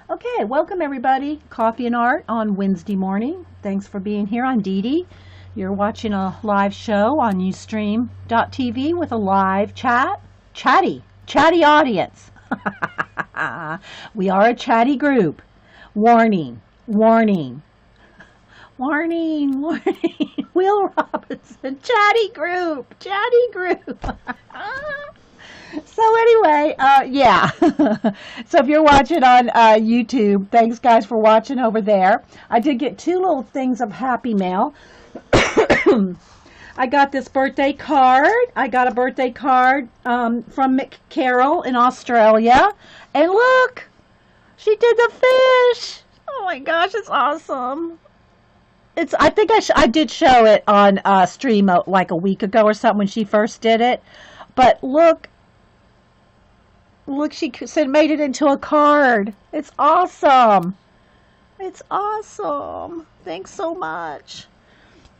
Okay, welcome everybody. Coffee and Art on Wednesday morning. Thanks for being here. I'm Dee Dee. You're watching a live show on Ustream.tv with a live chatty audience. We are a chatty group. Warning, warning, warning. Will Robinson, chatty group. So anyway, yeah. So if you're watching on YouTube, thanks guys for watching over there. I did get two little things of happy mail. I got this birthday card. I got a birthday card from Mick Carroll in Australia. And look, she did the fish. Oh my gosh, it's awesome. I think I did show it on stream like a week ago or something when she first did it. But look, she said made it into a card. It's awesome. It's awesome. Thanks so much.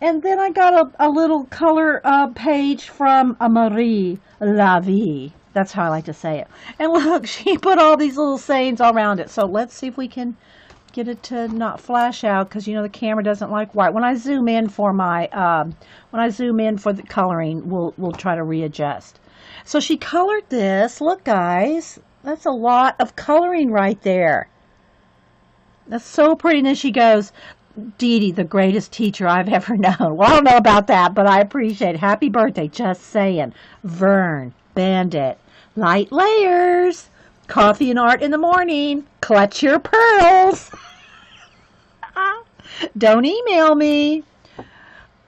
And then I got a little color page from Marie Lavie. That's how I like to say it. And look, she put all these little sayings all around it. So let's see if we can get it to not flash out, because you know the camera doesn't like white. When I zoom in for the coloring, we'll try to readjust. So she colored this. Look, guys, that's a lot of coloring right there. That's so pretty. And then she goes, Dee Dee, the greatest teacher I've ever known. Well, I don't know about that, but I appreciate it. Happy birthday. Just saying. Vern, Bandit, light layers, coffee and art in the morning, clutch your pearls. Don't email me.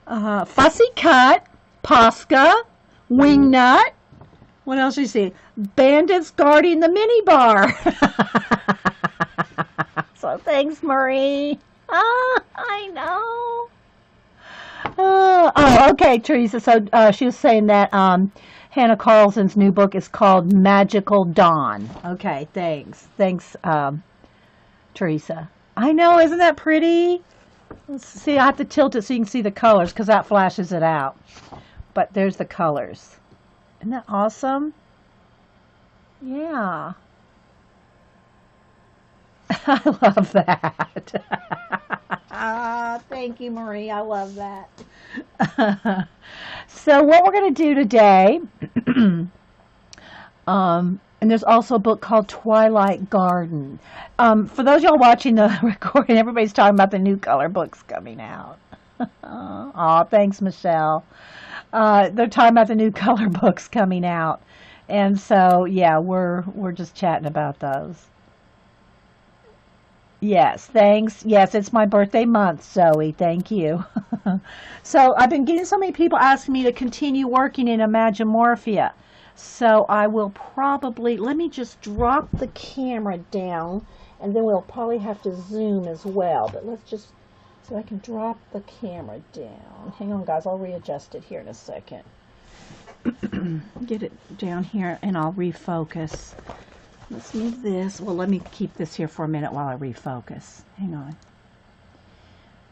Fussy cut, Posca, wingnut. What else do you see? Bandits guarding the minibar. So thanks, Marie. I know. Oh, okay, Teresa. So she was saying that Hannah Carlson's new book is called Magical Dawn. Okay, thanks. Thanks, Teresa. I know, isn't that pretty? Let's see, I have to tilt it so you can see the colors because that flashes it out. But there's the colors. Isn't that awesome? Yeah. I love that. Thank you, Marie. I love that. So what we're going to do today, and there's also a book called Twilight Garden. For those y'all watching the recording, everybody's talking about the new color books coming out. Aw, thanks, Michelle. They're talking about the new color books coming out. And so, yeah, we're just chatting about those. Yes, thanks. Yes, it's my birthday month, Zoe. Thank you. So I've been getting so many people asking me to continue working in Imagimorphia. So I will probably, let me just drop the camera down, and then we'll probably have to zoom as well. But let's just, so I can drop the camera down. Hang on, guys. I'll readjust it here in a second. Get it down here, and I'll refocus. Let's move this. Well, let me keep this here for a minute while I refocus. Hang on.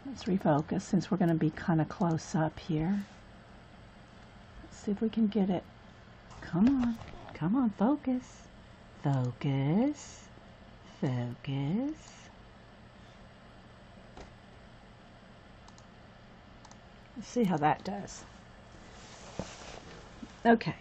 Let's refocus since we're going to be kind of close up here. Let's see if we can get it. Come on, focus. Focus. Let's see how that does. Okay.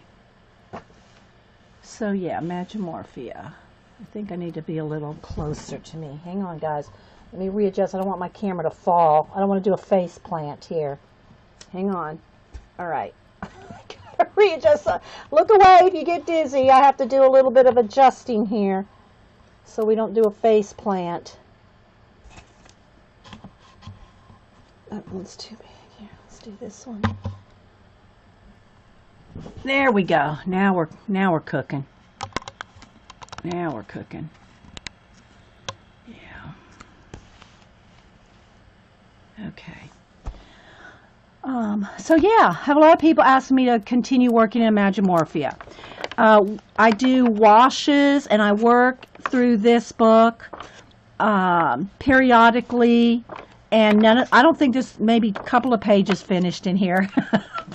So yeah, Imagimorphia. I think I need to be a little closer to me. Hang on, guys. Let me readjust. I don't want my camera to fall. I don't want to do a face plant here. Hang on. All right. I gotta readjust. Look away if you get dizzy. I have to do a little bit of adjusting here so we don't do a face plant. That one's too big. Here, let's do this one. There we go. Now we're cooking. Now we're cooking. Yeah. Okay. So yeah, I have a lot of people asking me to continue working in Imagimorphia. I do washes and I work through this book periodically, and I don't think there's maybe a couple of pages finished in here.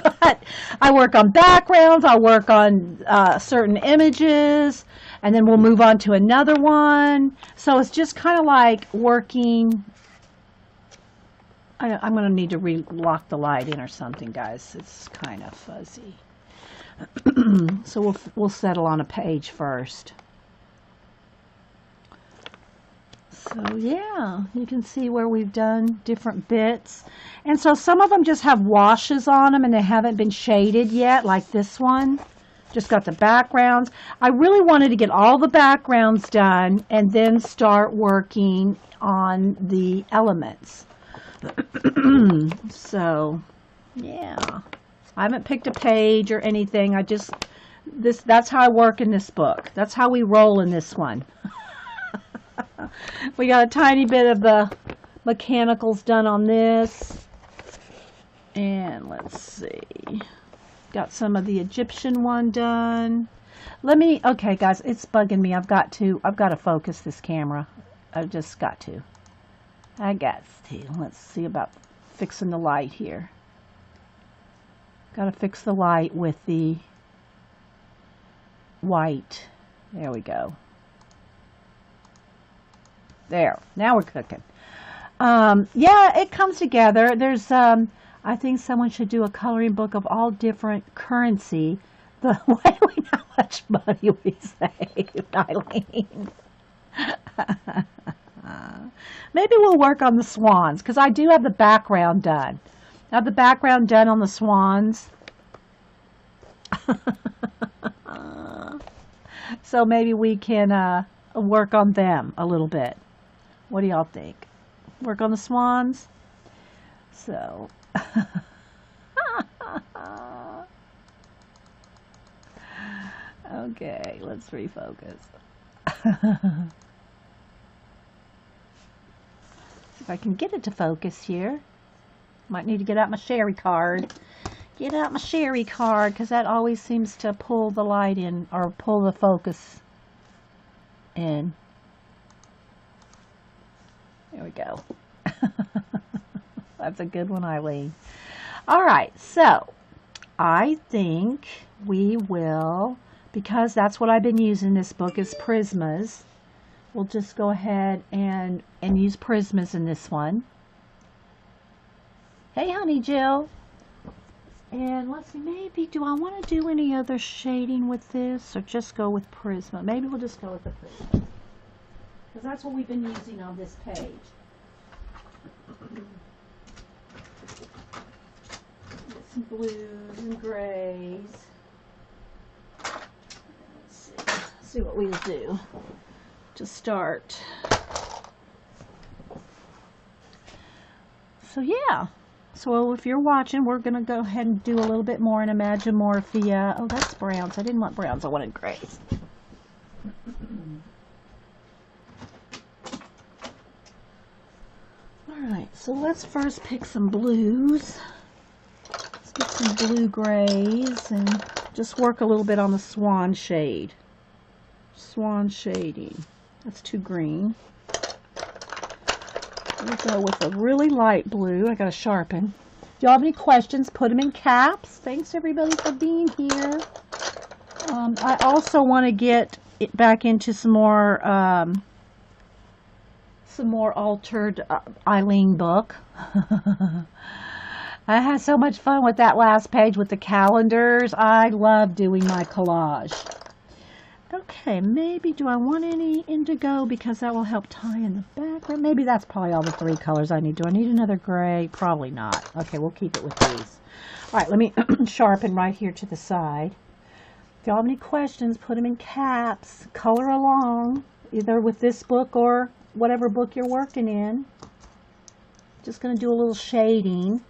But I work on backgrounds, I work on certain images, And then we'll move on to another one. So it's just kind of like working. I'm going to need to lock the light in or something, guys. It's kind of fuzzy. So we'll settle on a page first. So yeah, you can see where we've done different bits. And so some of them just have washes on them and they haven't been shaded yet, like this one. Just got the backgrounds. I really wanted to get all the backgrounds done and then start working on the elements. So yeah, I haven't picked a page or anything. That's how I work in this book. That's how we roll in this one. We got a tiny bit of the mechanicals done on this. And let's see. Got some of the Egyptian one done. Okay guys, it's bugging me. I've got to focus this camera. I've just got to. Let's see about fixing the light here. Got to fix the light with the white. There we go. There. Now we're cooking. Yeah, it comes together. There's, I think someone should do a coloring book of all different currency. The way we know how much money we saved, Eileen. Maybe we'll work on the swans, because I do have the background done. I have the background done on the swans. So maybe we can work on them a little bit. What do y'all think? Work on the swans? So. Okay, let's refocus. See if I can get it to focus here. Might need to get out my sherry card. Get out my sherry card, because that always seems to pull the light in, or pull the focus in. There we go. That's a good one, Eileen. All right, so I think we will, because that's what I've been using this book is Prismas. We'll just go ahead and use Prismas in this one. Hey, honey Jill. And let's see, maybe, do I want to do any other shading with this, or just go with Prisma? Maybe we'll just go with the Prisma, because that's what we've been using on this page. Get some blues and grays. Let's see what we'll do to start. So yeah. So if you're watching, we're going to go ahead and do a little bit more in Imagimorphia. Oh, that's browns. I didn't want browns. I wanted grays. Alright, so let's first pick some blues. Let's get some blue grays and just work a little bit on the swan shade. Swan shading. That's too green. We'll go with a really light blue. I got to sharpen. If y'all have any questions, put them in caps. Thanks everybody for being here. I also want to get it back into some more altered Eileen book. I had so much fun with that last page with the calendars. I love doing my collage. Okay, maybe do I want any indigo, because that will help tie in the background. Maybe that's probably all the three colors I need. Do I need another gray? Probably not. Okay, we'll keep it with these. All right, let me sharpen right here to the side. If y'all have any questions, put them in caps. Color along, either with this book or whatever book you're working in. Just going to do a little shading.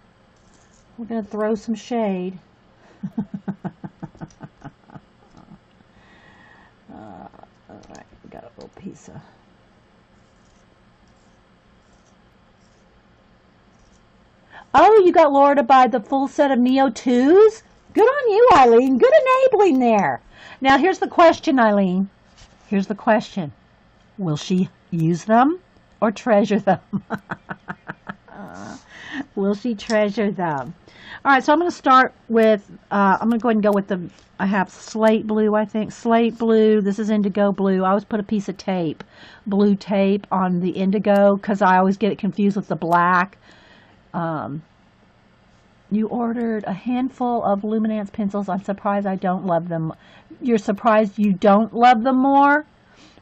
We're going to throw some shade. Alright, we got a little piece of... Oh, you got Laura to buy the full set of Neo 2s? Good on you, Eileen. Good enabling there. Now, here's the question, Eileen. Here's the question. Will she use them or treasure them? Will she treasure them? All right, so I'm going to start with, I'm going to go ahead and go with I have slate blue, I think. Slate blue. This is indigo blue. I always put a piece of tape, blue tape, on the indigo because I always get it confused with the black. You ordered a handful of Luminance pencils. I'm surprised I don't love them. You're surprised you don't love them more?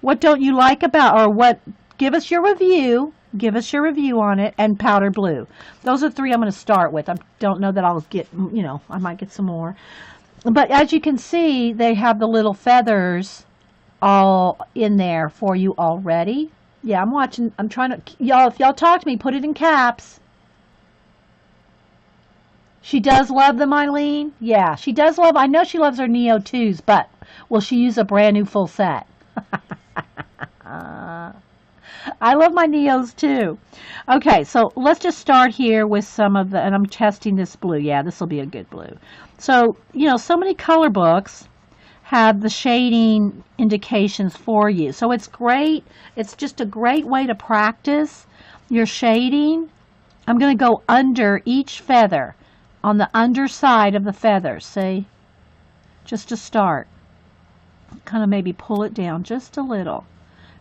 What don't you like about, or what? Give us your review. Give us your review on it. And powder blue. Those are three I'm going to start with. I don't know that I'll get, I might get some more. But as you can see, they have the little feathers all in there for you already. Yeah, I'm watching. I'm trying to, y'all, if y'all talk to me, put it in caps. She does love them, Eileen? Yeah, she does love, I know she loves her Neo 2s, but will she use a brand new full set? I love my Neos too. Okay, so let's just start here with some of the, and I'm testing this blue. Yeah, this will be a good blue. So, so many color books have the shading indications for you. So it's great. It's just a great way to practice your shading. I'm going to go under each feather, on the underside of the feathers, see? Just to start. Kind of maybe pull it down just a little.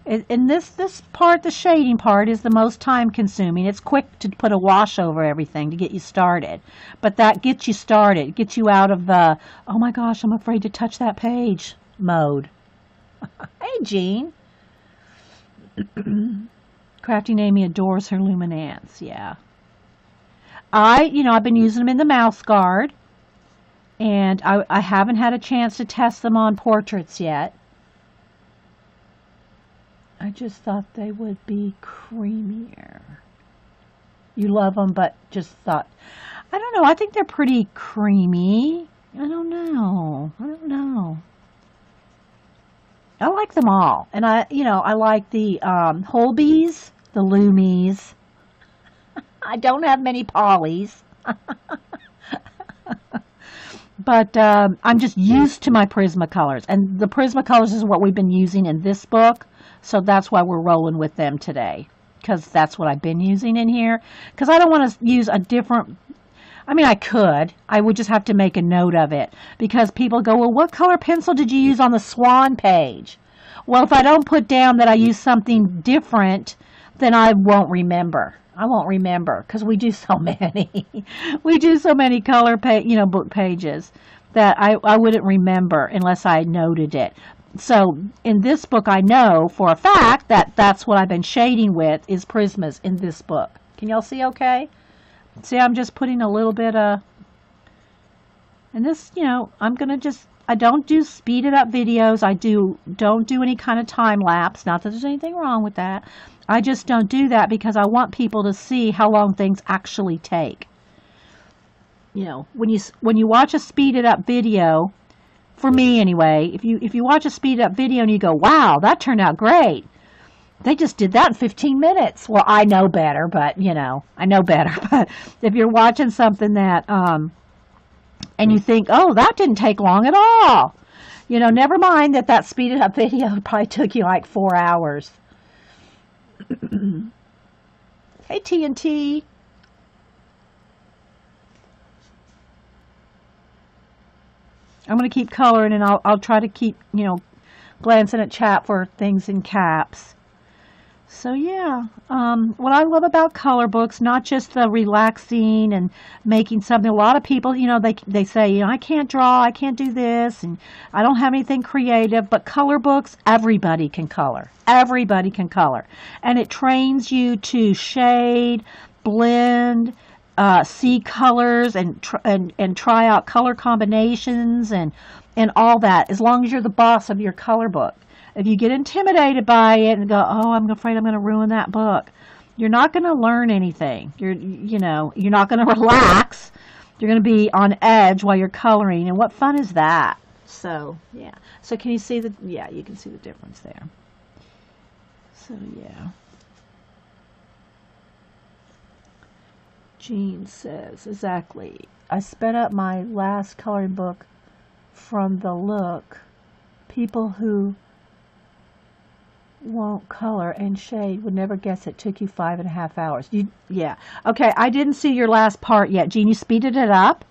And this part, the shading part, is the most time consuming. It's quick to put a wash over everything to get you started. But that gets you started, gets you out of the, oh my gosh, I'm afraid to touch that page mode. Hey, Jean. Crafting Amy adores her Luminance, yeah. I've been using them in the mouse guard. And I haven't had a chance to test them on portraits yet. I just thought they would be creamier. You love them, but just thought, I don't know, I think they're pretty creamy. I don't know. I like them all. And I like the Holbees, the Loomies. I don't have many Pollies. But I'm just used to my Prismacolors. And the Prismacolors is what we've been using in this book. So that's why we're rolling with them today. Because that's what I've been using in here. Because I don't want to use a different... I mean, I could. I would just have to make a note of it. Because people go, well, what color pencil did you use on the Swan page? Well, if I don't put down that I use something different, then I won't remember. I won't remember because we do so many. We do so many color book pages that I wouldn't remember unless I noted it. So in this book, I know for a fact that that's what I've been shading with is Prismas in this book. Can y'all see okay? See, I'm just putting a little bit of, and this, I'm going to just, I don't do speeded up videos. I don't do any kind of time lapse. Not that there's anything wrong with that. I just don't do that because I want people to see how long things actually take. When you watch a speeded up video, for me anyway, if you watch a speeded up video and you go, wow, that turned out great. They just did that in 15 minutes. Well, I know better, but I know better. But if you're watching something that and you think, oh, that didn't take long at all. Never mind that speeded up video probably took you like 4 hours. Hey, TNT. I'm going to keep coloring, and I'll try to keep, glancing at chat for things in caps. So, yeah, what I love about color books, not just the relaxing and making something. A lot of people, they say, I can't draw, I can't do this, and I don't have anything creative. But color books, everybody can color. Everybody can color. And it trains you to shade, blend, see colors, and try out color combinations and all that, as long as you're the boss of your color book. If you get intimidated by it and go, oh, I'm afraid I'm going to ruin that book, you're not going to learn anything. You're not going to relax. You're going to be on edge while you're coloring. And what fun is that? So, yeah. So can you see yeah, you can see the difference there. So, yeah. Jean says, exactly. I sped up my last coloring book from the look. People who won't color and shade. Would never guess it took you 5.5 hours. Yeah. Okay, I didn't see your last part yet. Jean, you speeded it up?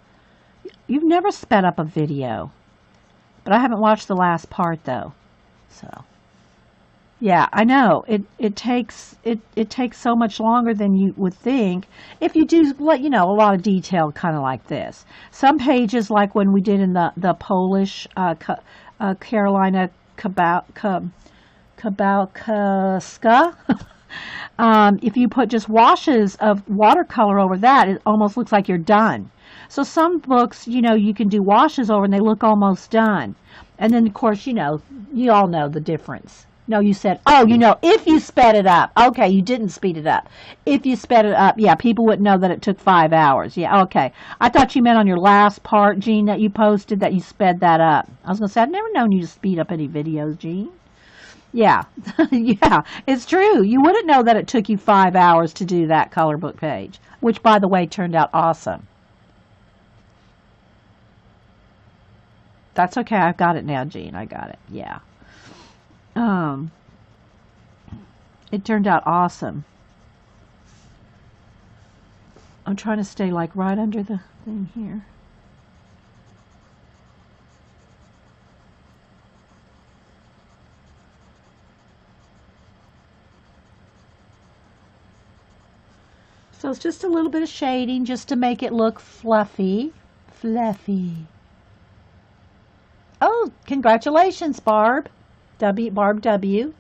You've never sped up a video. But I haven't watched the last part though. So yeah, I know. It takes so much longer than you would think if you do a lot of detail kind of like this. Some pages, like when we did in the Polish Carolina Kabałka. If you put just washes of watercolor over that, it almost looks like you're done. So some books, you can do washes over and they look almost done. And then, of course, you all know the difference. No, you said, if you sped it up. Okay, you didn't speed it up. If you sped it up, yeah, people wouldn't know that it took 5 hours. Yeah, okay. I thought you meant on your last part, Jean, that you posted that you sped that up. I was going to say, I've never known you to speed up any videos, Jean. Yeah, yeah, it's true. You wouldn't know that it took you 5 hours to do that color book page, which, by the way, turned out awesome. That's okay. I've got it now, Jean. I got it. Yeah. It turned out awesome. I'm trying to stay like right under the thing here. So it's just a little bit of shading just to make it look fluffy. Fluffy. Oh, congratulations, Barb. Barb W.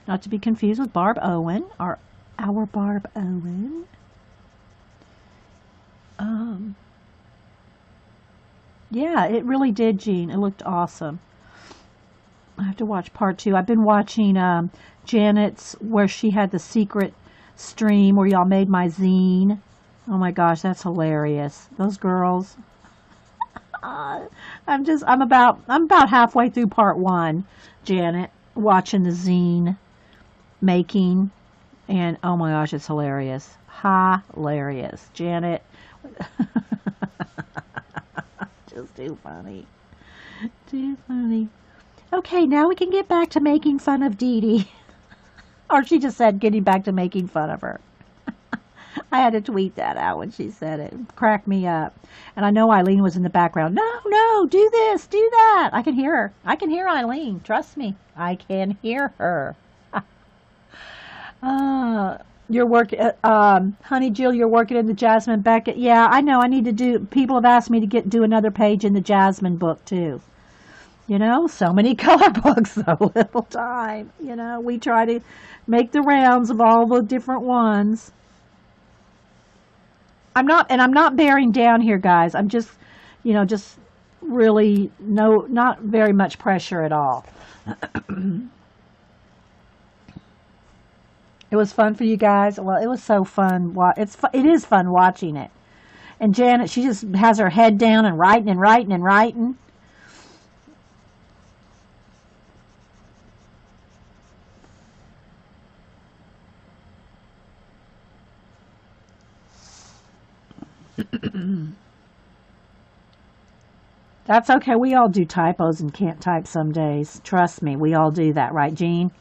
Not to be confused with Barb Owen, our Barb Owen. Yeah, it really did, Jean. It looked awesome. I have to watch part 2. I've been watching Janet's, where she had the secret stream where y'all made my zine. Oh my gosh, that's hilarious. Those girls. I'm about halfway through part 1, Janet, watching the zine making, and oh my gosh, it's hilarious. Hilarious. Janet. Just too funny. Too funny. Okay, now we can get back to making fun of Dee Dee. Or she just said getting back to making fun of her. I had to tweet that out when she said it. It cracked me up. And I know Eileen was in the background. No, do this, do that. I can hear her. I can hear Eileen. Trust me. I can hear her. You're working, Honey Jill, you're working in the Jasmine Beckett. Yeah, I know. I need to do, people have asked me to do another page in the Jasmine book too. So many color books, so little time. We try to make the rounds of all the different ones. I'm not bearing down here, guys. I'm just, just really not very much pressure at all. It was fun for you guys. Well, it was so fun. It is fun watching it. And Janet, she just has her head down and writing and writing and writing. That's okay. We all do typos and can't type some days. Trust me, we all do that, right, Jean?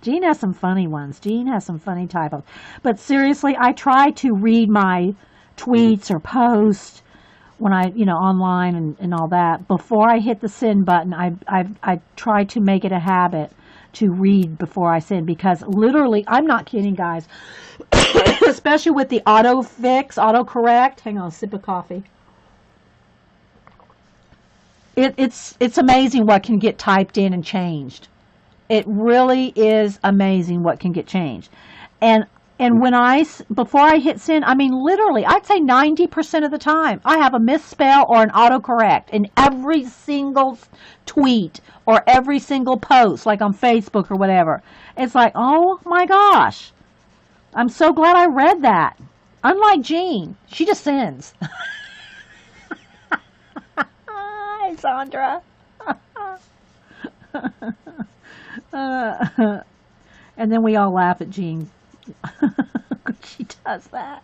Jean has some funny ones. Jean has some funny typos. But seriously, I try to read my tweets or posts when I, online and all that. Before I hit the send button, I try to make it a habit to read before I send, because literally, I'm not kidding, guys. Especially with the autocorrect. Hang on, a sip of coffee. It's amazing what can get typed in and changed. It really is amazing what can get changed. And before I hit send, I mean, literally, I'd say 90% of the time, I have a misspell or an autocorrect in every single tweet or every single post, like on Facebook or whatever. It's like, oh my gosh. I'm so glad I read that. Unlike Jean, she just sends. Hi, Sandra. And then we all laugh at Jean. She does that.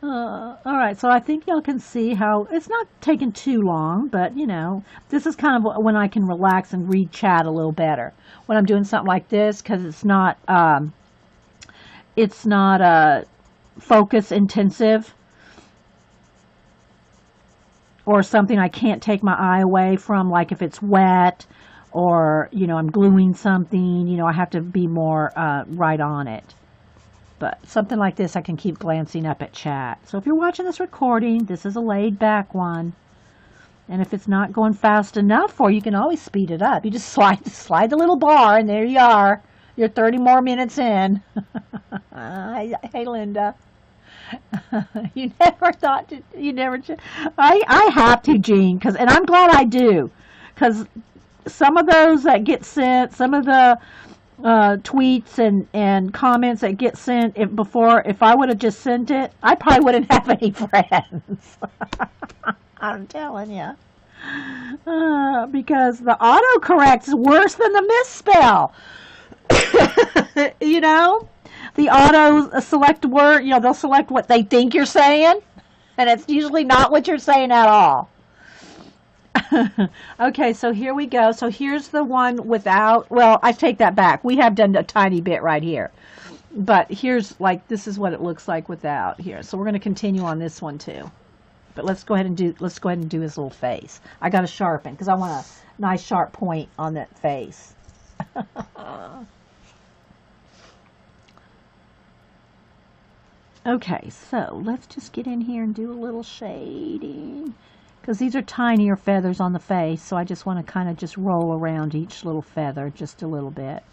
All right, so I think y'all can see how it's not taking too long, but you know, this is kind of when I can relax and read chat a little better. When I'm doing something like this, because it's not focus intensive or something I can't take my eye away from, like if it's wet or, you know, I'm gluing something, you know, I have to be more right on it. But something like this, I can keep glancing up at chat. So if you're watching this recording, this is a laid back one. And if it's not going fast enough for you, you can always speed it up. You just slide the little bar, and there you are. You're 30 more minutes in. Hey, Linda. You never thought you never. I have to, Jean, and I'm glad I do, because some of those that get sent, some of the tweets and comments that get sent if I would have just sent it, I probably wouldn't have any friends. I'm telling you. Because the autocorrect's worse than the misspell. You know? The auto select word, you know, they'll select what they think you're saying, and it's usually not what you're saying at all. Okay, so here we go. So here's the one without, well, I take that back. We have done a tiny bit right here. But here's, like, this is what it looks like without here. So we're going to continue on this one too. But let's go ahead and do his little face. I got to sharpen because I want a nice sharp point on that face. Okay, so let's just get in here and do a little shading. Because these are tinier feathers on the face, so I just want to kind of just roll around each little feather just a little bit.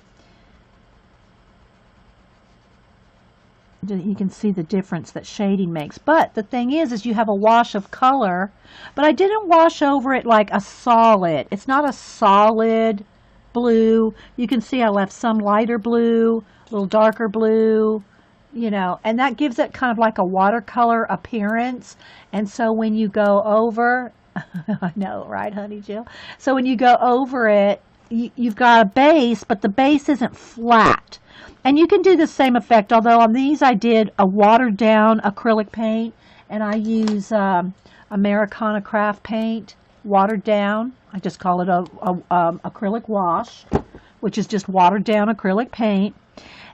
You can see the difference that shading makes. But the thing is you have a wash of color, but I didn't wash over it like a solid. It's not a solid blue. You can see I left some lighter blue, a little darker blue, you know, and that gives it kind of like a watercolor appearance. And so when you go over, I know, right, honey Jill? So when you go over it, you've got a base, but the base isn't flat. And you can do the same effect, although on these I did a watered down acrylic paint, and I use Americana craft paint, watered down. I just call it a acrylic wash, which is just watered down acrylic paint.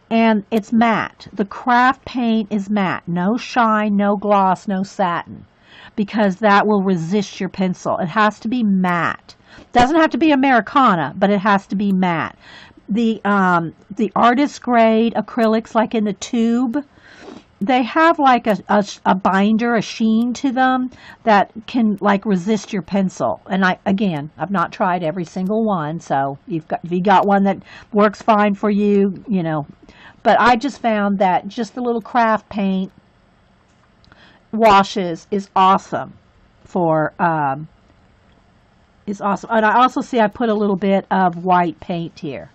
And it's matte. The craft paint is matte. No shine, no gloss, no satin. Because that will resist your pencil. It has to be matte. Doesn't have to be Americana, but it has to be matte. The artist grade acrylics, like in the tube, they have like a binder, a sheen to them that can like resist your pencil. And I've not tried every single one, so if you got one that works fine for you, you know. But I just found that just the little craft paint washes is awesome for is awesome. And I also see I put a little bit of white paint here.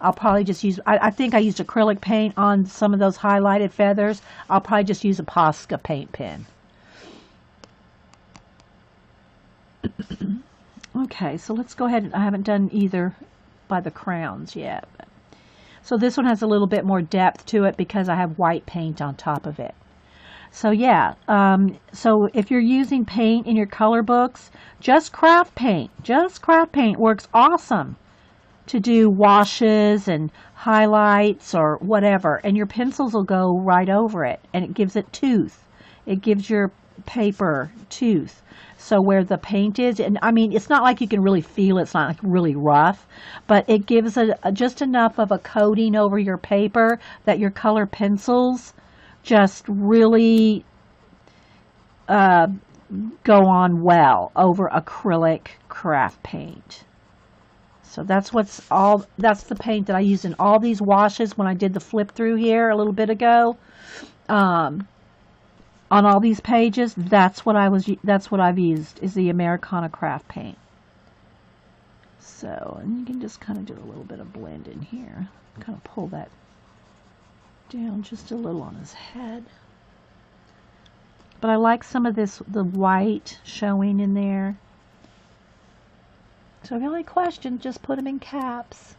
I'll probably just use, I think I used acrylic paint on some of those highlighted feathers. I'll probably just use a Posca paint pen. Okay, so let's go ahead. I haven't done either by the crowns yet. So this one has a little bit more depth to it because I have white paint on top of it. So yeah, so if you're using paint in your color books, just craft paint. Just craft paint works awesome to do washes and highlights or whatever, and your pencils will go right over it, and it gives it tooth. It gives your paper tooth. So where the paint is, and I mean, it's not like you can really feel it, it's not like really rough, but it gives it just enough of a coating over your paper that your color pencils just really go on well over acrylic craft paint. So that's that's the paint that I used in all these washes when I did the flip through here a little bit ago. On all these pages, that's what I've used is the Americana craft paint. So, and you can just kind of do a little bit of blend in here. Kind of pull that down just a little on his head. But I like some of this, the white showing in there. So if you have any questions, just put them in caps.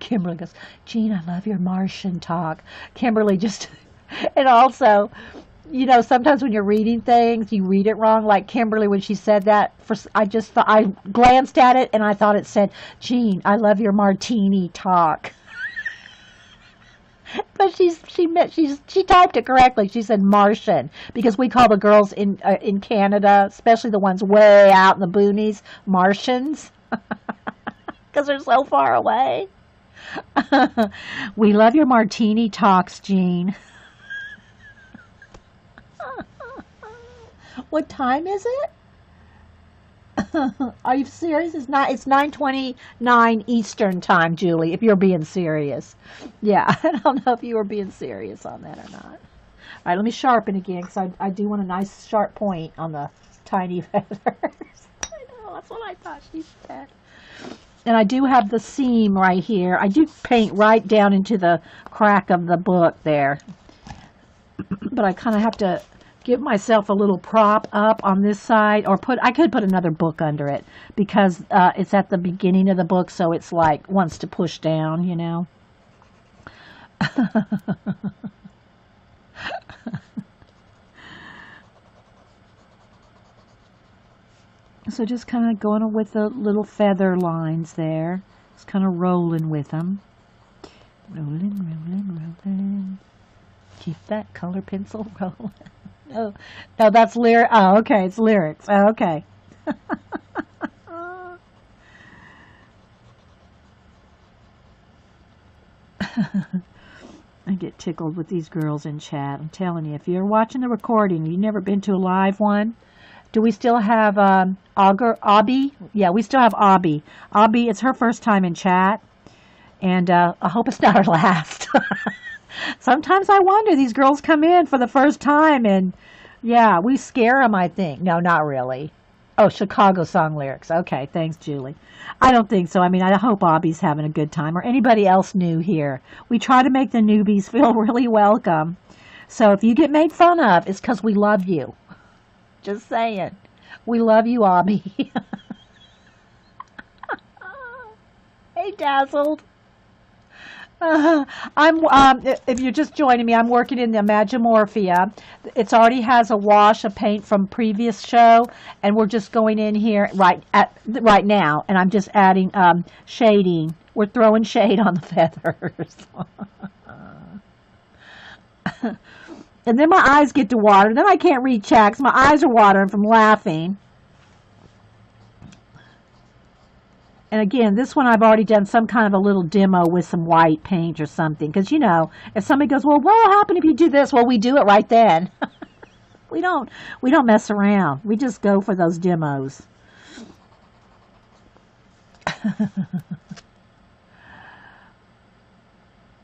Kimberly goes, Jean, I love your Martian talk. Kimberly just, and also, sometimes when you're reading things, you read it wrong. Like Kimberly, when she said that, I just thought, I glanced at it and I thought it said, Jean, I love your martini talk. But she typed it correctly. She said Martian, because we call the girls in Canada, especially the ones way out in the boonies, Martians, because they're so far away. We love your martini talks, Jean. What time is it? Are you serious? It's 9:29 Eastern time, Julie, if you're being serious. Yeah, I don't know if you were being serious on that or not. All right, let me sharpen again, because I do want a nice sharp point on the tiny feathers. I know, that's what I thought she said. And I do have the seam right here. I do paint right down into the crack of the book there. But I kind of have to give myself a little prop up on this side, or I could put another book under it, because it's at the beginning of the book, so it's like wants to push down, So just kind of going with the little feather lines there. Just kind of rolling with them. Rolling, rolling, rolling. Keep that color pencil rolling. No, that's lyric. Oh, okay, it's lyrics. Oh, okay. I get tickled with these girls in chat. I'm telling you, if you're watching the recording, you've never been to a live one. Do we still have Abby? Yeah, we still have Abby. Abby, it's her first time in chat, and I hope it's not her last. Sometimes I wonder, these girls come in for the first time, and yeah, we scare them, I think. No, not really. Oh, Chicago song lyrics. Okay, thanks, Julie. I don't think so. I mean, I hope Abby's having a good time, or anybody else new here. We try to make the newbies feel really welcome. So if you get made fun of, it's because we love you. Just saying. We love you, Abby. Hey, Dazzled. If you're just joining me, I'm working in the Imagimorphia. It already has a wash of paint from previous show, and we're just going in here right now, and I'm just adding shading. We're throwing shade on the feathers. And then my eyes get to water, and then I can't read chat because my eyes are watering from laughing. And again, this one I've already done some kind of a little demo with some white paint or something. Because, if somebody goes, well, what will happen if you do this? Well, we do it right then. We don't mess around. We just go for those demos.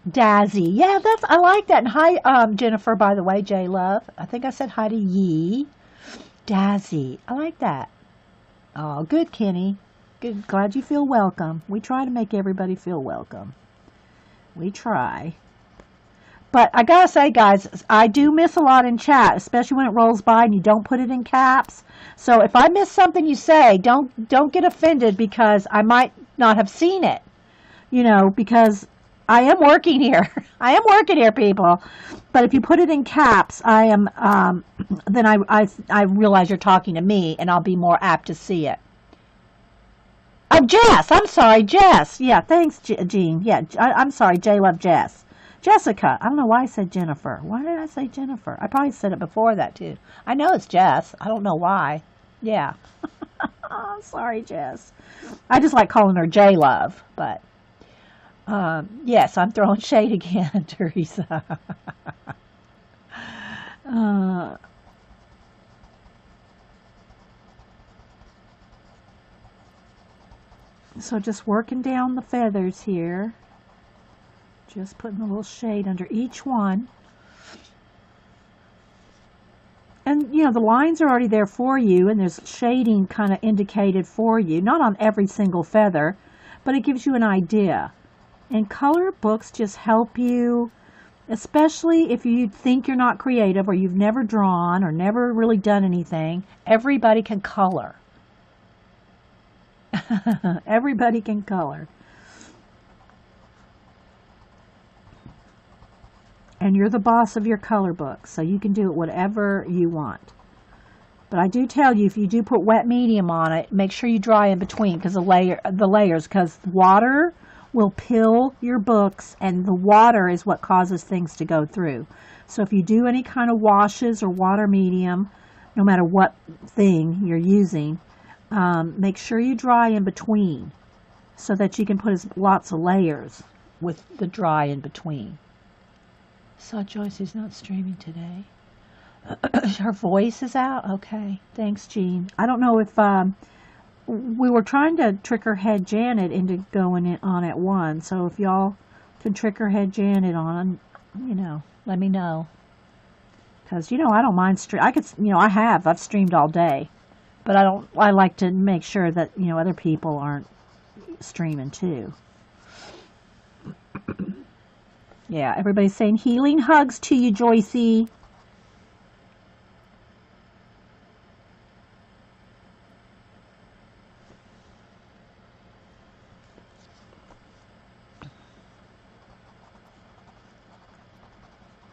Dazzy. Yeah, I like that. And hi, Jennifer, by the way, J Love. I think I said hi to Yee. Dazzy. I like that. Oh, good, Kenny. Good. Glad you feel welcome. We try to make everybody feel welcome. We try. But I gotta say, guys, I do miss a lot in chat, especially when it rolls by and you don't put it in caps. So if I miss something you say, don't get offended, because I might not have seen it. Because I am working here. I am working here, people. But if you put it in caps, I am. Then I realize you're talking to me, and I'll be more apt to see it. Oh, Jess. I'm sorry, Jess. Yeah, thanks, Jean. Yeah, I'm sorry, J-Love Jess. Jessica. I don't know why I said Jennifer. Why did I say Jennifer? I probably said it before that, too. I know it's Jess. I don't know why. Yeah. Sorry, Jess. I just like calling her J-Love, but... yes, I'm throwing shade again, Teresa. So just working down the feathers here. Just putting a little shade under each one. And, the lines are already there for you, and there's shading kind of indicated for you. Not on every single feather, but it gives you an idea. And color books just help you, especially if you think you're not creative, or you've never drawn or never really done anything. Everybody can color. Everybody can color. And you're the boss of your color book, so you can do it whatever you want. But I do tell you, if you do put wet medium on it, make sure you dry in between because the layers, because water will pill your books, and the water is what causes things to go through. So if you do any kind of washes or water medium, no matter what thing you're using, make sure you dry in between so that you can put lots of layers with the dry in between. Saw Joyce is not streaming today. Her voice is out? Okay. Thanks, Jean. I don't know if we were trying to trick her head Janet into going on at 1. So if y'all can trick her head Janet on, let me know. Because, I don't mind I've streamed all day. But I like to make sure that, other people aren't streaming too. Yeah, everybody's saying healing hugs to you, Joycey.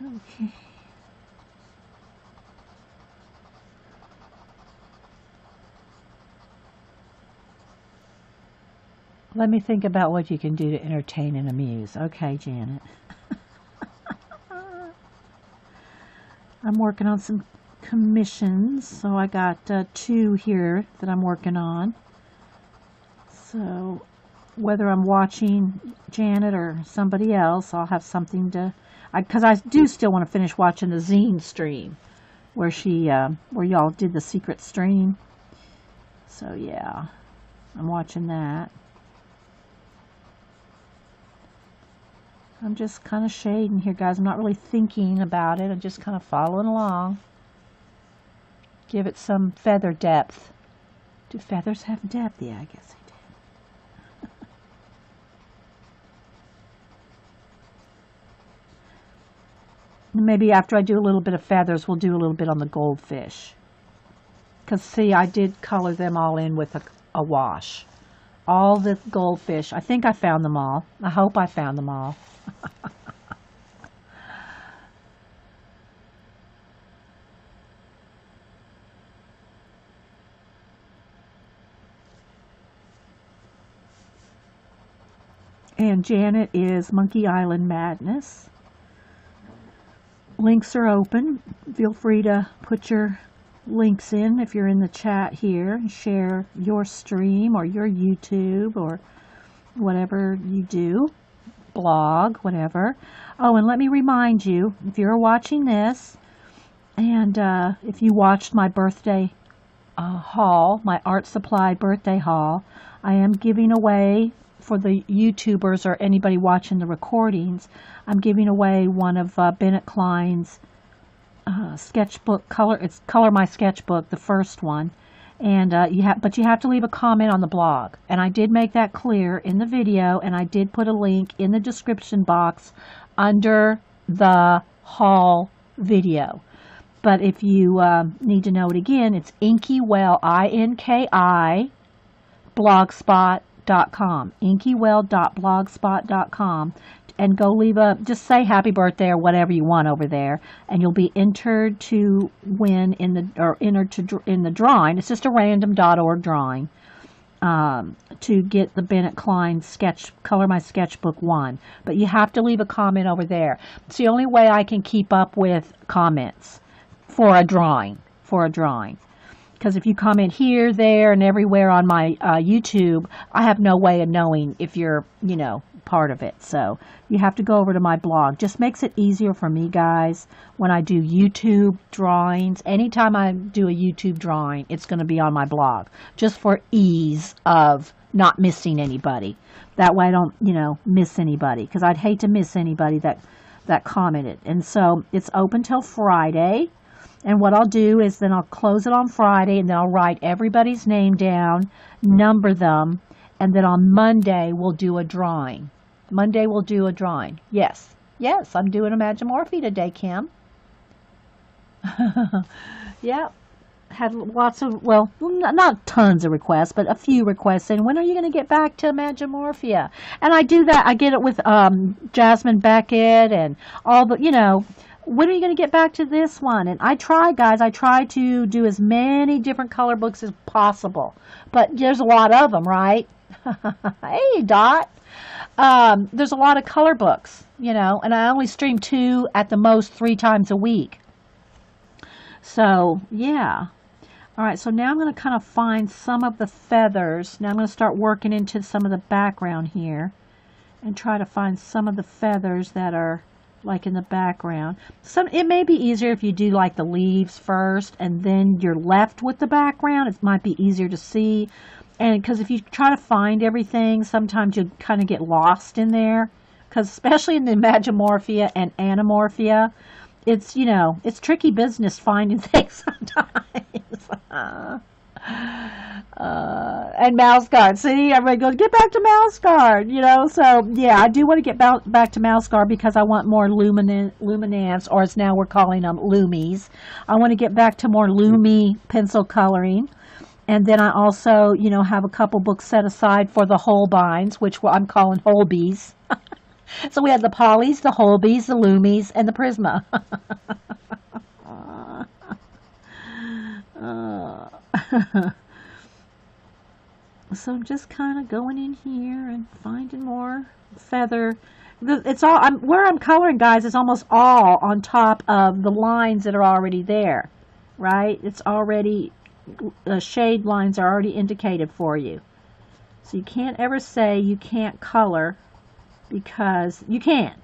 Okay. Let me think about what you can do to entertain and amuse. Okay, Janet. I'm working on some commissions, so I got 2 here that I'm working on. So whether I'm watching Janet or somebody else, I'll have something to, because I do still want to finish watching the zine stream where where y'all did the secret stream. So yeah, I'm watching that. I'm just kind of shading here, guys. I'm not really thinking about it. I'm just kind of following along. Give it some feather depth. Do feathers have depth? Yeah, I guess they do. Maybe after I do a little bit of feathers, we'll do a little bit on the goldfish. Because, see, I did color them all in with a wash. All the goldfish. I think I found them all. I hope I found them all. And Janet is Monkey Island Madness. Links are open. Feel free to put your links in if you're in the chat here and share your stream or your YouTube or whatever you do. Blog, whatever. Oh, and let me remind you, if you're watching this and if you watched my birthday haul, my art supply birthday haul, I am giving away, for the YouTubers or anybody watching the recordings, I'm giving away one of Bennett Klein's sketchbook it's Color My Sketchbook, the first one. And you have to leave a comment on the blog, and I did make that clear in the video, and I did put a link in the description box under the haul video. But if you need to know it again, it's Inkywell, INKI, blogspot.com, inkywell.blogspot.com, and go just say happy birthday or whatever you want over there, and you'll be entered to win in the drawing. It's just a random.org drawing to get the Bennett Klein Color My Sketchbook 1. But you have to leave a comment over there. It's the only way I can keep up with comments for a drawing. Because if you comment here, there, and everywhere on my YouTube, I have no way of knowing if you're, part of it. So you have to go over to my blog. Just makes it easier for me, guys, when I do YouTube drawings. Anytime I do a YouTube drawing, it's going to be on my blog, just for ease of not missing anybody. That way I don't, miss anybody, because I'd hate to miss anybody that commented. And so it's open till Friday. And what I'll do is then I'll close it on Friday, and then I'll write everybody's name down, number them, and then on Monday we'll do a drawing. Yes, I'm doing Imagimorphia today, Kim. Yeah. had lots of, well, not tons of requests, but a few requests saying, when are you going to get back to Imagimorphia? And I do that. I get it with Jasmine Beckett and all the, when are you going to get back to this one? And I try, guys, I try to do as many different color books as possible. But there's a lot of them, right? Hey, Dot. There's a lot of color books, and I only stream 2 at the most 3 times a week. So, yeah. All right, so now I'm going to kind of find some of the feathers. Now I'm going to start working into some of the background here and try to find some of the feathers that are like in the background. It may be easier if you do like the leaves first and then you're left with the background. It might be easier to see. And because if you try to find everything, sometimes you kind of get lost in there. Because especially in the Imagimorphia and Animorphia, it's, it's tricky business finding things sometimes. And Mouse Guard. See, everybody goes, get back to Mouse Guard, So, yeah, I do want to get back to Mouse Guard because I want more luminance, or as now we're calling them loomies. I want to get back to more loomy pencil coloring. And then I also, have a couple books set aside for the Holbeins, which I'm calling Holbees. So we have the Polys, the Holbees, the Loomies, and the Prisma. So I'm just kind of going in here and finding more feather. It's all where I'm coloring, guys. It's almost all on top of the lines that are already there, right? It's already shade lines are already indicated for you, so you can't ever say you can't color because you can.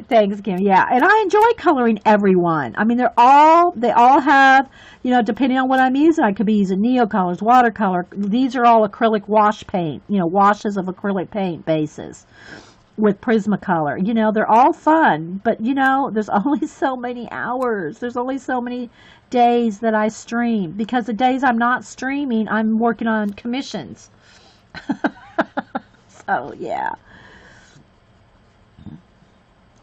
Thanks, Kim. Yeah, and I enjoy coloring everyone. I mean, they all have, depending on what I'm using, I could be using neocolors, watercolor. These are all acrylic wash paint, washes of acrylic paint bases with Prismacolor. They're all fun, but there's only so many hours. There's only so many days that I stream, because the days I'm not streaming, I'm working on commissions. So, yeah.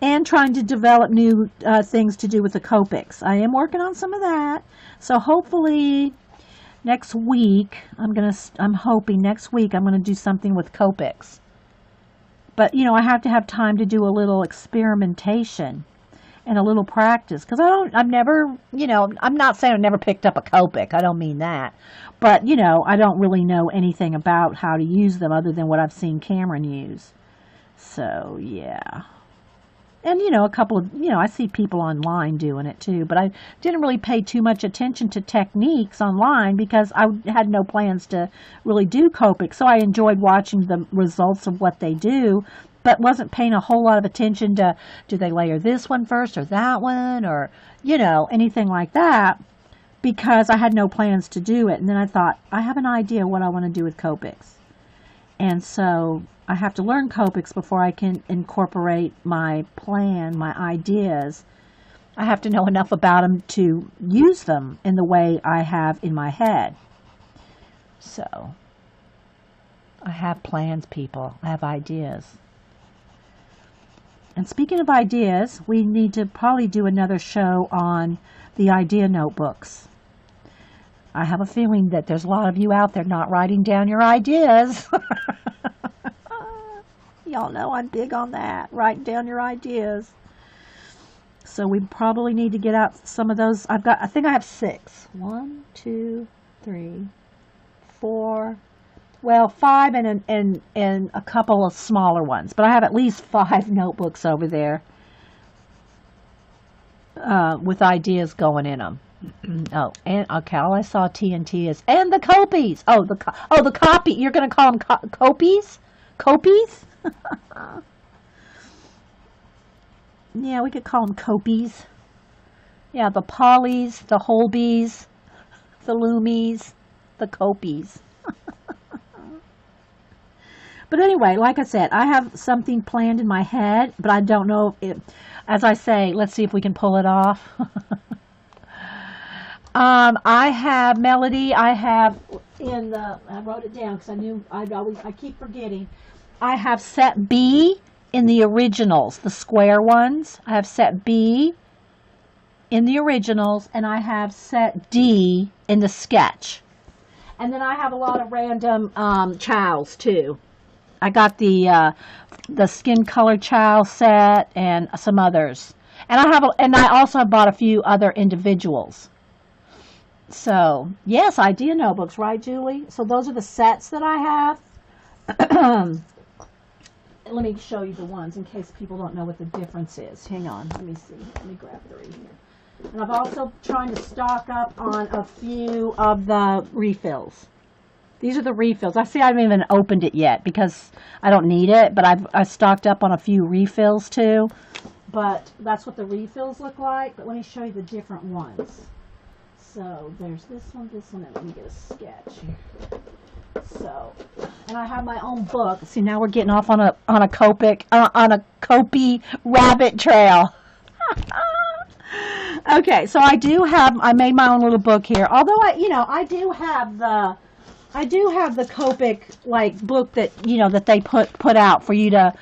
And trying to develop new things to do with the Copics. I am working on some of that. So hopefully next week, I'm hoping next week I'm going to do something with Copics. But, I have to have time to do a little experimentation and a little practice. Because I'm not saying I've never picked up a Copic. I don't mean that. But, I don't really know anything about how to use them other than what I've seen Cameron use. So, yeah. And, a couple of, I see people online doing it too, but I didn't really pay too much attention to techniques online because I had no plans to really do Copic. So I enjoyed watching the results of what they do, but wasn't paying a whole lot of attention to, do they layer this one first or that one or, anything like that, because I had no plans to do it. And then I thought, I have an idea what I want to do with Copics. And so I have to learn Copics before I can incorporate my plan, my ideas. I have to know enough about them to use them in the way I have in my head. So, I have plans, people. I have ideas. And speaking of ideas, we need to probably do another show on the idea notebooks. I have a feeling that there's a lot of you out there not writing down your ideas. Y'all know I'm big on that, writing down your ideas. So we probably need to get out some of those. I think I have 6. 1, 2, 3, 4. Well, 5 and a couple of smaller ones. But I have at least 5 notebooks over there with ideas going in them. Oh, and okay, all I saw TNT is, and the copies. Oh, the copy. You're going to call them copies? Copies? Yeah, we could call them copies. Yeah, the Polys, the Holbees, the Loomies, the copies. But anyway, like I said, I have something planned in my head, but I don't know if it, as I say, let's see if we can pull it off. I have Melody. I have I wrote it down because I keep forgetting. I have set B in the originals, the square ones. I have set B in the originals, and I have set D in the sketch. And then I have a lot of random chows too. I got the skin color chow set and some others. And I also have bought a few other individuals. So, yes, idea notebooks, right, Julie? So those are the sets that I have. Let me show you the ones in case people don't know what the difference is. Hang on, let me see. Let me grab 3 here. And I've also trying to stock up on a few of the refills. These are the refills. I haven't even opened it yet because I don't need it, but I've stocked up on a few refills too. But that's what the refills look like. But let me show you the different ones. So there's this one, and let me get a sketch here. So, and I have my own book. See, now we're getting off on a Copy rabbit trail. Okay, so I made my own little book here. Although I do have the Copic like book that that they put out for you to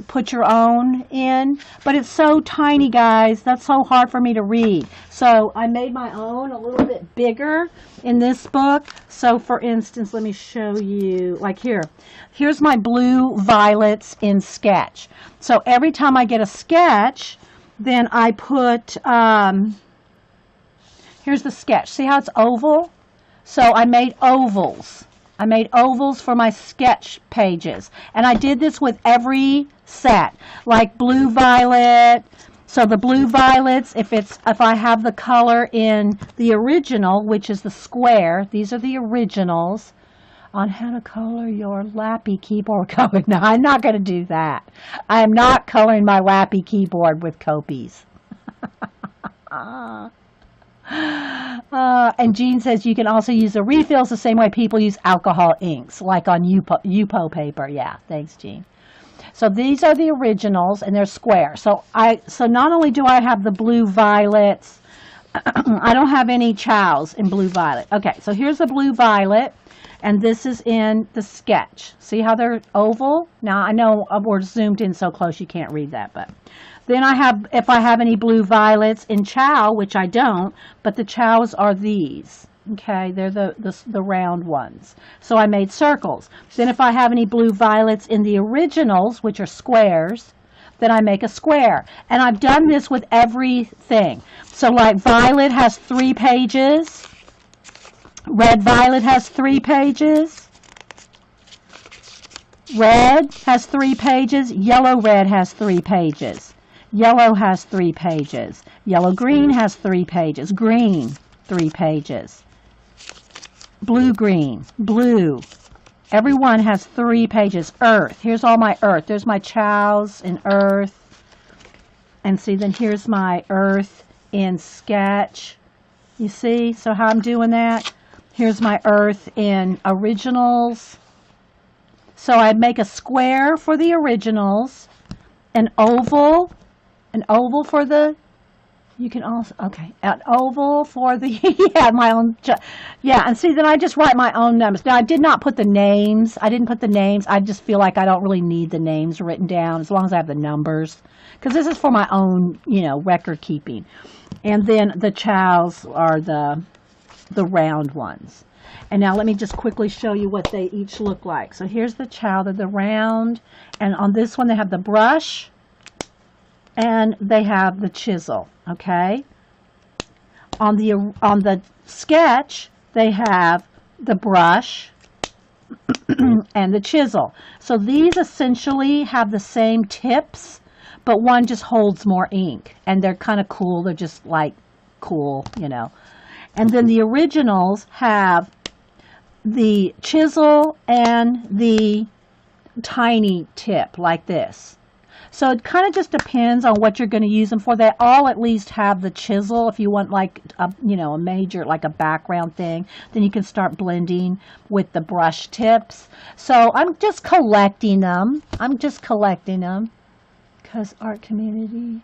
put your own in, but it's so tiny, guys. That's so hard for me to read. So I made my own a little bit bigger in this book. So for instance, let me show you, like here's my blue violets in sketch. So every time I get a sketch, then I put, here's the sketch. See how it's oval? So I made ovals. I made ovals for my sketch pages. And I did this with every set, like blue violet. So the blue violets, if I have the color in the original, which is the square, these are the originals, on how to color your Lappy keyboard color. No, I'm not going to do that. I am not coloring my Lappy keyboard with Copies. And Jean says you can also use the refills the same way people use alcohol inks, like on Yupo paper. Yeah, thanks, Jean. So these are the originals, and they're square. So not only do I have the blue violets, I don't have any chows in blue violet. Okay, so here's the blue violet, and this is in the sketch. See how they're oval? Now, I know we're zoomed in so close you can't read that, but then if I have any blue violets in chow, which I don't, but the chows are these. Okay, they're the round ones. So I made circles. Then if I have any blue violets in the originals, which are squares, then I make a square. And I've done this with everything. So like violet has 3 pages. Red violet has 3 pages. Red has 3 pages. Yellow red has 3 pages. Yellow has 3 pages. Yellow green has 3 pages. Green, 3 pages. Blue green, blue. Everyone has 3 pages. Earth. Here's all my earth. There's my chows in earth. And see, then here's my earth in sketch. You see? So how I'm doing that? Here's my earth in originals. So I'd make a square for the originals, an oval for the, you can also, okay, an oval for the, yeah, my own, yeah, and see, then I just write my own numbers. Now, I did not put the names. I didn't put the names. I just feel like I don't really need the names written down as long as I have the numbers, because this is for my own, record keeping. And then the chows are the round ones. And now let me just quickly show you what they each look like. So here's the chow, they're the round, and on this one they have the brush, and they have the chisel, okay? On the sketch, they have the brush and the chisel. So these essentially have the same tips, but one just holds more ink, and they're kind of cool. They're just like cool, And then the originals have the chisel and the tiny tip like this. So it kind of just depends on what you're going to use them for. They all at least have the chisel. If you want like a major, like a background thing, then you can start blending with the brush tips. So I'm just collecting them. Because art community.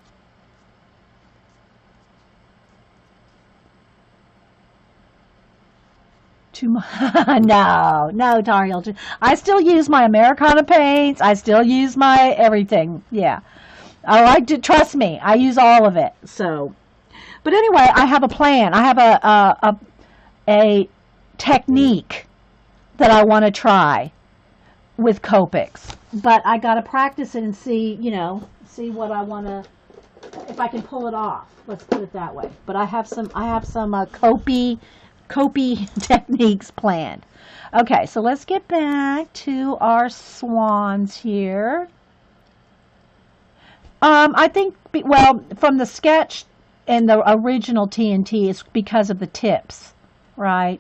No, Tariel. I still use my Americana paints. I still use my everything. Yeah. I like to, trust me, I use all of it. So, But anyway, I have a plan. I have a technique that I want to try with Copics. But I got to practice it and see, see what I want to, if I can pull it off. Let's put it that way. But I have some copy techniques planned. Okay, so let's get back to our swans here. I think, well, from the sketch and the original TNT, it's because of the tips, right?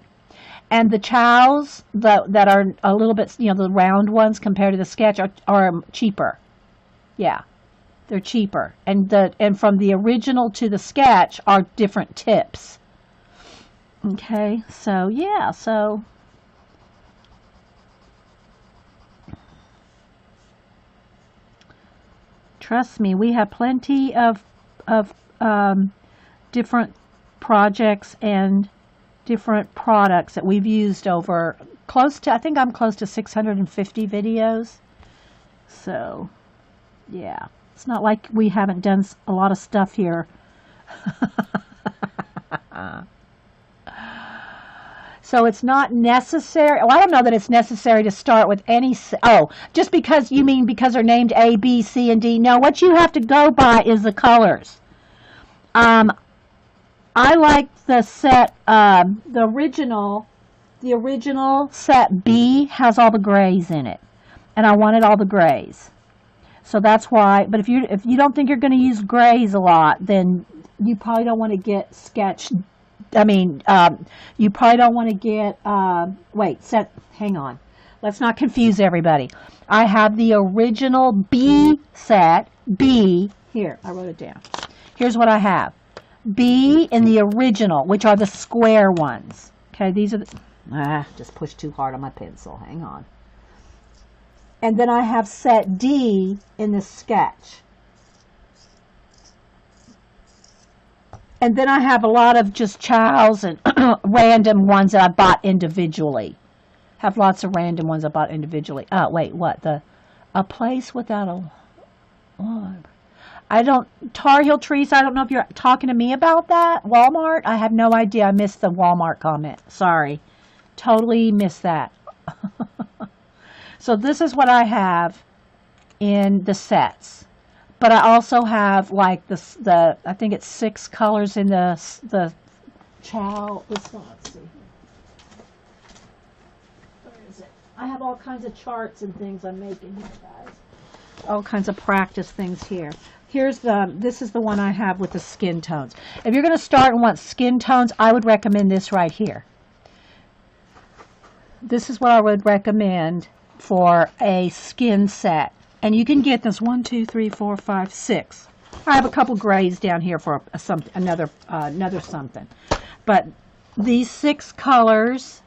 And the chows that are a little bit, the round ones compared to the sketch are cheaper. Yeah, they're cheaper. And from the original to the sketch are different tips. Okay, so yeah, so trust me, we have plenty of different projects and different products that we've used over I think I'm close to 650 videos. So, yeah, it's not like we haven't done a lot of stuff here. So it's not necessary. Well, I don't know that it's necessary to start with any. Oh, just because you mean because they're named A, B, C, and D. No, what you have to go by is the colors. I like the set. The original set B has all the grays in it, and I wanted all the grays. So that's why. But if you don't think you're going to use grays a lot, then you probably don't want to get sketch. You probably don't want to get, hang on. Let's not confuse everybody. I have the original B set, B, here, I wrote it down. Here's what I have. B in the original, which are the square ones. Okay, these are just pushed too hard on my pencil, hang on. And then I have set D in the sketch. And then I have a lot of just chows and random ones that I bought individually. Have lots of random ones I bought individually. Oh, wait, what? A place without a... Tar Heel Trees, I don't know if you're talking to me about that. Walmart? I have no idea. I missed the Walmart comment. Sorry. Totally missed that. So this is what I have in the sets. But I also have like I think it's 6 colors in the chow. Let's see. Where is it? I have all kinds of charts and things I'm making here, guys. All kinds of practice things here. This is the one I have with the skin tones. If you're going to start and want skin tones, I would recommend this right here. This is what I would recommend for a skin set. And you can get this 1, 2, 3, 4, 5, 6. I have a couple grays down here for another something. But these 6 colors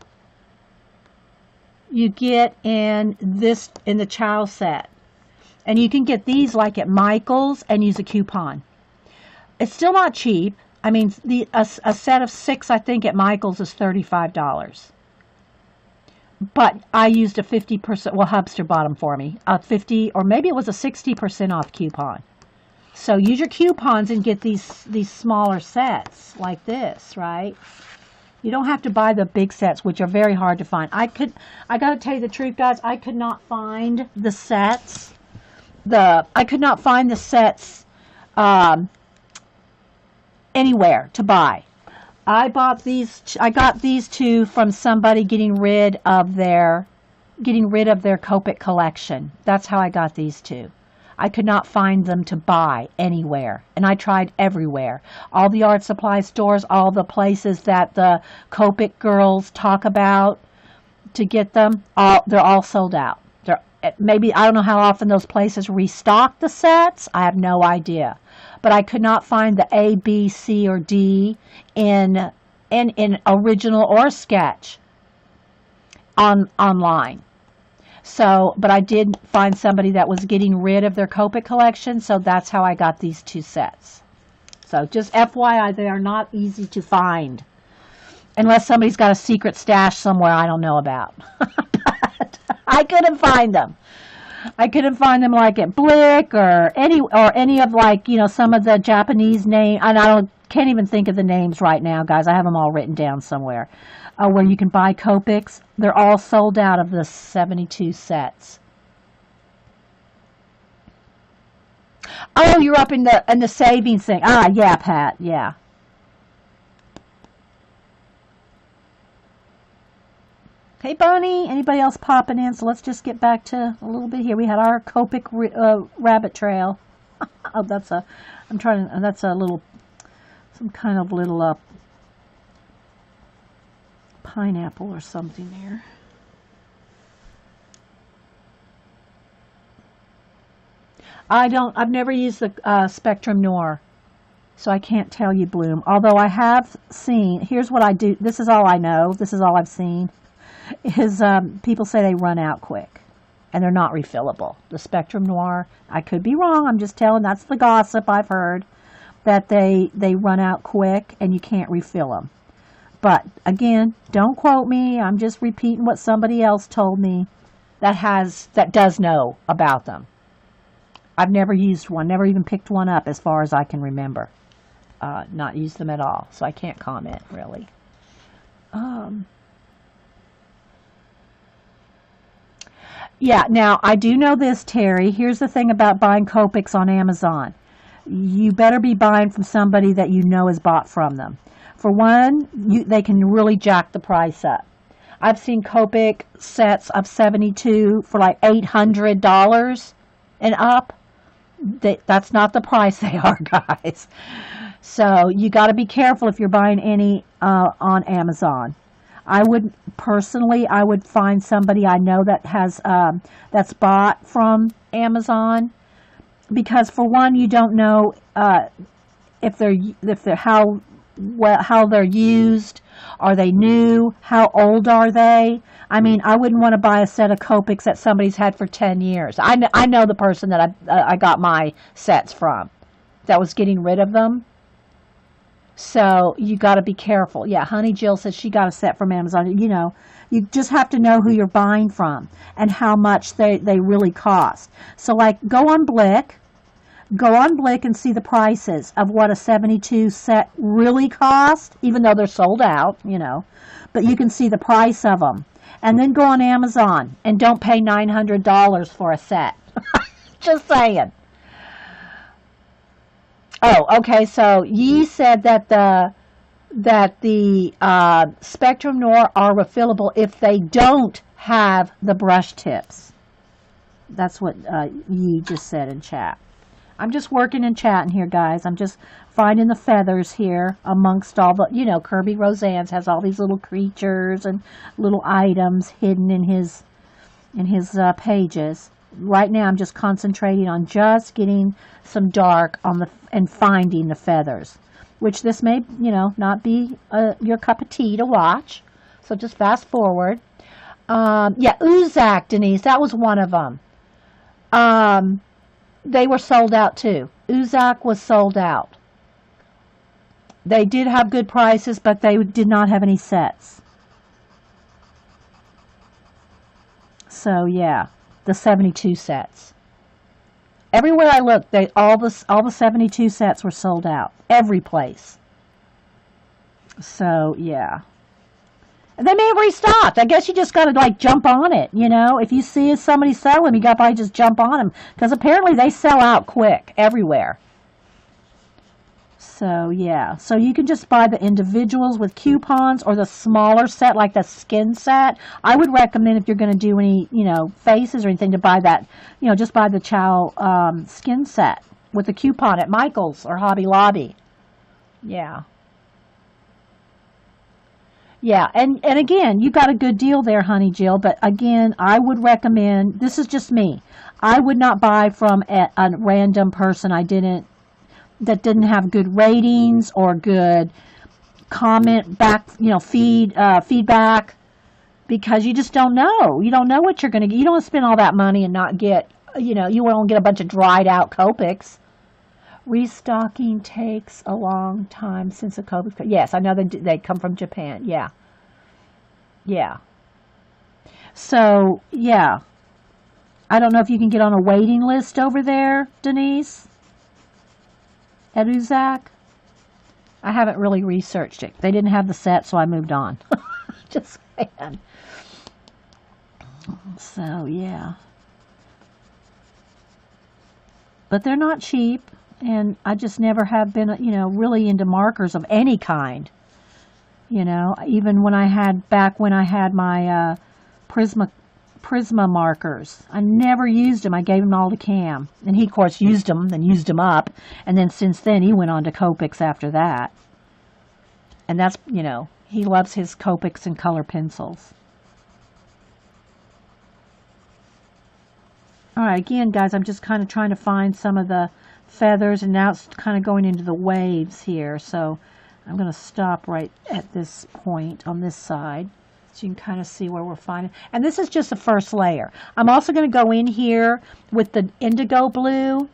you get in the chow set. And you can get these like at Michael's and use a coupon. It's still not cheap. I mean, a set of 6, I think, at Michael's is $35. But I used a 50%, well, Hubster bought them for me, a 50, or maybe it was a 60% off coupon. So use your coupons and get these smaller sets like this, right? You don't have to buy the big sets, which are very hard to find. I got to tell you the truth, guys, I could not find the sets. I could not find the sets anywhere to buy. I got these 2 from somebody getting rid of their Copic collection. That's how I got these 2. I could not find them to buy anywhere, and I tried everywhere. All the art supply stores, all the places that the Copic girls talk about to get them, they're all sold out. Maybe, I don't know how often those places restock the sets. I have no idea. But I could not find the A, B, C, or D in original or sketch online. So, but I did find somebody that was getting rid of their Copic collection, so that's how I got these 2 sets. So just FYI, they are not easy to find. Unless somebody's got a secret stash somewhere I don't know about. But I couldn't find them. I couldn't find them like at Blick or any of, like, some of the Japanese name. And I don't can't even think of the names right now, guys. I have them all written down somewhere. Where you can buy Copics. They're all sold out of the 72 sets. Oh, you're up in the savings thing. Ah, yeah, Pat. Yeah. Hey, Bonnie. Anybody else popping in? So let's just get back to a little bit here. We had our Copic rabbit trail. Oh, that's a. I'm trying to. That's a little. Some kind of little pineapple or something there. I've never used the Spectrum Noir, so I can't tell you, Bloom. Although I have seen, here's what I do. This is all I know. This is all I've seen. Is people say they run out quick, and they're not refillable. The Spectrum Noir, I could be wrong. I'm just telling. That's the gossip I've heard, that they run out quick and you can't refill them. But again, don't quote me. I'm just repeating what somebody else told me that does know about them. I've never used one, never even picked one up as far as I can remember. Not used them at all, so I can't comment really. Yeah, now I do know this, Terry. Here's the thing about buying Copics on Amazon. You better be buying from somebody that you know has bought from them. For one, they can really jack the price up. I've seen Copic sets of 72 for like $800 and up. That's not the price they are, guys. So you got to be careful if you're buying any on Amazon. I would find somebody I know that has that's bought from Amazon, because for one, you don't know if they're how they're used. Are they new? How old are they? I mean, I wouldn't want to buy a set of Copics that somebody's had for 10 years. I know the person that I got my sets from that was getting rid of them. So you got to be careful. Yeah, Honey Jill says she got a set from Amazon. You know, you just have to know who you're buying from and how much they really cost. So like go on Blick and see the prices of what a 72 set really cost, even though they're sold out, you know. But you can see the price of them. And then go on Amazon and don't pay $900 for a set. Just saying. Oh, okay. So ye said that the Spectrum Noir are refillable if they don't have the brush tips. That's what ye just said in chat. I'm just working and chatting here, guys. I'm just finding the feathers here amongst all the, you know, Kerby Rosanes has all these little creatures and little items hidden in his pages. Right now, I'm just concentrating on just getting some dark on and finding the feathers, which this may, you know, not be your cup of tea to watch. So just fast forward. Yeah, Uzak, Denise, that was one of them. They were sold out too. Uzak was sold out. They did have good prices, but they did not have any sets. So yeah, the 72 sets. Everywhere I looked, all the 72 sets were sold out. Every place. So yeah. And they may have restocked. I guess you just got to like jump on it, you know. If you see somebody sell them, you got to probably just jump on them, because apparently they sell out quick everywhere. So yeah, so you can just buy the individuals with coupons or the smaller set, like the skin set. I would recommend, if you're going to do any, you know, faces or anything, to buy that, you know, just buy the Chow skin set with the coupon at Michael's or Hobby Lobby. Yeah. Yeah, and again, you got a good deal there, Honey Jill, but again, I would recommend, this is just me, I would not buy from a random person that didn't have good ratings or good comment back, you know, feedback, because you just don't know. You don't know what you're going to get. You don't want to spend all that money and not get, you know, you won't get a bunch of dried out Copics. Restocking takes a long time since the Copics. Yes, I know they come from Japan. Yeah. Yeah. So, yeah. I don't know if you can get on a waiting list over there, Denise, at Uzak. I haven't really researched it. They didn't have the set, so I moved on. Just saying. So, yeah. But they're not cheap, and I just never have been, really into markers of any kind. Even when back when I had my Prisma markers. I never used them. I gave them all to Cam. And he, of course, used them, then used them up. And then since then, he went on to Copics after that. And that's, he loves his Copics and color pencils. All right, again, guys, I'm just kind of trying to find some of the feathers. And now it's kind of going into the waves here. So I'm going to stop right at this point on this side. So you can kind of see where we're finding. And this is just the first layer. I'm also going to go in here with the indigo blue.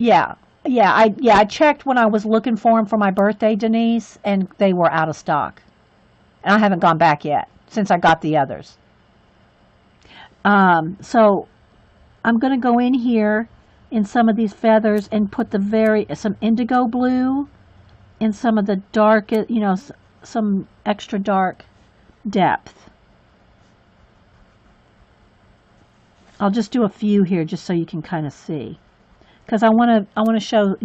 I checked when I was looking for them for my birthday, Denise, and they were out of stock. And I haven't gone back yet since I got the others. So I'm going to go in here in some of these feathers and put some indigo blue in some of the dark, some extra dark depth. I'll just do a few here just so you can kind of see. Because I want to show,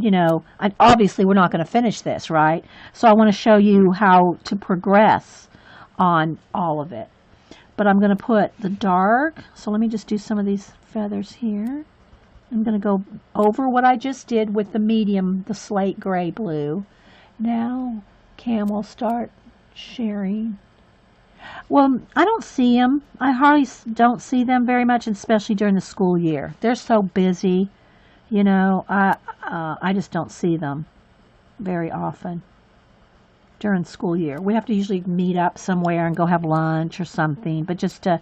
obviously we're not going to finish this, right? So I want to show you how to progress on all of it. But I'm going to put the dark, so let me just do some of these feathers here. I'm going to go over what I just did with the medium, the slate gray blue. Now Cam will start sharing. Well, I don't see them. I hardly don't see them very much, especially during the school year. They're so busy, I just don't see them very often during school year. We have to usually meet up somewhere and go have lunch or something, but just to,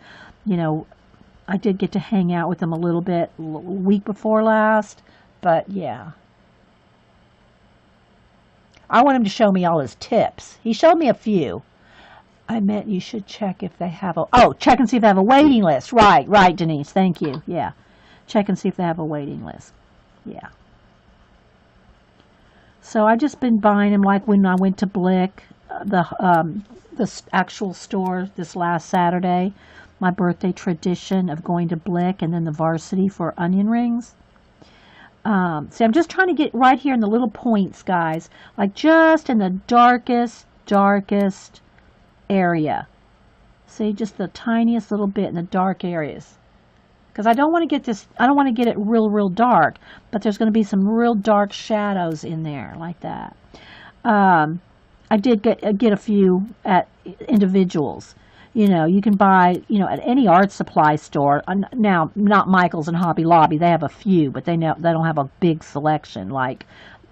I did get to hang out with them a little bit week before last, but yeah. I want him to show me all his tips. He showed me a few. I meant you should check if they have check and see if they have a waiting list. Right, Denise. Thank you. Yeah. Check and see if they have a waiting list. Yeah. So I've just been buying them like when I went to Blick, the actual store this last Saturday, my birthday tradition of going to Blick and then the Varsity for onion rings. See, I'm just trying to get right here in the little points, guys, like just in the darkest area. See, just the tiniest little bit in the dark areas. Because I don't want to get it real dark, but there's going to be some real dark shadows in there like that. I did get a few at individuals. You can buy, at any art supply store. Now, not Michael's and Hobby Lobby. They have a few, but they don't have a big selection like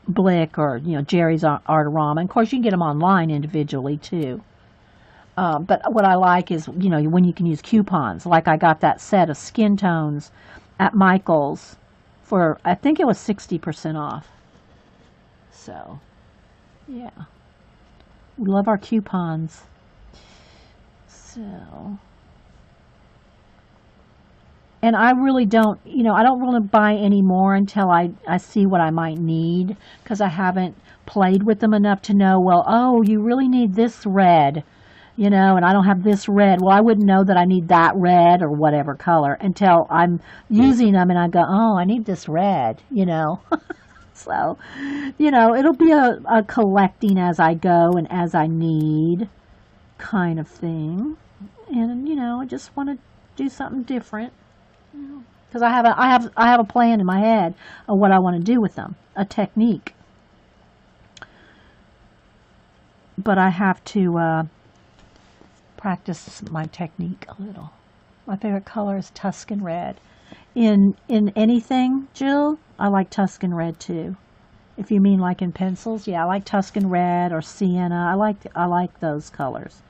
Blick or, Jerry's Artorama. And of course, you can get them online individually, too. But what I like is, when you can use coupons. Like I got that set of skin tones at Michael's for, I think it was 60% off. So, yeah. We love our coupons. So, and I really don't, I don't want to buy any more until I see what I might need, because I haven't played with them enough to know, you really need this red, and I don't have this red. Well, I wouldn't know that I need that red or whatever color until I'm using them and I go, I need this red, So, it'll be a collecting as I go and as I need kind of thing. And I just want to do something different, because I have a plan in my head of what I want to do with them, a technique. But I have to practice my technique a little. My favorite color is Tuscan red. In anything, Jill, I like Tuscan red too. If you mean like in pencils, yeah, I like Tuscan red or sienna. I like those colors.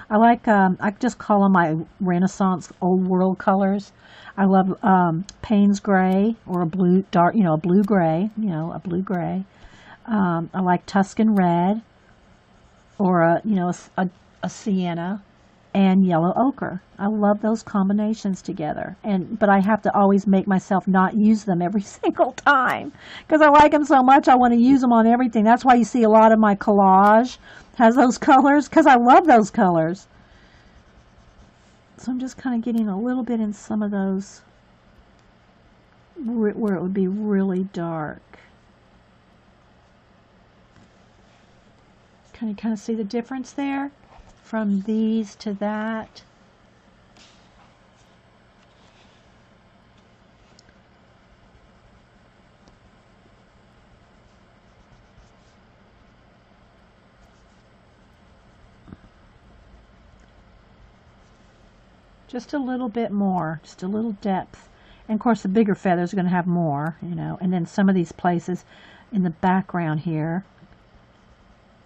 I like I just call them my Renaissance old world colors. I love Payne's gray or a blue dark, a blue gray, a blue gray. I like Tuscan red or a sienna. and yellow ochre. I love those combinations together. But I have to always make myself not use them every single time because I like them so much. I want to use them on everything. That's why you see a lot of my collage has those colors because I love those colors. So I'm just kind of getting a little bit in some of those where it would be really dark. Can you kind of see the difference there? From these to that. Just a little bit more, just a little depth. And of course the bigger feathers are going to have more, you know, and then some of these places in the background here.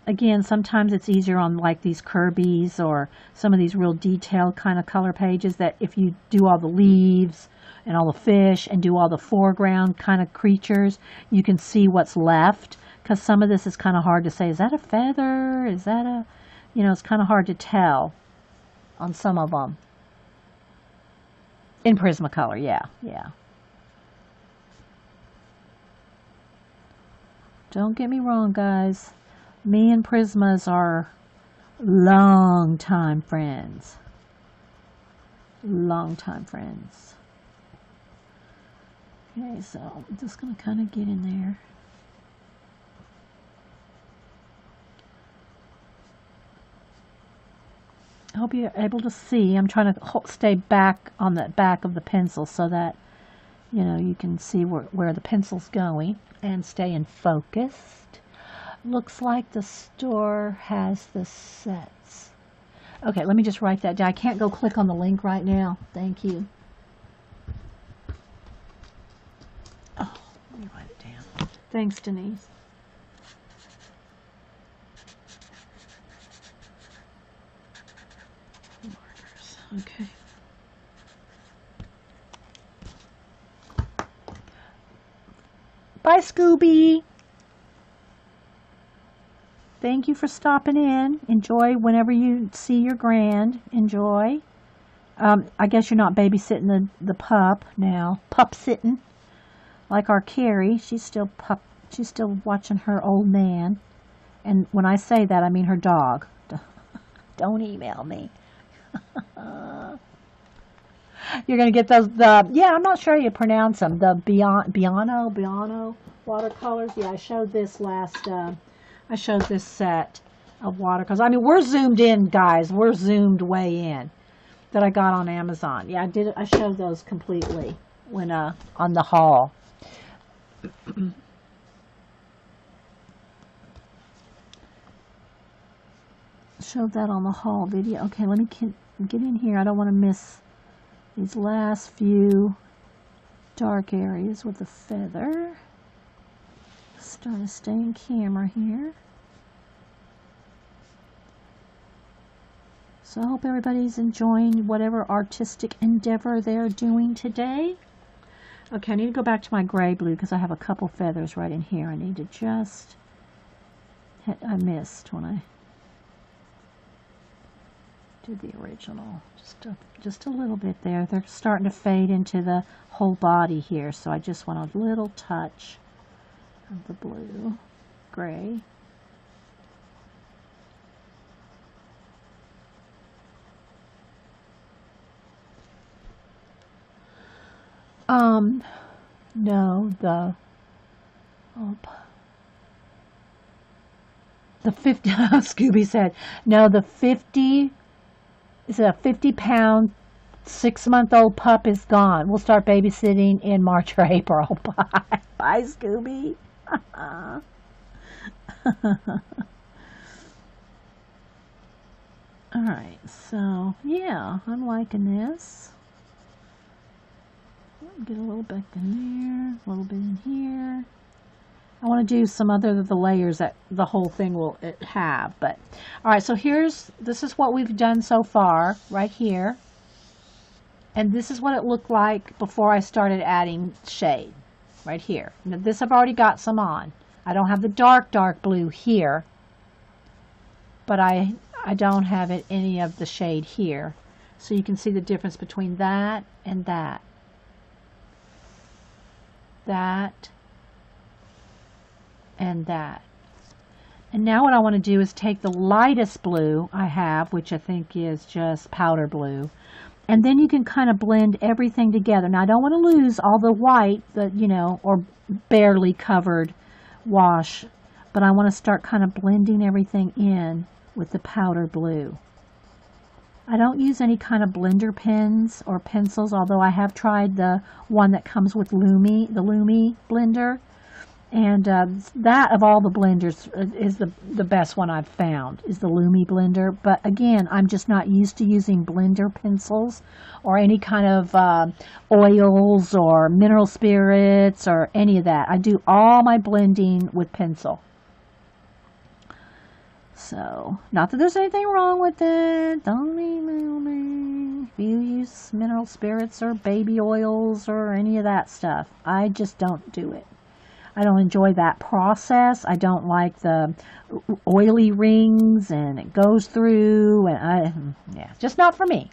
Again, sometimes it's easier on like these Kerby's or some of these real detailed kind of color pages that if you do all the leaves and all the fish and do all the foreground kind of creatures, you can see what's left. Because some of this is kind of hard to say, is that a feather? Is that a, you know, it's kind of hard to tell on some of them. In Prismacolor, yeah. Don't get me wrong, guys. Me and Prismas are long-time friends. Long-time friends. Okay, so I'm just going to kind of get in there. I hope you're able to see. I'm trying to stay back on the back of the pencil so that, you know, you can see where the pencil's going and stay in focus. Looks like the store has the sets. Okay, let me just write that down. I can't go click on the link right now. Thank you. Oh, let me write it down. Thanks, Denise. Markers. Okay. Bye, Scooby. Thank you for stopping in. Enjoy whenever you see your grand. Enjoy. I guess you're not babysitting the pup now. Pup sitting. Like our Carrie. She's still watching her old man. And when I say that, I mean her dog. Don't email me. You're going to get those, yeah, I'm not sure how you pronounce them. The Biano watercolors. Yeah, I showed this I showed this set of watercolors. I mean, we're zoomed in, guys. We're zoomed way in. That I got on Amazon. Yeah, I showed those completely when on the haul. Showed that on the haul video. Okay, let me get in here. I don't want to miss these last few dark areas with the feather. Trying to stay in camera here. So I hope everybody's enjoying whatever artistic endeavor they're doing today. Okay, I need to go back to my gray blue because I have a couple feathers right in here. I need to just, I missed when I did the original. Just a little bit there. They're starting to fade into the whole body here, so I just want a little touch of the blue, gray. No, the 50, Scooby said, no, the 50, is it a 50-pound, 6-month-old pup is gone. We'll start babysitting in March or April. Bye. Bye, Scooby. Alright, so, yeah, I'm liking this. Get a little back in there, a little bit in here. I want to do some other of the layers that the whole thing will have. But all right, so this is what we've done so far right here. And this is what it looked like before I started adding shade right here. Now this I've already got some on. I don't have the dark blue here. But I I don't have it any of the shade here. So you can see the difference between that and that. That and that. And now what I want to do is take the lightest blue I have, which I think is just powder blue, and then you can kind of blend everything together. Now I don't want to lose all the white, or barely covered wash, but I want to start kind of blending everything in with the powder blue. I don't use any kind of blender pens or pencils, although I have tried the one that comes with Lumi, the Lumi blender. And that of all the blenders is the best one I've found, is the Lumi blender. But again, I'm just not used to using blender pencils or any kind of oils or mineral spirits or any of that. I do all my blending with pencil. So, not that there's anything wrong with it. Don't email me if you use mineral spirits or baby oils or any of that stuff. I just don't do it. I don't enjoy that process. I don't like the oily rings and it goes through, and just not for me.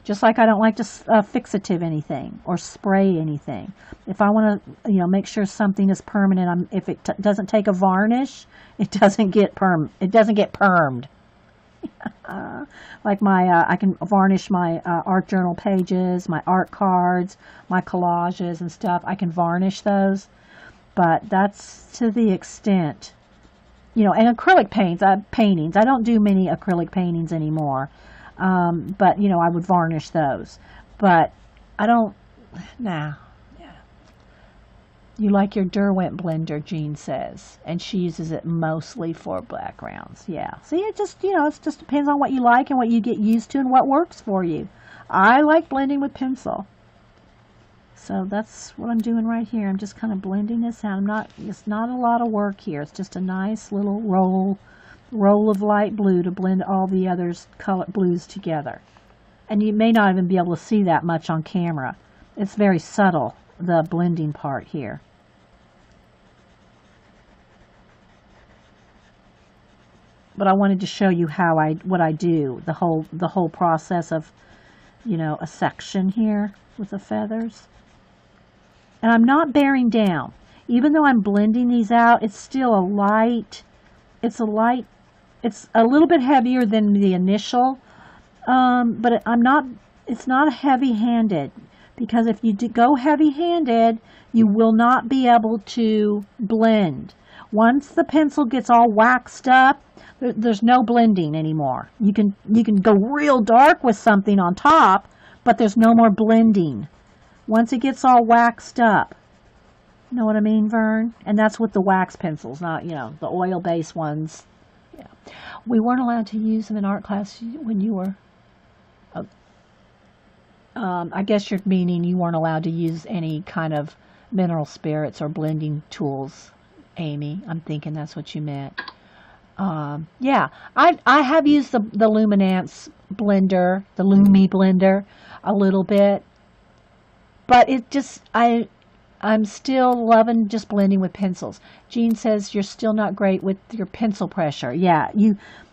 Just like I don't like to fixative anything or spray anything. If I want to, make sure something is permanent, if it doesn't take a varnish, it doesn't get permed. Like I can varnish my art journal pages, my art cards, my collages and stuff. I can varnish those. But that's to the extent, and acrylic paintings. I don't do many acrylic paintings anymore. But, I would varnish those. But I don't, nah. Yeah. You like your Derwent blender, Jean says. And she uses it mostly for backgrounds. Yeah. See, it just, it just depends on what you like and what you get used to and what works for you. I like blending with pencil. So that's what I'm doing right here. I'm just kind of blending this out. It's not a lot of work here. It's just a nice little roll of light blue to blend all the others blues together. And you may not even be able to see that much on camera. It's very subtle, the blending part here. But I wanted to show you what I do, the whole process of, a section here with the feathers. And I'm not bearing down. Even though I'm blending these out, it's still it's a little bit heavier than the initial, but it's not heavy-handed, because if you go heavy-handed, you will not be able to blend. Once the pencil gets all waxed up, there's no blending anymore. You can go real dark with something on top, but there's no more blending. Once it gets all waxed up. Know what I mean, Vern? And that's with the wax pencils, not, the oil-based ones. Yeah. We weren't allowed to use them in art class when you were... I guess you're meaning you weren't allowed to use any kind of mineral spirits or blending tools, Amy. I'm thinking that's what you meant. Yeah, I have used the Luminance blender, the Lumi blender, a little bit. But it just, I'm still loving just blending with pencils. Jean says you're still not great with your pencil pressure. Yeah,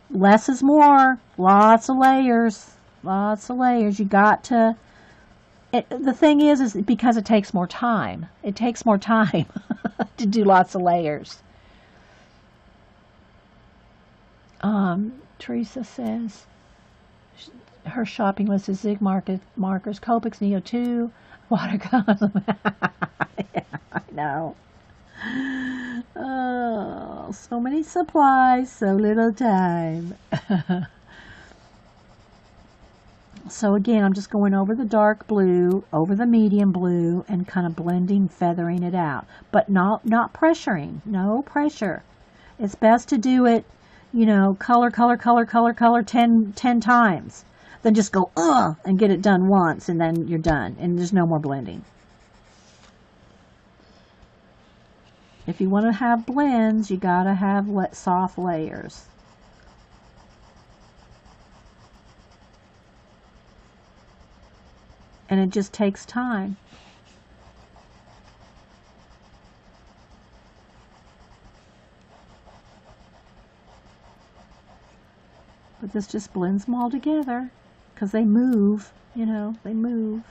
less is more. Lots of layers. Lots of layers. You got to, the thing is because it takes more time. It takes more time to do lots of layers. Teresa says her shopping list is Zig markers, Copics, Neo 2, watercolors. Yeah, I know. Oh, so many supplies, so little time. So again, I'm just going over the dark blue, over the medium blue, and kind of blending, feathering it out. But not pressuring. No pressure. It's best to do it, color 10 times. Then just go, and get it done once, and then you're done. And there's no more blending. If you want to have blends, you got to have soft layers. And it just takes time. But this just blends them all together because they move, you know, they move.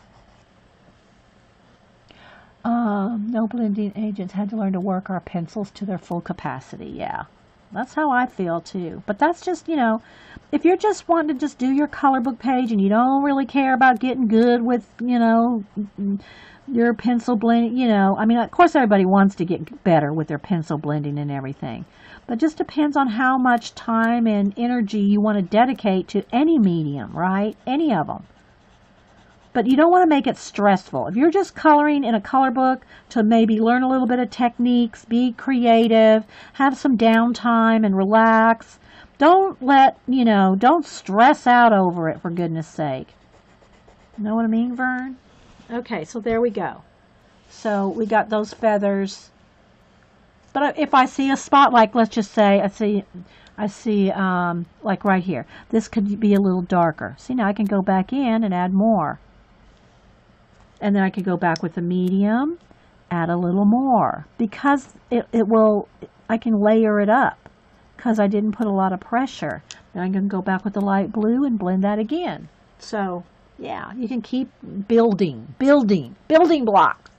No blending agents, had to learn to work our pencils to their full capacity. Yeah, that's how I feel too. But that's just, you know, if you're just wanting to just do your color book page and you don't really care about getting good with, you know, your pencil blending, you know, I mean, of course everybody wants to get better with their pencil blending and everything. But it just depends on how much time and energy you want to dedicate to any medium, right? Any of them. But you don't want to make it stressful. If you're just coloring in a color book to maybe learn a little bit of techniques, be creative, have some downtime and relax, don't let, you know, don't stress out over it, for goodness sake. Know what I mean, Vern? Okay, so there we go. So we got those feathers. But if I see a spot, like let's just say I see like right here, this could be a little darker. See, now I can go back in and add more. And then I could go back with the medium, add a little more. Because I can layer it up because I didn't put a lot of pressure. Then I can go back with the light blue and blend that again. So, yeah, you can keep building blocks.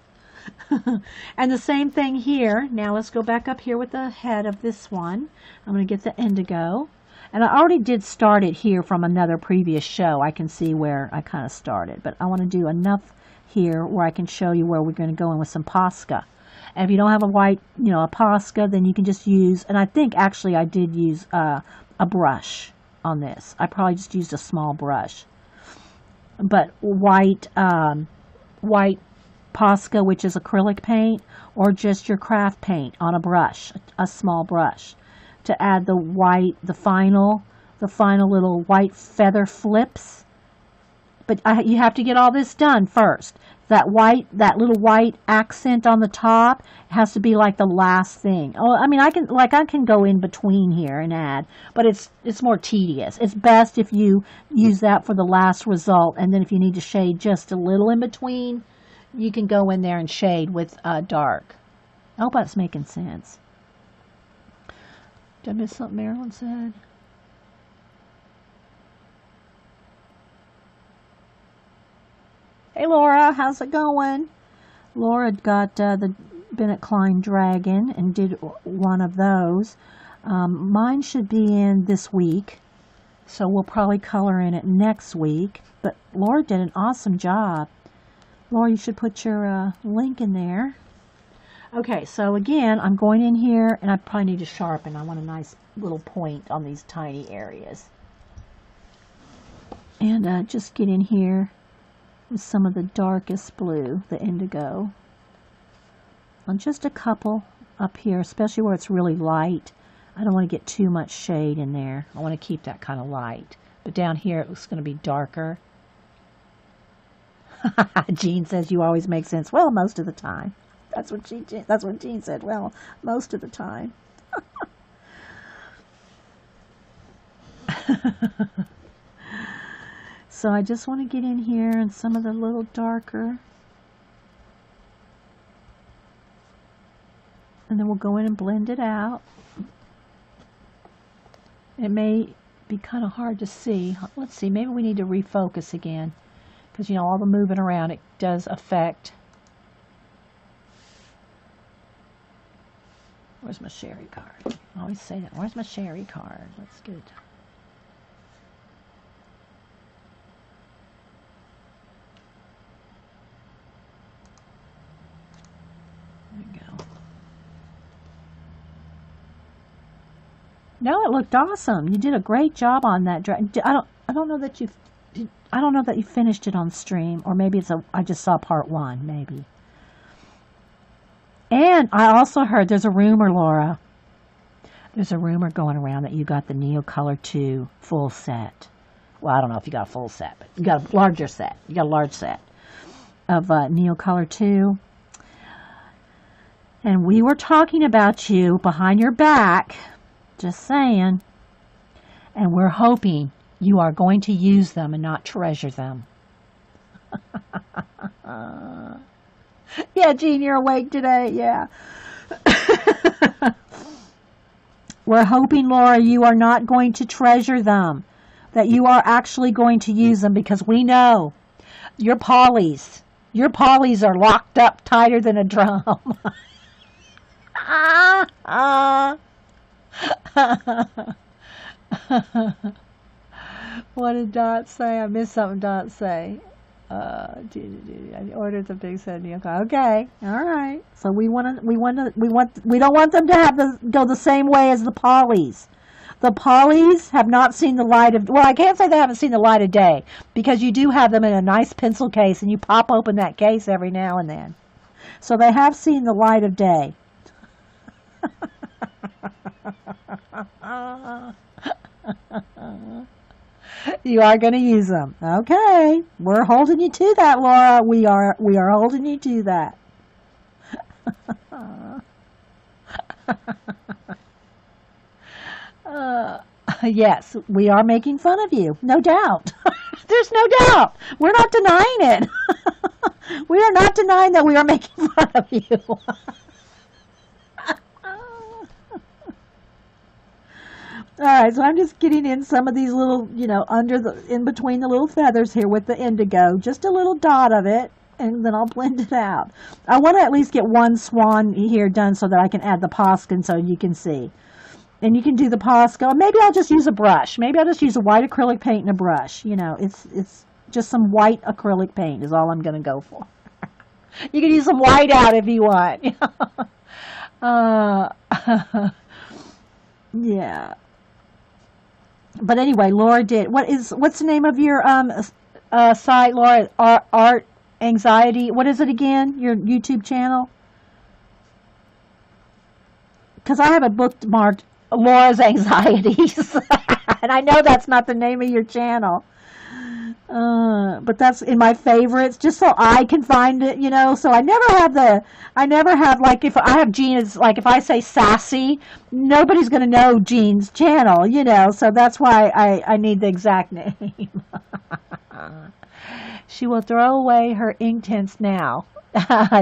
And the same thing here. Now let's go back up here with the head of this one. I'm going to get the indigo. And I already did start it here from another previous show. I can see where I kind of started. But I want to do enough here where I can show you where we're going to go in with some Posca. And if you don't have a white, you know, a Posca, then you can just use, and I think actually I did use a brush on this. I probably just used a small brush. But white Posca, which is acrylic paint, or just your craft paint on a brush, a small brush, to add the white, the final little white feather flips. But you have to get all this done first. That little white accent on the top has to be like the last thing. Oh, I mean, I can go in between here and add, but it's more tedious. It's best if you use that for the last result, and then if you need to shade just a little in between, you can go in there and shade with dark. I hope that's making sense. Did I miss something Marilyn said? Hey Laura, how's it going? Laura got the Bennett Klein Dragon and did one of those. Mine should be in this week, so we'll probably color in it next week. But Laura did an awesome job. Laura, you should put your link in there. Okay, so again, I'm going in here, and I probably need to sharpen. I want a nice little point on these tiny areas. And just get in here with some of the darkest blue, the indigo. And just a couple up here, especially where it's really light. I don't want to get too much shade in there. I want to keep that kind of light. But down here, it looks going to be darker. Jean says you always make sense. Well, most of the time. That's what Jean said. Well, most of the time. So I just want to get in here and some of the little darker. And then we'll go in and blend it out. It may be kind of hard to see. Let's see, maybe we need to refocus again. Because, you know, all the moving around, it does affect. Where's my sherry card? I always say that. Where's my sherry card? Let's get it. There we go. No, it looked awesome. You did a great job on that. I don't know that you finished it on stream, or maybe I just saw part 1, maybe. And I also heard there's a rumor, Laura. There's a rumor going around that you got the Neocolor 2 full set. Well, I don't know if you got a full set, but you got a larger set. You got a large set of Neocolor 2. And we were talking about you behind your back. Just saying. And we're hoping you are going to use them and not treasure them. Yeah, Jean, you're awake today. Yeah. We're hoping, Laura, you are not going to treasure them. that you are actually going to use them, because we know your polys are locked up tighter than a drum. What did Dot say? I missed something Dot say. I ordered the big Sandy. Okay, all right. So we don't want them to go the same way as the polys. The polys have not seen the light of, well, I can't say they haven't seen the light of day, because you do have them in a nice pencil case, and you pop open that case every now and then. So they have seen the light of day. You are going to use them. Okay. We're holding you to that, Laura. We are holding you to that. Yes, we are making fun of you. No doubt. There's no doubt. We're not denying it. We are not denying that we are making fun of you. All right, so I'm just getting in some of these little, in between the little feathers here with the indigo, just a little dot of it, and then I'll blend it out. I want to at least get one swan here done so that I can add the Posca so you can see. And you can do the Posca. Maybe I'll just use a brush. Maybe I'll just use a white acrylic paint and a brush. It's just some white acrylic paint is all I'm going to go for. You can use some white out if you want. Yeah. But anyway, Laura did. What's the name of your site, Laura? Art Anxiety. What is it again? Your YouTube channel? Because I have it bookmarked, Laura's Anxieties, and I know that's not the name of your channel. But that's in my favorites, just so I can find it, so I never have, like, if I have Jean's, like, if I say sassy, nobody's going to know Jean's channel, so that's why I need the exact name. She will throw away her ink tints now.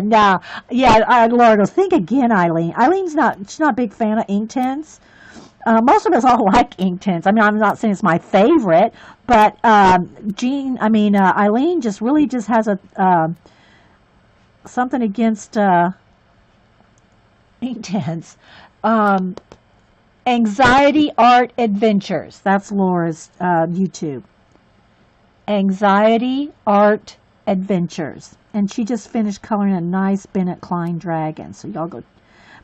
Now, yeah, Laura goes, think again, Eileen. She's not a big fan of ink tints. Most of us all like ink tints. I mean, I'm not saying it's my favorite, but Eileen just really just has a something against ink tints. Anxiety Art Adventures. That's Laura's YouTube. Anxiety Art Adventures. And she just finished coloring a nice Bennett Klein dragon. So y'all go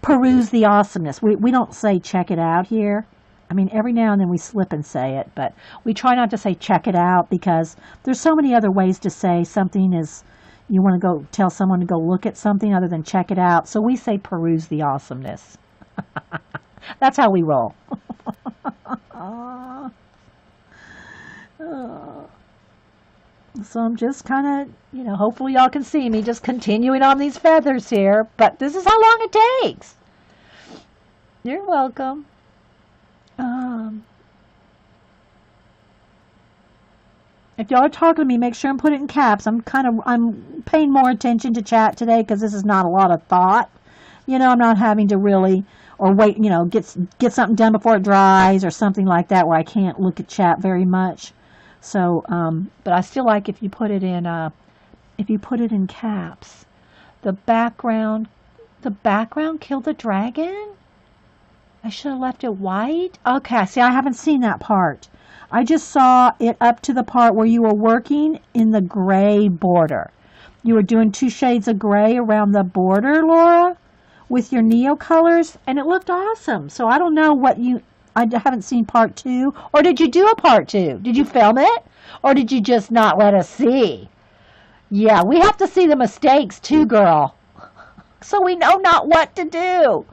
peruse the awesomeness. We don't say check it out here. I mean, every now and then we slip and say it, but we try not to say check it out, because there's so many other ways to say something is, you want to go tell someone to go look at something other than check it out. So we say peruse the awesomeness. That's how we roll. So I'm just kind of, hopefully y'all can see me just continuing on these feathers here. But this is how long it takes. You're welcome. If y'all are talking to me, make sure and put it in caps. I'm paying more attention to chat today, because this is not a lot of thought. I'm not having to really, or wait, get something done before it dries or something like that, where I can't look at chat very much. So, but I still like if you put it in caps. The background killed the dragon? I should have left it white? Okay, see, I haven't seen that part. I just saw it up to the part where you were working in the gray border. You were doing 2 shades of gray around the border, Laura, with your Neo colors, and it looked awesome. So I don't know I haven't seen part 2. Or did you do a part 2? Did you film it? Or did you just not let us see? Yeah, we have to see the mistakes too, girl. So we know not what to do.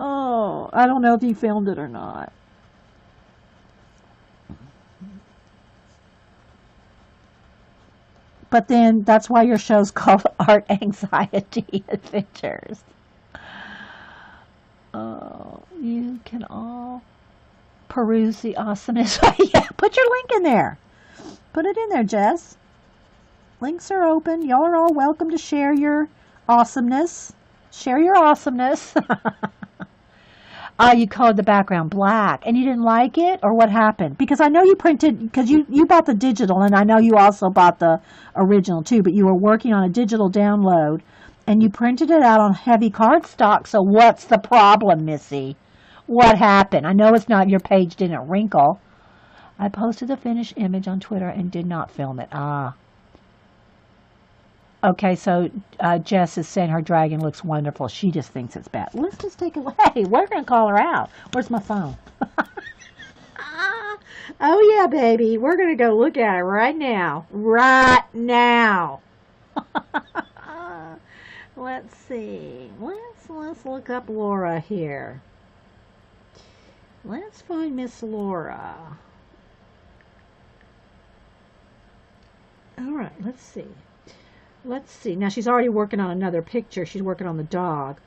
Oh, I don't know if you filmed it or not. But then that's why your show's called Art Anxiety Adventures. Oh, you can all peruse the awesomeness. Yeah, put your link in there. Put it in there, Jess. Links are open. Y'all are all welcome to share your awesomeness. Share your awesomeness. Oh, you colored the background black and you didn't like it, or what happened? Because I know you printed, because you bought the digital, and I know you also bought the original too, but you were working on a digital download and you printed it out on heavy cardstock. So what's the problem, Missy? What happened? I know it's not, your page didn't wrinkle. I posted the finished image on Twitter and did not film it. Ah. Okay, so Jess is saying her dragon looks wonderful. She just thinks it's bad. Let's just take it away. Hey, we're going to call her out. Where's my phone? Oh, yeah, baby. We're going to go look at it right now. Right now. Let's see. Let's look up Laura here. Let's find Miss Laura. All right, let's see. Let's see. Now, she's already working on another picture. She's working on the dog.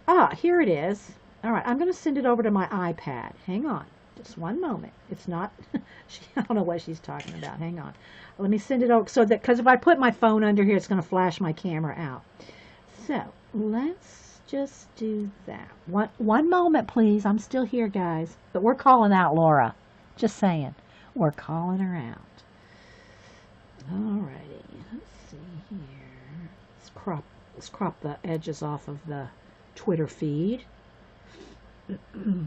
Ah, here it is. All right, I'm going to send it over to my iPad. Hang on. Just one moment. It's not... I don't know what she's talking about. Hang on. Let me send it over so that... Because if I put my phone under here, it's going to flash my camera out. So, let's just do that. One moment, please. I'm still here, guys. But we're calling out Laura. Just saying. We're calling her out. All righty. Let's see here. Let's crop the edges off of the Twitter feed. All right.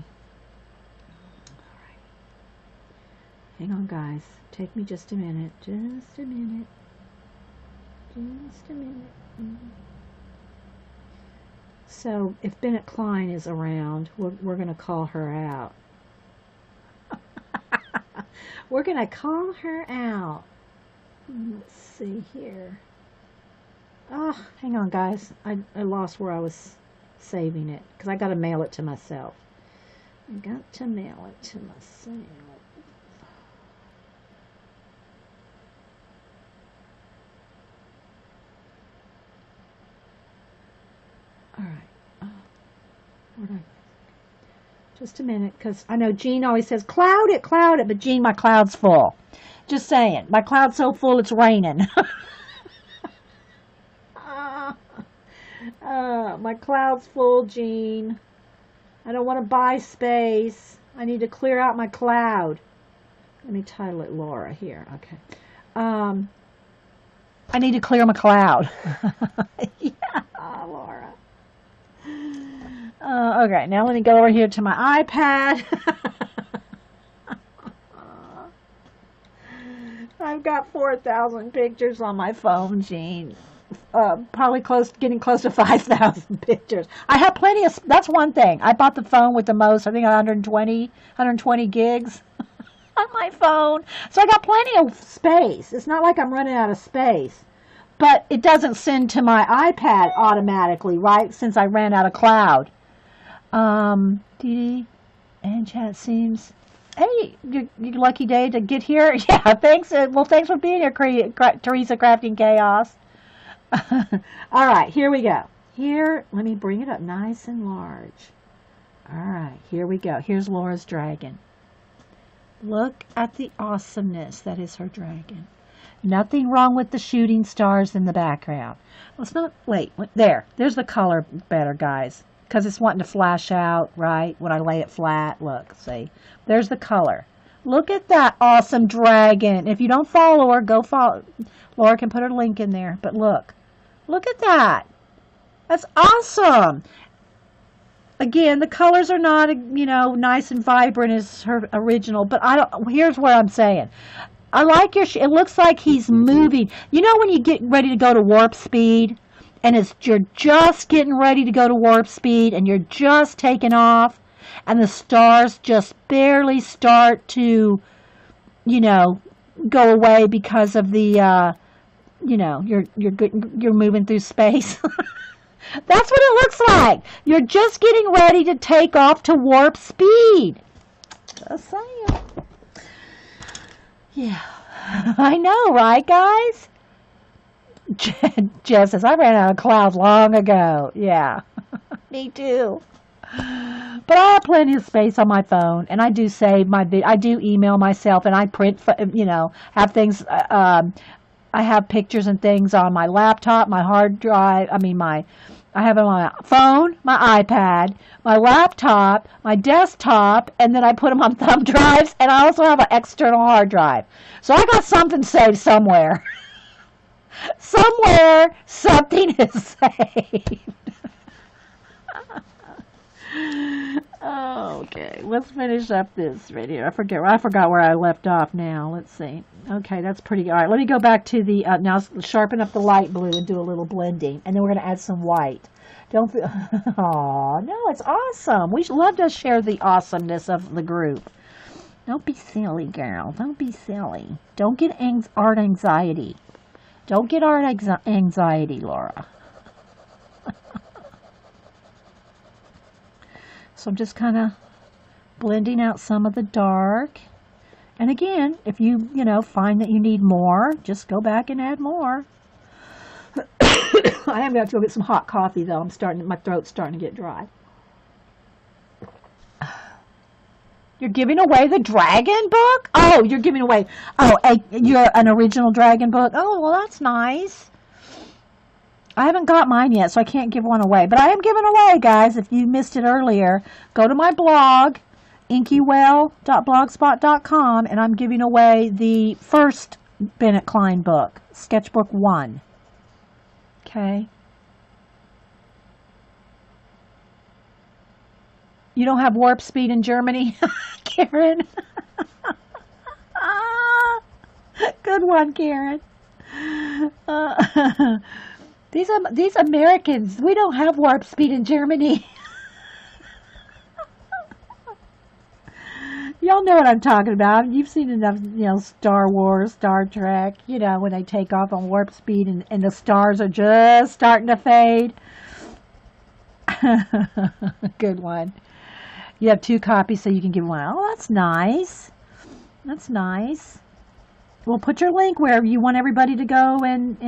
Hang on, guys. Take me just a minute. Just a minute. Just a minute. So, if Bennett Klein is around, we're going to call her out. We're going to call her out. Let's see here. Oh, hang on, guys. I lost where I was saving it because I got to mail it to myself. I got to mail it to myself. All right. Where did I? Just a minute, because I know Jean always says, cloud it, but Jean, my cloud's full. Just saying. My cloud's so full it's raining. My cloud's full, Jean. I don't want to buy space. I need to clear out my cloud. Let me title it Laura here. Okay. I need to clear my cloud. Yeah, Laura. Okay, now let me go over here to my iPad. I've got 4,000 pictures on my phone, Jean. Probably getting close to 5,000 pictures. I have plenty of, that's one thing. I bought the phone with the most, I think 120 gigs on my phone. So I got plenty of space. It's not like I'm running out of space. But it doesn't send to my iPad automatically, right? Since I ran out of cloud. Dee and chat seems... Hey, your lucky day to get here. Yeah, thanks. Well, thanks for being here, Teresa Crafting Chaos. All right, here we go. Here, let me bring it up nice and large. All right, here we go. Here's Laura's dragon. Look at the awesomeness that is her dragon. Nothing wrong with the shooting stars in the background. Let's not, wait, there's the color better, guys. Because it's wanting to flash out, right? When I lay it flat, look, see. There's the color. Look at that awesome dragon. If you don't follow her, go follow. Laura can put her link in there. But look. Look at that. That's awesome. Again, the colors are not, nice and vibrant as her original. But here's what I'm saying. I like your, it looks like he's moving. You know when you get ready to go to warp speed? And you're just getting ready to go to warp speed and you're just taking off and the stars just barely start to, go away because of the, you're moving through space. That's what it looks like. You're just getting ready to take off to warp speed. Just saying. Yeah. I know, right, guys? Jeff says, I ran out of clouds long ago. Yeah, me too. But I have plenty of space on my phone, and I do save I do email myself, and I print, have things, I have pictures and things on my laptop, my hard drive, my I have it on my phone, my iPad, my laptop, my desktop, and then I put them on thumb drives, and I also have an external hard drive. So I got something saved somewhere. Somewhere, something is saved. Okay, let's finish up this video. I forgot where I left off now. Let's see. Okay, that's pretty. All right, let me go back to the, now sharpen up the light blue and do a little blending. And then we're going to add some white. Don't feel, oh, no, it's awesome. We love to share the awesomeness of the group. Don't be silly, girl. Don't be silly. Don't get art anxiety. Don't get art anxiety, Laura. So I'm just kind of blending out some of the dark. And again, if you find that you need more, just go back and add more. I am going to have to go get some hot coffee, though. My throat's starting to get dry. You're giving away the dragon book? Oh, you're giving away, you're an original dragon book? Oh, well, that's nice. I haven't got mine yet, so I can't give one away. But I am giving away, guys. If you missed it earlier, go to my blog, inkywell.blogspot.com, and I'm giving away the first Bennett Klein book, Sketchbook 1. Okay? You don't have warp speed in Germany, Karen? Good one, Karen. These Americans, we don't have warp speed in Germany. Y'all know what I'm talking about. You've seen enough, Star Wars, Star Trek, when they take off on warp speed and the stars are just starting to fade. Good one. You have 2 copies, so you can give one. Oh, that's nice. That's nice. Well, put your link wherever you want everybody to go and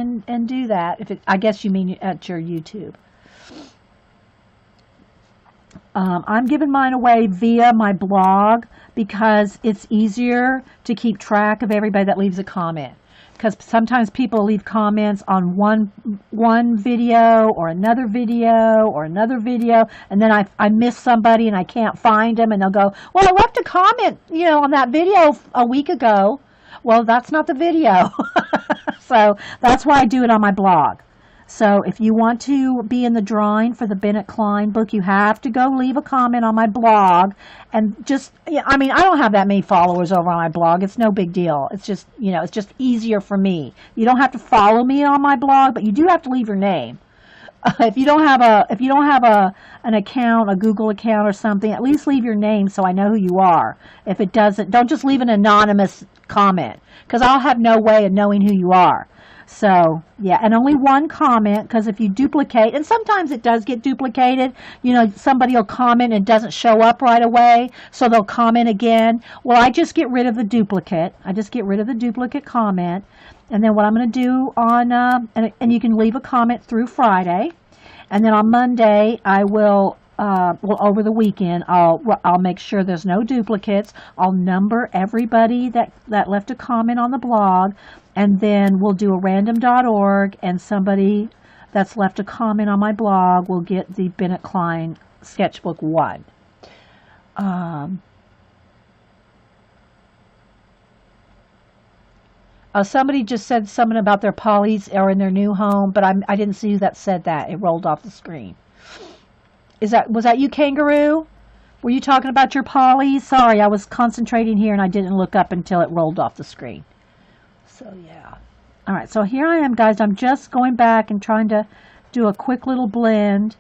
do that. I guess you mean at your YouTube. I'm giving mine away via my blog because it's easier to keep track of everybody that leaves a comment. Because sometimes people leave comments on one video or another video or another video, and then I miss somebody and I can't find them, and they'll go, well, I left a comment, on that video a week ago. Well, that's not the video. So that's why I do it on my blog. So if you want to be in the drawing for the Bennett Klein book, you have to go leave a comment on my blog. And I don't have that many followers over on my blog. It's no big deal. It's just, it's just easier for me. You don't have to follow me on my blog, but you do have to leave your name. If you don't have an account, a Google account or something, at least leave your name so I know who you are. If it doesn't, don't just leave an anonymous comment, because I'll have no way of knowing who you are. So, yeah, and only one comment, because if you duplicate, and sometimes it does get duplicated, somebody will comment and it doesn't show up right away, so they'll comment again. Well, I just get rid of the duplicate. I just get rid of the duplicate comment. And then what I'm going to do and you can leave a comment through Friday. And then on Monday, I will, over the weekend, I'll make sure there's no duplicates. I'll number everybody that left a comment on the blog. And then we'll do a random.org, and somebody that's left a comment on my blog will get the Bennett Klein Sketchbook 1. Somebody just said something about their polys are in their new home, but I didn't see who that said that. It rolled off the screen. Was that you, Kangaroo? Were you talking about your polys? Sorry, I was concentrating here and I didn't look up until it rolled off the screen. So, yeah. All right, so here I am, guys. I'm just going back and trying to do a quick little blend.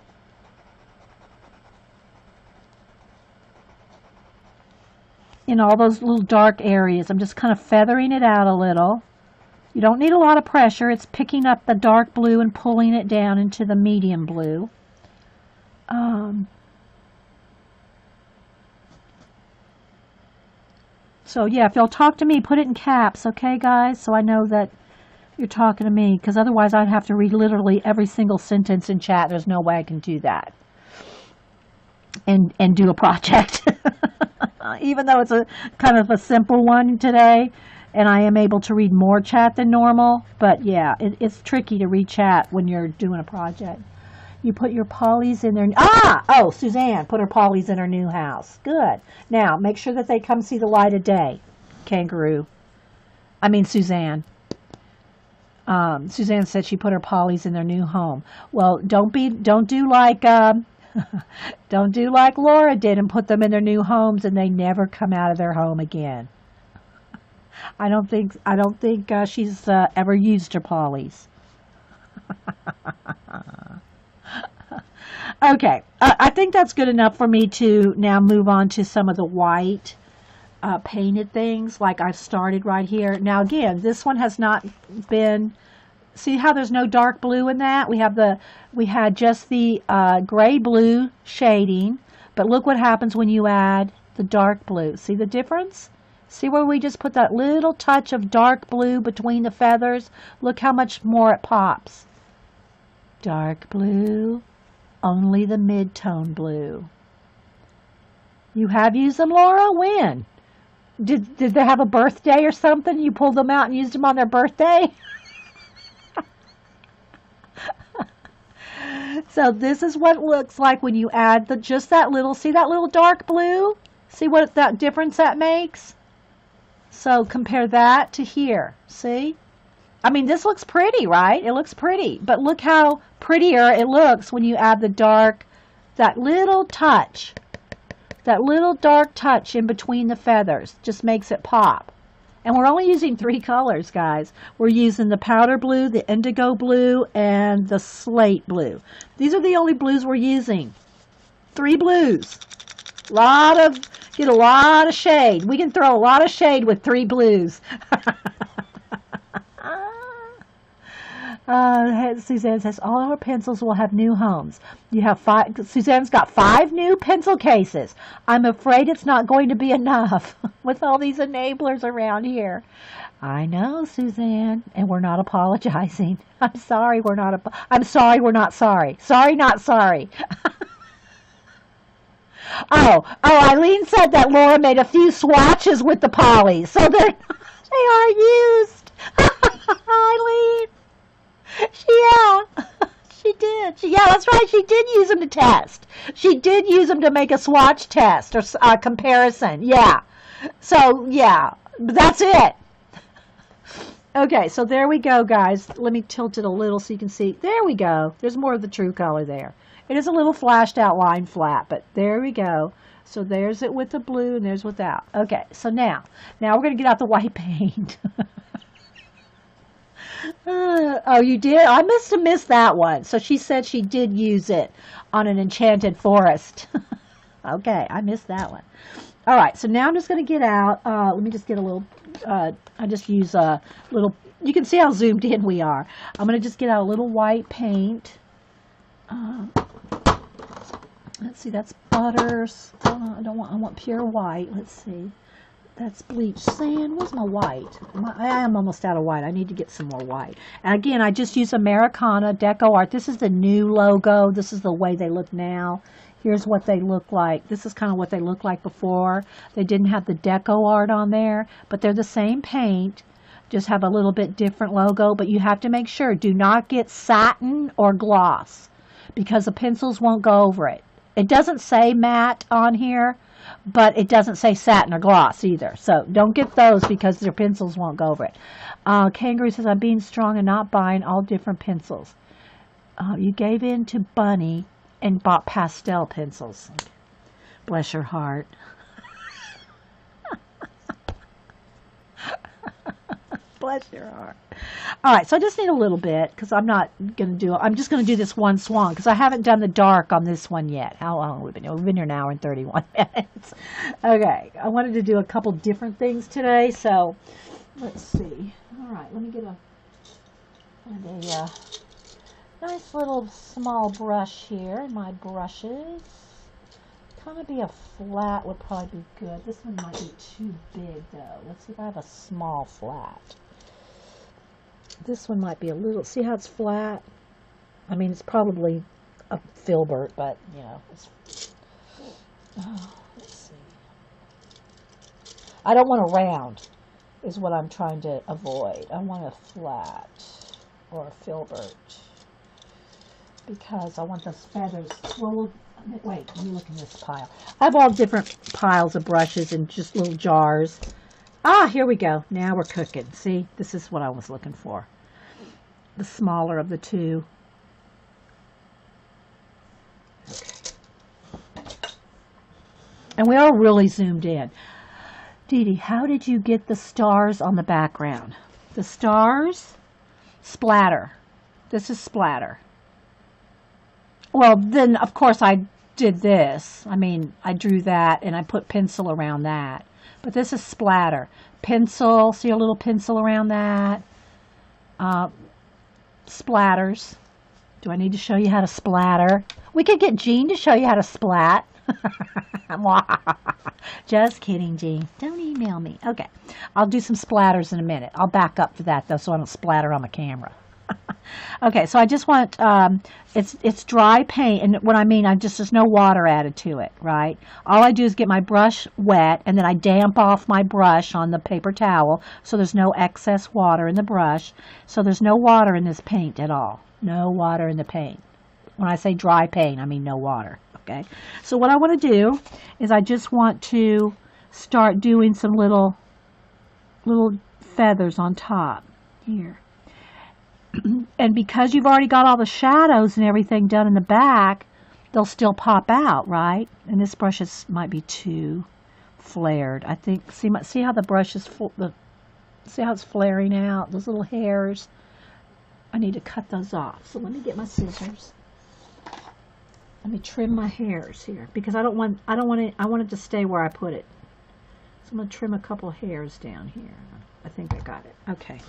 In all those little dark areas. I'm just kind of feathering it out a little. You don't need a lot of pressure. It's picking up the dark blue and pulling it down into the medium blue. So, yeah, if you'll talk to me, put it in caps, okay, guys? So I know that you're talking to me, because otherwise I'd have to read literally every single sentence in chat. There's no way I can do that and do a project. Even though it's a kind of a simple one today, and I am able to read more chat than normal. But, yeah, it's tricky to read chat when you're doing a project. You put your polys in their... Ah! Oh, Suzanne put her polys in her new house. Good. Now, make sure that they come see the light of day. Kangaroo. I mean, Suzanne. Suzanne said she put her polys in their new home. Well, don't do like don't do like Laura did and put them in their new homes and they never come out of their home again. I don't think she's ever used her polys. Okay, I think that's good enough for me to now move on to some of the white painted things like I've started right here. Now again, this one has not been, see how there's no dark blue in that? We had just the gray blue shading, but look what happens when you add the dark blue. See the difference? See where we just put that little touch of dark blue between the feathers? Look how much more it pops. Dark blue, only the mid-tone blue. You have used them, Laura? When? Did they have a birthday or something? You pulled them out and used them on their birthday? So this is what it looks like when you add just that little, see that little dark blue? See what that difference that makes? So compare that to here. See? I mean, this looks pretty, right? It looks pretty. But look how prettier it looks when you add the dark, that little touch. That little dark touch in between the feathers just makes it pop. And we're only using 3 colors, guys. We're using the powder blue, the indigo blue, and the slate blue. These are the only blues we're using. 3 blues. Get a lot of shade. We can throw a lot of shade with 3 blues. Suzanne says, all our pencils will have new homes. You have 5. Suzanne's got 5 new pencil cases. I'm afraid it's not going to be enough with all these enablers around here. I know, Suzanne, and we're not apologizing. I'm sorry we're not sorry. Sorry, not sorry. Oh, Eileen said that Laura made a few swatches with the polys, so they are used. Eileen. Yeah, she did. Yeah, that's right. She did use them to test. She did use them to make a swatch test or comparison. Yeah. So, yeah, but that's it. Okay, so there we go, guys. Let me tilt it a little so you can see. There we go. There's more of the true color there. It is a little flashed out line flat, but there we go. So there's it with the blue and there's without. Okay, so now we're going to get out the white paint. Oh, you did? I must have missed that one. So she said she did use it on an enchanted forest. Okay, I missed that one. All right, so now I'm just going to get out. Let me just get a little, I just use a little, you can see how zoomed in we are. I'm going to just get out a little white paint. Let's see, that's butters. I want pure white. Let's see. That's bleached sand. Where's my white? I am almost out of white. I need to get some more white. And again, I just use Americana Deco Art. This is the new logo. This is the way they look now. Here's what they look like. This is kind of what they looked like before. They didn't have the Deco Art on there, but they're the same paint. Just have a little bit different logo, but you have to make sure. Do not get satin or gloss because the pencils won't go over it. It doesn't say matte on here, but it doesn't say satin or gloss either. So don't get those because their pencils won't go over it. Kangaroo says, I'm being strong and not buying all different pencils. You gave in to Bunny and bought pastel pencils. Bless your heart. Bless your heart. All right, so I just need a little bit because I'm not going to do it. I'm just going to do this one swan because I haven't done the dark on this one yet. How long have we been here? We've been here an hour and 31 minutes. Okay, I wanted to do a couple different things today, so let's see. All right, let me get a nice little small brush here in my brushes. Kind of be a flat would probably be good. This one might be too big though. Let's see if I have a small flat. This one might be a little, see how it's flat? I mean, it's probably a filbert, but, you know, it's, let's see. I don't want a round, is what I'm trying to avoid. I want a flat or a filbert. because I want those feathers. Well, wait, let me look in this pile. I have all different piles of brushes and just little jars. Ah, here we go. Now we're cooking. See, this is what I was looking for. The smaller of the two. And we are really zoomed in. Dee Dee, how did you get the stars on the background? The stars? Splatter. This is splatter. Well, then, of course, I did this. I mean, I drew that and I put pencil around that. But this is splatter. Pencil, see a little pencil around that? Splatters. Do I need to show you how to splatter? We could get Jean to show you how to splat. Just kidding, Jean. Don't email me. Okay. I'll do some splatters in a minute. I'll back up to that, though, so I don't splatter on the camera. Okay, so I just want, it's dry paint, and what I mean, there's no water added to it, right? All I do is get my brush wet, and then I damp off my brush on the paper towel, so there's no excess water in the brush. So there's no water in this paint at all. No water in the paint. When I say dry paint, I mean no water. Okay, so what I want to do is I just want to start doing some little feathers on top here. And because you've already got all the shadows and everything done in the back, they'll still pop out, right? And this brush might be too flared. I think, see how the brush is see how it's flaring out, those little hairs? I need to cut those off. So let me get my scissors. Let me trim my hairs here because I want it to stay where I put it. So I'm going to trim a couple hairs down here. I think I got it. Okay.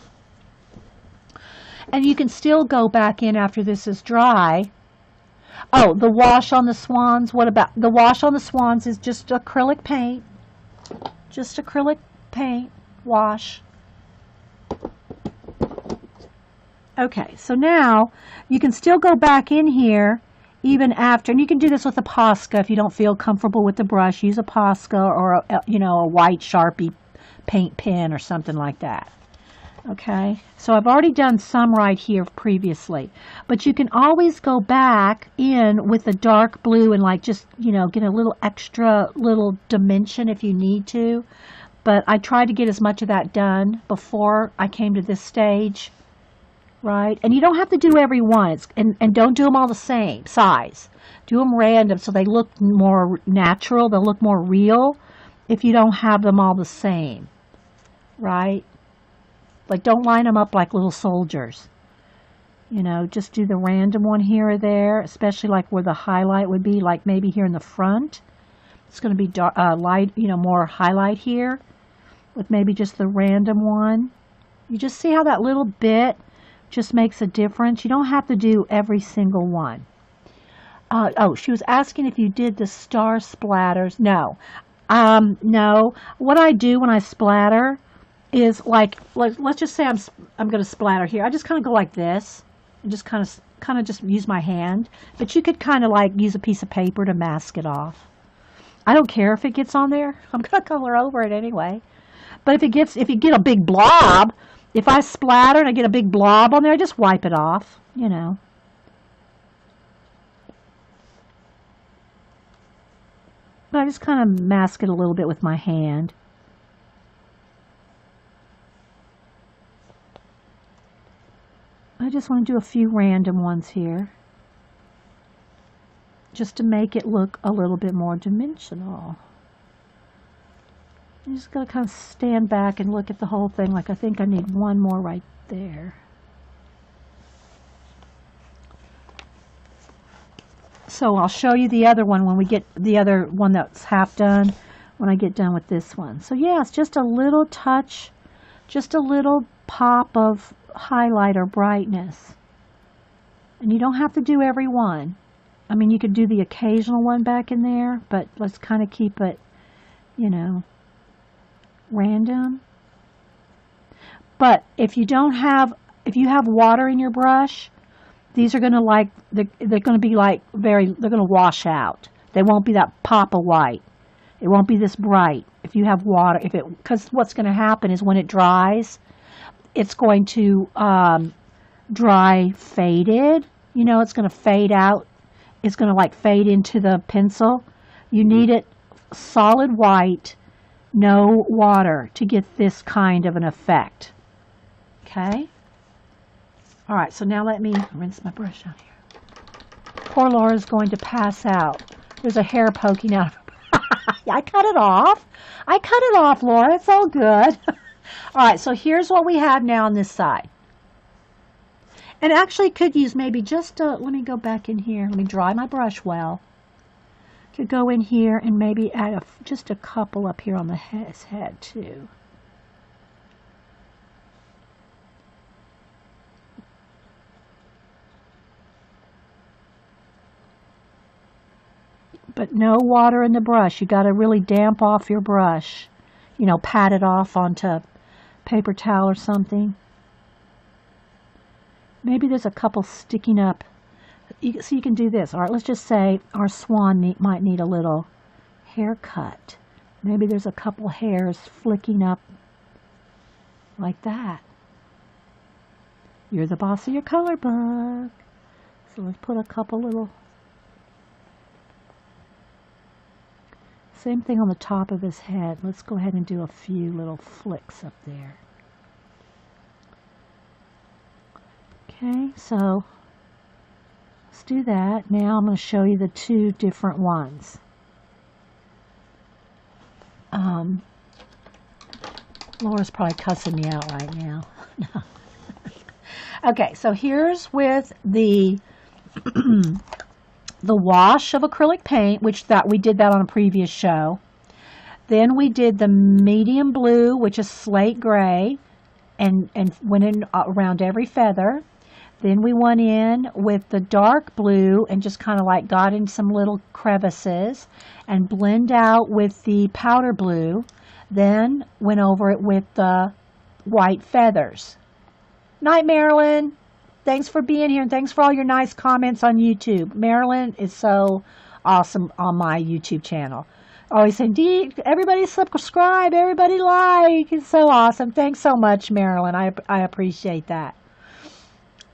And you can still go back in after this is dry. Oh, the wash on the swans. What about the wash on the swans? Is just acrylic paint. Just acrylic paint wash. Okay, so now you can still go back in here even after, and you can do this with a Posca if you don't feel comfortable with the brush. Use a Posca or a white Sharpie paint pen or something like that. Okay, so I've already done some right here previously, but you can always go back in with the dark blue and like just, get a little extra little dimension if you need to. But I tried to get as much of that done before I came to this stage, right? And you don't have to do every one, and don't do them all the same size. Do them random so they look more natural, they'll look more real if you don't have them all the same, right? Like, don't line them up like little soldiers. Just do the random one here or there, especially like where the highlight would be, like maybe here in the front. It's going to be dark, light, more highlight here with maybe just the random one. You just see how that little bit just makes a difference. You don't have to do every single one. Oh, she was asking if you did the star splatters. No. No. What I do when I splatter is like let's just say I'm going to splatter here. I just kind of go like this and just kind of just use my hand. But you could kind of like use a piece of paper to mask it off. I don't care if it gets on there. I'm going to color over it anyway. But if you get a big blob, if I splatter and I get a big blob on there, I just wipe it off, But I just kind of mask it a little bit with my hand. I just want to do a few random ones here, just to make it look a little bit more dimensional. I'm just going to kind of stand back and look at the whole thing. Like, I think I need one more right there. So I'll show you the other one when we get the other one that's half done, when I get done with this one. So yeah, it's just a little touch, just a little pop of highlight or brightness. And you don't have to do every one. I mean, you could do the occasional one back in there, but let's kind of keep it, random. But if you have water in your brush, these are going to they're going to be they're going to wash out. They won't be that pop of white. It won't be this bright if you have water. Because what's going to happen is when it dries, it's going to dry faded, you know, it's going to fade out. It's going to like fade into the pencil. You need it solid white, no water to get this kind of an effect. Okay? All right, so now let me rinse my brush out here. Poor Laura's going to pass out. There's a hair poking out of her. I cut it off. I cut it off, Laura. It's all good. All right, so here's what we have now on this side. And actually could use maybe just a, let me go back in here. Let me dry my brush well. Could go in here and maybe add just a couple up here on his head too. But no water in the brush. You got to really damp off your brush. You know, pat it off onto paper towel or something. Maybe there's a couple sticking up. So you can do this. All right, let's just say our swan might need a little haircut. Maybe there's a couple hairs flicking up like that. You're the boss of your color book. So let's put a couple little... Same thing on the top of his head. Let's go ahead and do a few little flicks up there. Okay, so let's do that. Now I'm going to show you the two different ones. Laura's probably cussing me out right now. No. Okay, so here's with the the wash of acrylic paint, which we did that on a previous show. Then we did the medium blue, which is slate gray, and went in around every feather. Then we went in with the dark blue and just kind of like got in some little crevices and blend out with the powder blue. Then went over it with the white feathers. Night, Marilyn. Thanks for being here, and thanks for all your nice comments on YouTube. Marilyn is so awesome on my YouTube channel. Always saying, everybody subscribe, everybody like. It's so awesome. Thanks so much, Marilyn. I appreciate that.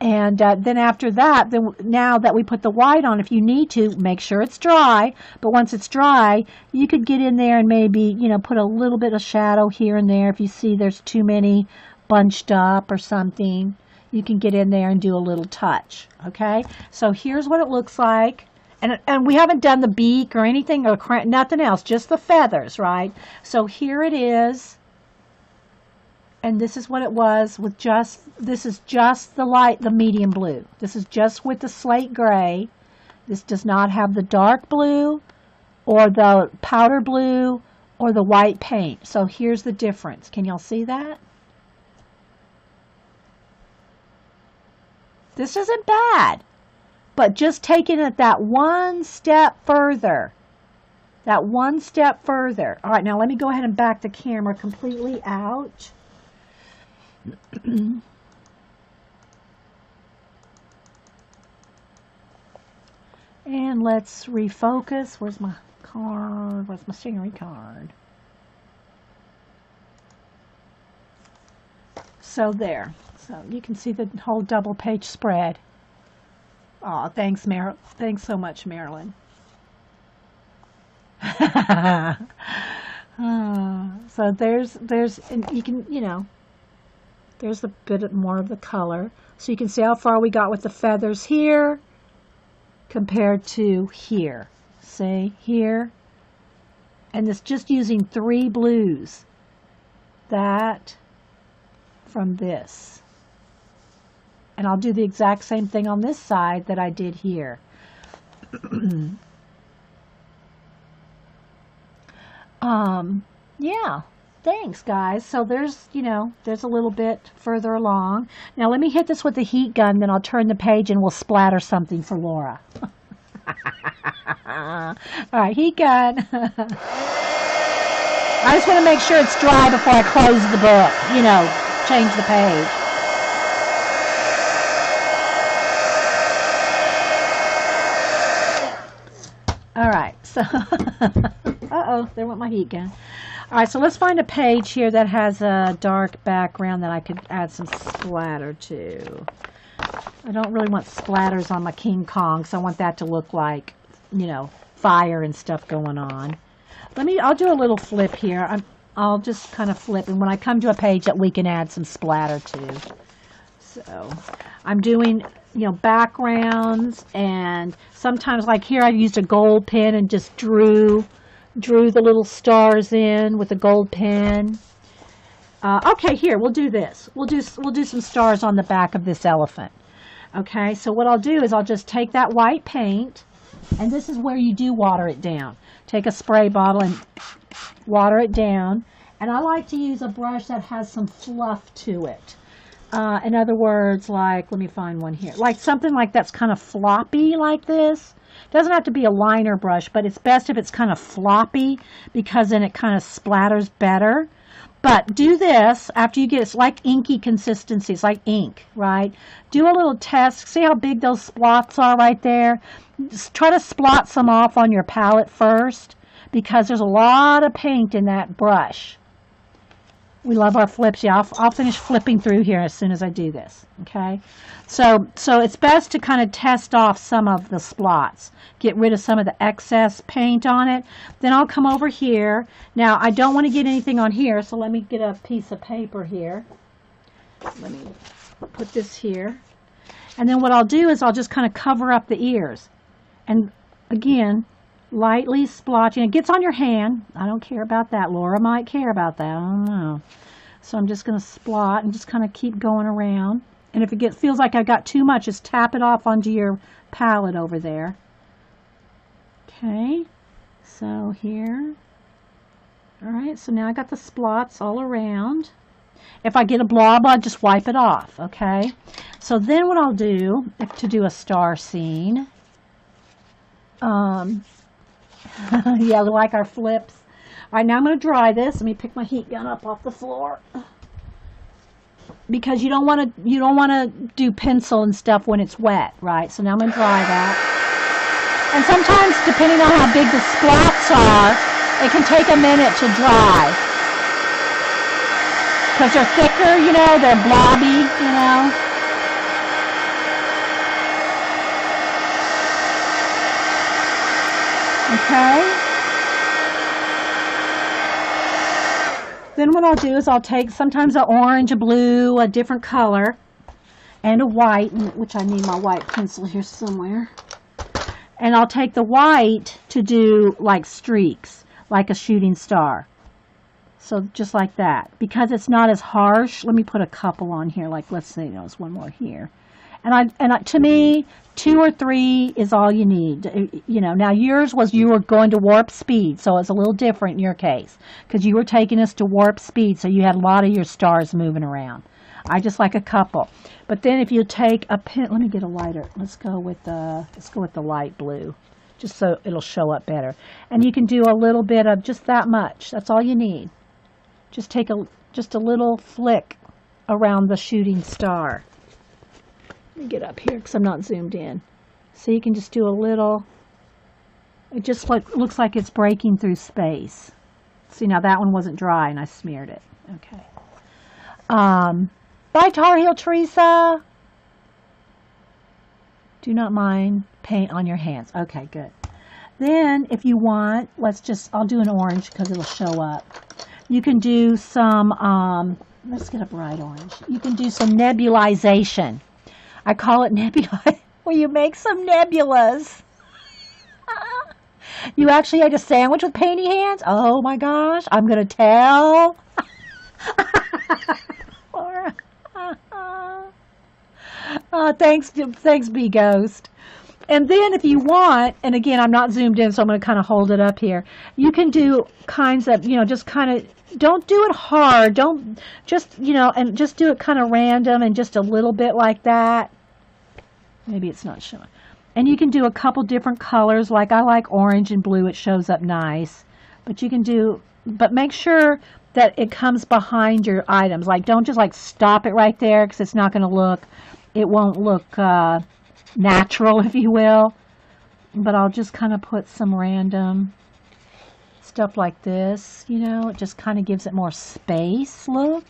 And then after that, now that we put the white on, if you need to, make sure it's dry. But once it's dry, you could get in there and maybe, you know, put a little bit of shadow here and there if you see there's too many bunched up or something. You can get in there and do a little touch, okay? So here's what it looks like. And we haven't done the beak or anything, or nothing else, just the feathers, right? So here it is. And this is what it was with this is just the medium blue. This is just with the slate gray. This does not have the dark blue or the powder blue or the white paint. So here's the difference. Can y'all see that? This isn't bad, but just taking it that one step further. That one step further. All right, now let me go ahead and back the camera completely out. And let's refocus. Where's my card? Where's my scenery card? So there. So you can see the whole double page spread. Oh, thanks, thanks so much, Marilyn. So there's, and you can, you know, there's a bit more of the color. So you can see how far we got with the feathers here compared to here. See, here. And it's just using 3 blues. That from this. And I'll do the exact same thing on this side that I did here. Yeah, thanks guys. So there's, you know, there's a little bit further along. Now let me hit this with the heat gun, then I'll turn the page and we'll splatter something for Laura. All right, heat gun. I just want to make sure it's dry before I close the book, you know, change the page. All right, so, uh-oh, there went my heat gun. All right, so let's find a page here that has a dark background that I could add some splatter to. I don't really want splatters on my King Kong, so I want that to look like, you know, fire and stuff going on. I'll do a little flip here. I'll just kind of flip, and when I come to a page that we can add some splatter to. So I'm doing, you know, backgrounds, and sometimes like here I used a gold pen and just drew the little stars in with a gold pen. Okay, here, we'll do this. We'll do some stars on the back of this elephant. Okay, so what I'll do is I'll just take that white paint, and this is where you do water it down. Take a spray bottle and water it down. And I like to use a brush that has some fluff to it. In other words, like, let me find one here. Like something like that's kind of floppy like this. Doesn't have to be a liner brush, but it's best if it's kind of floppy because then it kind of splatters better. But do this after you get, it's like inky consistency. It's like ink, right? Do a little test. See how big those splots are right there? Just try to splot some off on your palette first because there's a lot of paint in that brush. We love our flips. Yeah, I'll finish flipping through here as soon as I do this, okay? So it's best to kind of test off some of the splots. Get rid of some of the excess paint on it. Then I'll come over here. Now, I don't want to get anything on here, so let me get a piece of paper here. Let me put this here. And then what I'll do is I'll just kind of cover up the ears. And again, lightly splotching. It gets on your hand. I don't care about that. Laura might care about that. I don't know. So I'm just going to splot and just kind of keep going around. And if it feels like I got too much, just tap it off onto your palette over there. Okay. So here. All right. So now I got the splots all around. If I get a blob, I'll just wipe it off. Okay. So then what I'll do to do a star scene. Yeah, we like our flips. All right, now I'm going to dry this. Let me pick my heat gun up off the floor. Because you don't want to do pencil and stuff when it's wet, right? So now I'm going to dry that. And sometimes, depending on how big the splots are, it can take a minute to dry. Because they're thicker, you know, they're blobby, you know. Okay. Then what I'll do is I'll take sometimes an orange, a blue, a different color, and a white, which I need my white pencil here somewhere. And I'll take the white to do like streaks, like a shooting star. So just like that. Because it's not as harsh, let me put a couple on here. Like, let's say there's one more here. And to me, 2 or 3 is all you need. You know, now yours was you were going to warp speed, so it's a little different in your case because you were taking us to warp speed, so you had a lot of your stars moving around. I just like a couple. But then if you take a pen, let me get a lighter. Let's go with the light blue, just so it'll show up better. And you can do a little bit of just that much. That's all you need. Just take just a little flick around the shooting star. Let me get up here because I'm not zoomed in. So you can just do a little. It just looks like it's breaking through space. See, now that one wasn't dry and I smeared it. Okay. Bye, Tar Heel Teresa. Do not mind paint on your hands. Okay, good. Then, if you want, I'll do an orange because it'll show up. You can do some, let's get a bright orange. You can do some nebulization. I call it nebula. Well, you make some nebulas. You actually had a sandwich with painty hands? Oh my gosh, I'm going to tell. Thanks, B Ghost. And then if you want, and again, I'm not zoomed in, so I'm going to kind of hold it up here. You can do kinds of, just kind of, don't do it hard. Don't just, and just do it kind of random and just a little bit like that. Maybe it's not showing. And you can do a couple different colors. Like I like orange and blue. It shows up nice. But make sure that it comes behind your items. Like don't just like stop it right there because it's not going to it won't look natural, if you will. But I'll just kind of put some random stuff like this, it just kind of gives it more space look.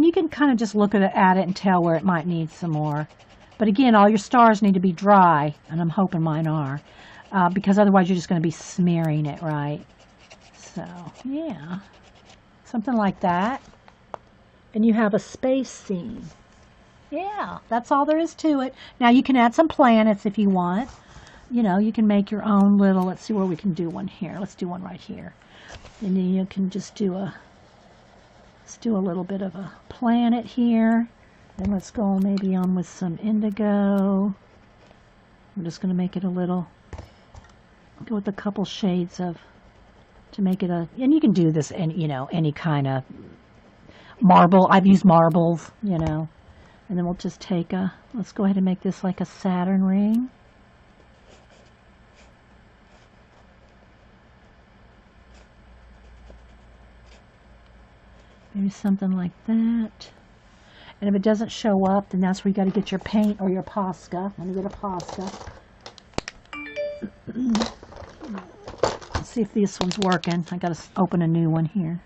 you can kind of just look at it and tell where it might need some more. But again, all your stars need to be dry, and I'm hoping mine are, because otherwise you're just going to be smearing it, right? So, yeah, something like that. And you have a space scene. Yeah, that's all there is to it. Now you can add some planets if you want. You know, you can make your own little, let's see where we can do one here. Let's do one right here. And then you can just do let's do a little bit of a planet here. And let's go maybe on with some indigo. I'm just going to make it a little, go with a couple shades of, to make it and you can do this in, you know, any kind of marble. I've used marbles, you know. And then we'll just take let's go ahead and make this like a Saturn ring. Maybe something like that. And if it doesn't show up, then that's where you got to get your paint or your Posca. Let me get a Posca. Let's see if this one's working. I got to open a new one here.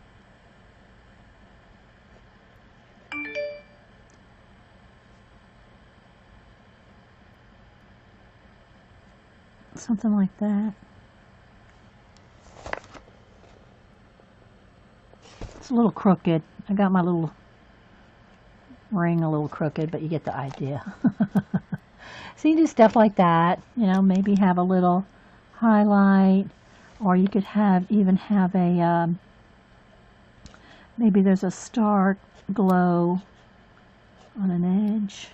Something like that. It's a little crooked. I got my little ring a little crooked, but you get the idea. So you do stuff like that, you know, maybe have a little highlight, or you could even have a, maybe there's a star glow on an edge,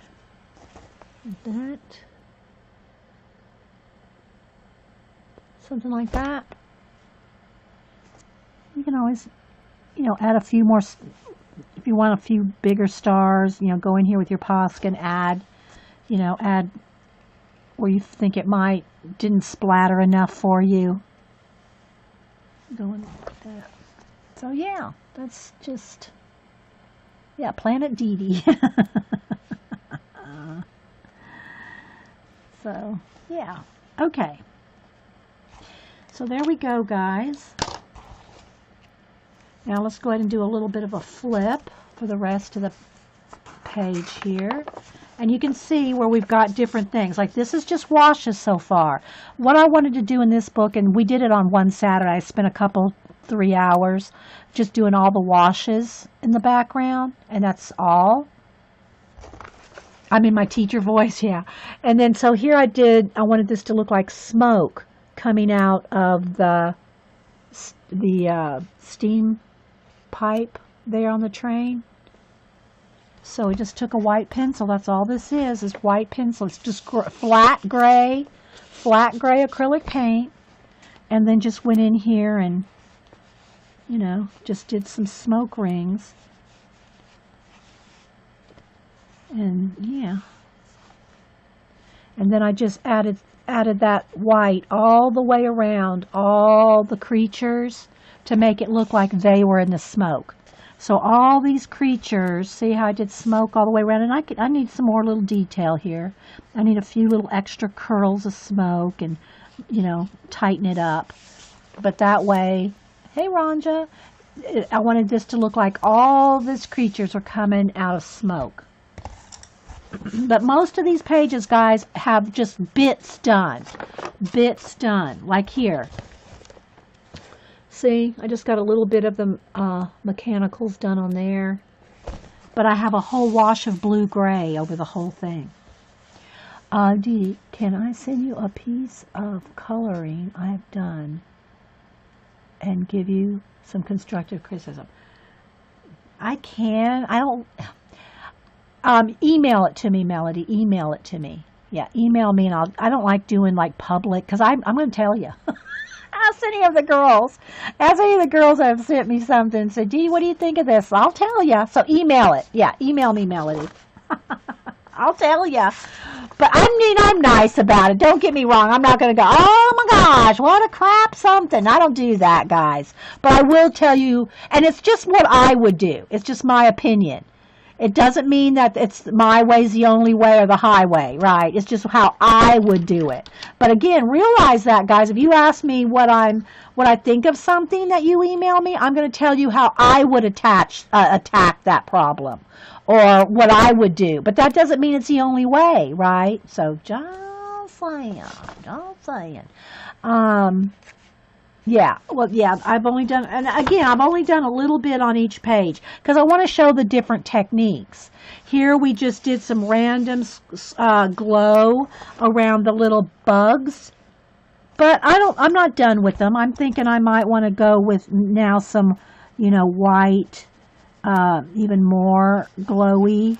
like that. Something like that. You can always, you know, add a few more. If you want a few bigger stars, you know, go in here with your Posca and add, you know, add where you think it didn't splatter enough for you. Going like that. So yeah, that's just, yeah, Planet Dee Dee. So yeah, okay. So there we go, guys. Now let's go ahead and do a little bit of a flip for the rest of the page here. And you can see where we've got different things. Like this is just washes so far. What I wanted to do in this book, and we did it on one Saturday, I spent a 3 hours just doing all the washes in the background, and that's all. I'm in my teacher voice, yeah. And then so here I wanted this to look like smoke coming out of the steam pipe there on the train. So we just took a white pencil. That's all this is white pencil. It's just flat gray acrylic paint, and then just went in here and, you know, just did some smoke rings. And yeah, and then I just added that white all the way around all the creatures to make it look like they were in the smoke. So all these creatures, see how I did smoke all the way around? And I need some more little detail here. I need a few little extra curls of smoke and, you know, tighten it up. But that way, hey Ranja, I wanted this to look like all these creatures are coming out of smoke. But most of these pages, guys, have just bits done. Bits done. Like here. See, I just got a little bit of the mechanicals done on there. But I have a whole wash of blue-gray over the whole thing. Dee, can I send you a piece of coloring I have done and give you some constructive criticism? I can. I don't... email it to me, Melody. Email it to me. Yeah, email me, and I don't like doing like public, because I'm going to tell you. Ask any of the girls. Ask any of the girls that have sent me something and said, Dee, what do you think of this? I'll tell you. So email it. Yeah, email me, Melody. I'll tell you. But I mean, I'm nice about it. Don't get me wrong. I'm not going to go, oh my gosh, what a crap something. I don't do that, guys. But I will tell you, and it's just what I would do. It's just my opinion. It doesn't mean that it's my way's the only way or the highway, right? It's just how I would do it. But again, realize that, guys. If you ask me what I think of something that you email me, I'm going to tell you how I would attack that problem or what I would do. But that doesn't mean it's the only way, right? So just saying. Yeah, well, yeah, I've only done, and again, I've only done a little bit on each page because I want to show the different techniques. Here we just did some random glow around the little bugs, but I'm not done with them. I'm thinking I might want to go with now some, white, even more glowy.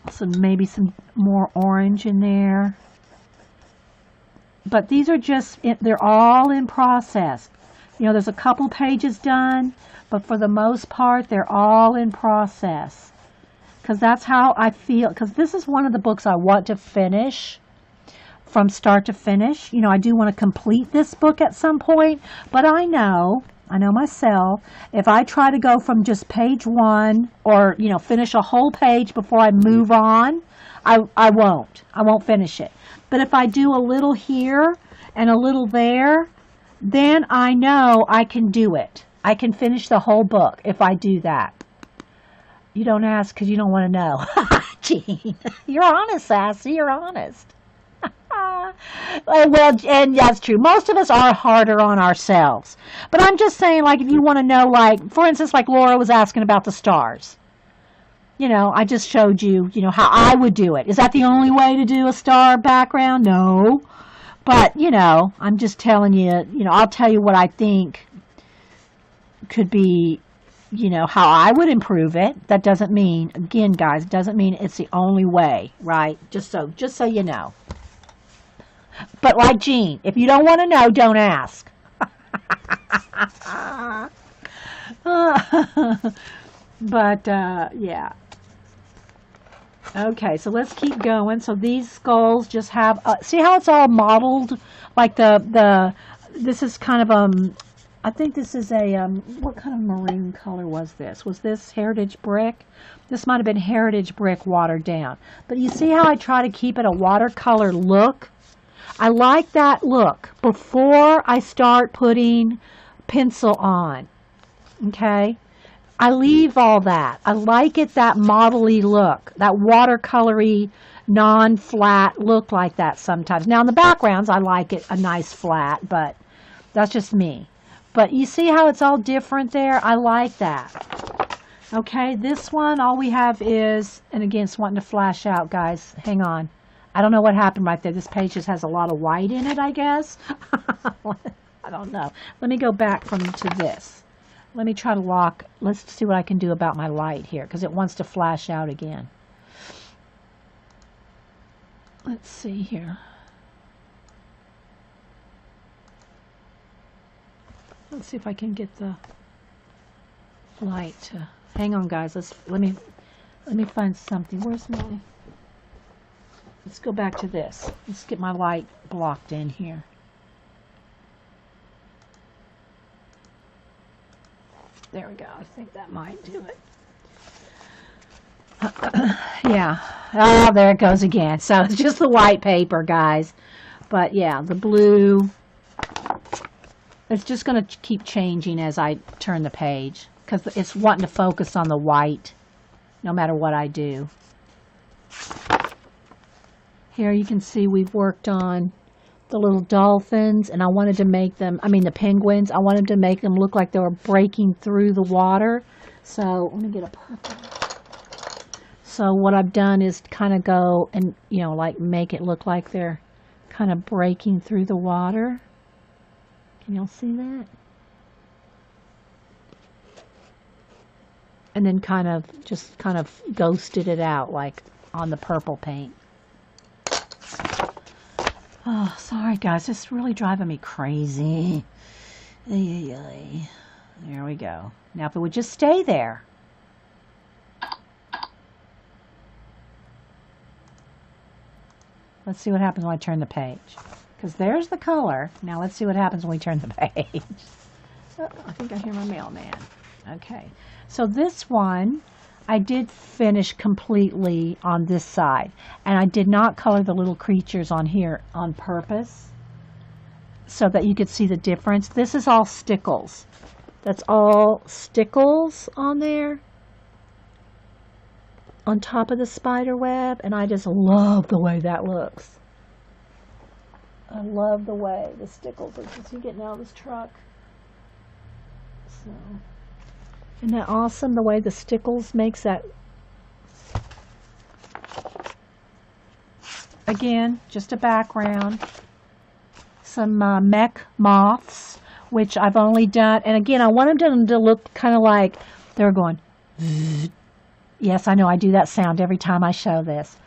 So maybe some more orange in there. But these are they're all in process. There's a couple pages done, but for the most part, they're all in process. Because that's how I feel. Because this is one of the books I want to finish from start to finish. I do want to complete this book at some point, but I know myself, if I try to go from just page one or, finish a whole page before I move on, I won't finish it. But if I do a little here and a little there, then I know I can do it. I can finish the whole book if I do that. You don't ask because you don't want to know. Jean, you're honest, Sassy. You're honest. Well, and that's true. Most of us are harder on ourselves. But I'm just saying, if you want to know, for instance, Laura was asking about the stars. I just showed you, how I would do it. Is that the only way to do a star background? No. But, I'm just telling you, I'll tell you what I think could be, how I would improve it. That doesn't mean, again, guys, doesn't mean it's the only way, right? Just so you know. But like Jean, if you don't want to know, don't ask. But, yeah. Okay, so let's keep going. So these skulls just have, see how it's all modeled? Like this is kind of, I think this is a, what kind of maroon color was this? Was this Heritage Brick? This might have been Heritage Brick watered down. But you see how I try to keep it a watercolor look? I like that look before I start putting pencil on. Okay? I leave all that. I like it that model-y look, that watercolory, non-flat look like that sometimes. Now in the backgrounds, I like it a nice flat, but that's just me. But you see how it's all different there? I like that. Okay, this one, all we have is, and again, it's wanting to flash out, guys. Hang on. I don't know what happened right there. This page just has a lot of white in it, I guess. I don't know. Let me go back to this. Let me try to lock. Let's see what I can do about my light here because it wants to flash out again. Let's see here. Let's see if I can get the light to, hang on, guys. Let me find something. Where's my, let's go back to this. Let's get my light blocked in here. There we go. I think that might do it. Yeah. Oh, there it goes again. So it's just the white paper, guys. But yeah, the blue. It's just going to keep changing as I turn the page because it's wanting to focus on the white no matter what I do. Here you can see we've worked on the little dolphins, and I wanted to make them, the penguins, I wanted to make them look like they were breaking through the water. So let me get a purple. So what I've done is kind of go and, make it look like they're kind of breaking through the water. Can y'all see that? And then kind of ghosted it out like on the purple paint. Oh, sorry guys, it's really driving me crazy. There we go. Now if it would just stay there. Let's see what happens when I turn the page. Because there's the color. Now let's see what happens when we turn the page. Oh, I think I hear my mailman. Okay, so this one I did finish completely on this side, and I did not color the little creatures on here on purpose so that you could see the difference. This is all stickles. That's all stickles on there on top of the spider web, and I just love the way that looks. I love the way the stickles are. Is he getting out of this truck? So, isn't that awesome, the way the stickles makes that? Again, just a background. Some mech moths, which I've only done, and again, I wanted them to look kind of like they're going. Yes, I know, I do that sound every time I show this.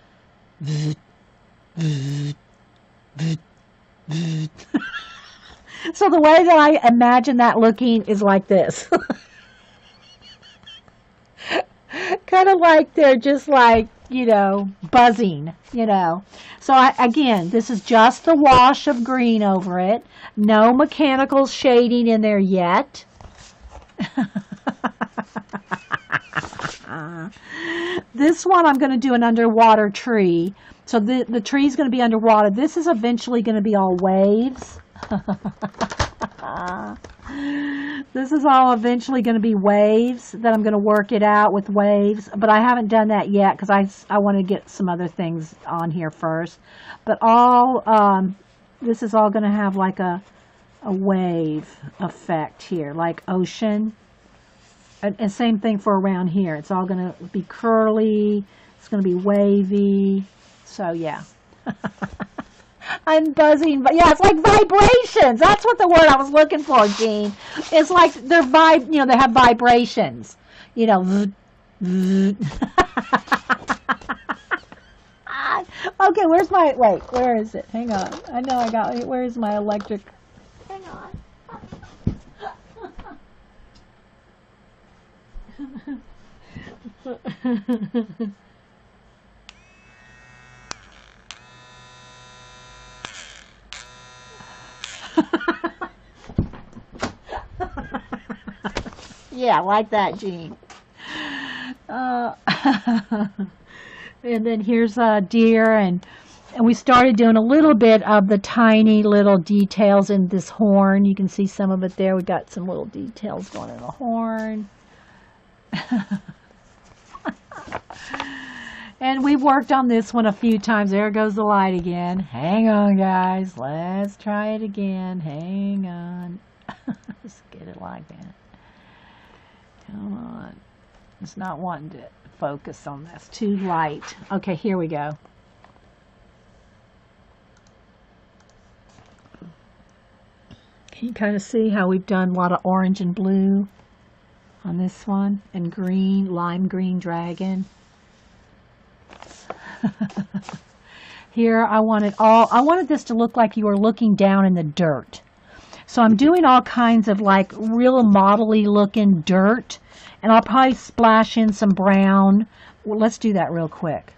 So the way that I imagine that looking is like this. Kind of like they're just like, you know, buzzing, you know. So again, this is just the wash of green over it. No mechanical shading in there yet. This one I'm going to do an underwater tree. So the tree is going to be underwater. This is eventually going to be all waves. This is all eventually going to be waves that I'm going to work it out with waves. But I haven't done that yet because I want to get some other things on here first. But all this is all going to have like a wave effect here, like ocean. And same thing for around here. It's all going to be curly. It's going to be wavy. So, yeah. I'm buzzing. But yeah, it's like vibrations. That's what the word I was looking for, Jean. It's like they're they have vibrations. You know. Okay, where is it? Hang on. I know I got it. Where's my electric? Hang on. Yeah, like that, Jean. And then here's a deer, and we started doing a little bit of the tiny little details in this horn. You can see some of it there. We got some little details going in the horn. And we worked on this one a few times. There goes the light again. Hang on, guys. Let's try it again. Hang on. Just get it like that. Come on. It's not wanting to focus on this. Too light. Okay, here we go. Can you kind of see how we've done a lot of orange and blue on this one? And green, lime green dragon. Here I wanted this to look like you were looking down in the dirt. So I'm doing all kinds of like real model-y looking dirt, and I'll probably splash in some brown. Well, let's do that real quick.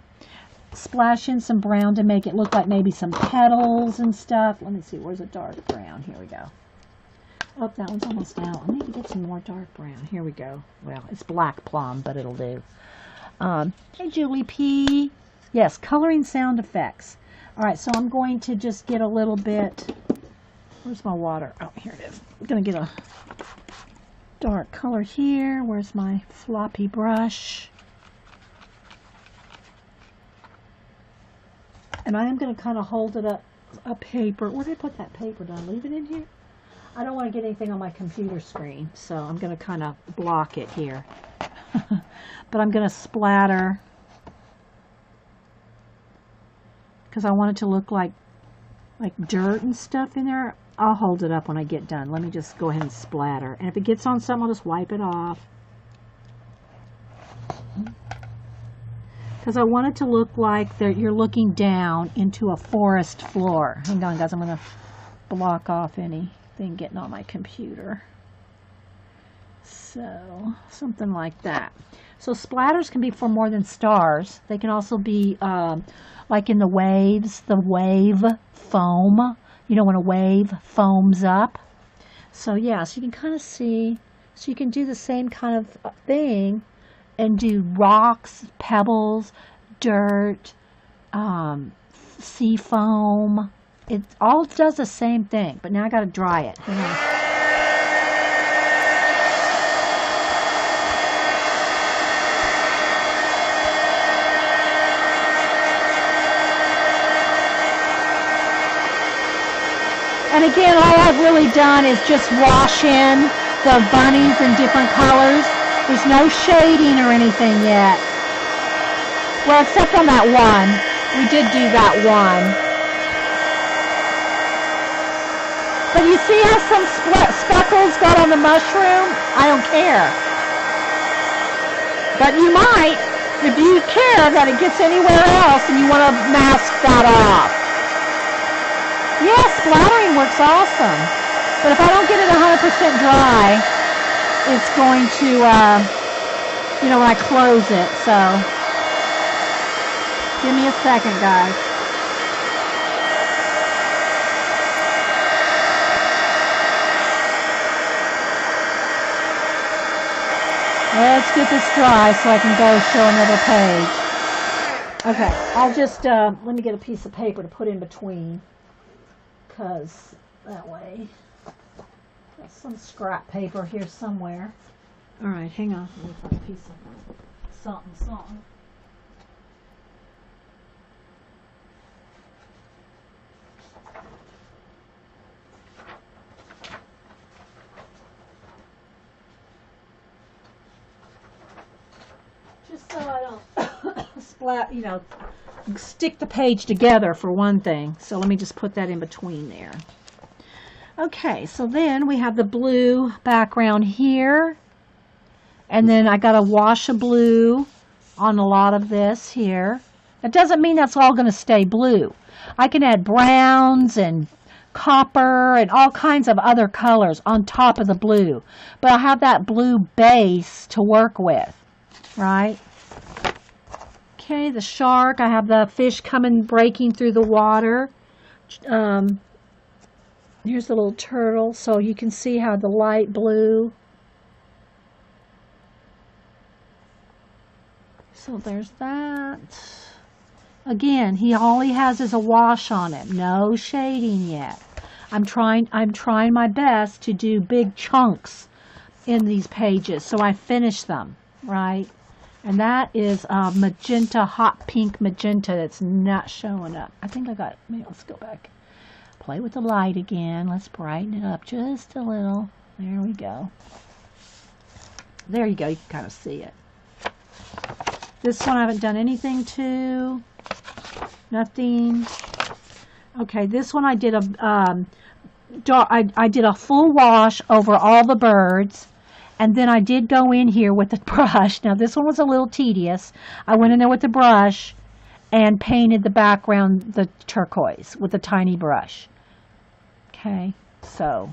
Splash in some brown to make it look like maybe some petals and stuff. Let me see, where's a dark brown? Here we go. Oh, that one's almost out. I need to get some more dark brown. Here we go. Well, it's black plum, but it'll do. Hey, Julie P. Yes, coloring sound effects. All right, so I'm going to just get a little bit. Where's my water? Oh, here it is. I'm going to get a dark color here. Where's my floppy brush? And I am going to kind of hold it up a paper. Where did I put that paper? Did I leave it in here? I don't want to get anything on my computer screen, so I'm going to kind of block it here. But I'm going to splatter because I want it to look like dirt and stuff in there. I'll hold it up when I get done. Let me just go ahead and splatter. And if it gets on something, I'll just wipe it off. Because I want it to look like you're looking down into a forest floor. Hang on, guys. I'm going to block off anything getting on my computer. So, something like that. So, splatters can be for more than stars. They can also be like in the waves, the wave foam. You know, when a wave foams up. So, yeah, so you can kind of see So you can do the same kind of thing and do rocks, pebbles, dirt, sea foam. It all does the same thing, but now I got to dry it. Hang on. And again, all I've really done is just wash in the bunnies in different colors. There's no shading or anything yet. Well, except on that one. We did do that one. But you see how some speckles got on the mushroom? I don't care. But you might, if you care that it gets anywhere else and you want to mask that off. Yes, splattering works awesome. But if I don't get it 100% dry, it's going to, when I close it. So, give me a second, guys. Let's get this dry so I can go show another page. Okay, I'll just, let me get a piece of paper to put in between. Because that way, there's some scrap paper here somewhere. All right, hang on. Let me find a piece of something. Just so I don't splat, stick the page together for one thing. So let me just put that in between there. Okay, so then we have the blue background here. And then I got to wash a blue on a lot of this here. That doesn't mean that's all going to stay blue. I can add browns and copper and all kinds of other colors on top of the blue. But I have that blue base to work with, right? Okay, the shark, I have the fish breaking through the water. Here's the little turtle, so you can see how the light blue. So there's that. Again, all he has is a wash on it, no shading yet. I'm trying my best to do big chunks in these pages, so I finish them, right? And that is magenta, hot pink magenta that's not showing up. I think I got it. Maybe let's go back. Play with the light again. Let's brighten it up just a little. There we go. There you go. You can kind of see it. This one I haven't done anything to. Nothing. Okay, this one I did I did a full wash over all the birds. And then I did go in here with the brush. Now this one was a little tedious. I went in there with the brush and painted the background the turquoise with a tiny brush. Okay, so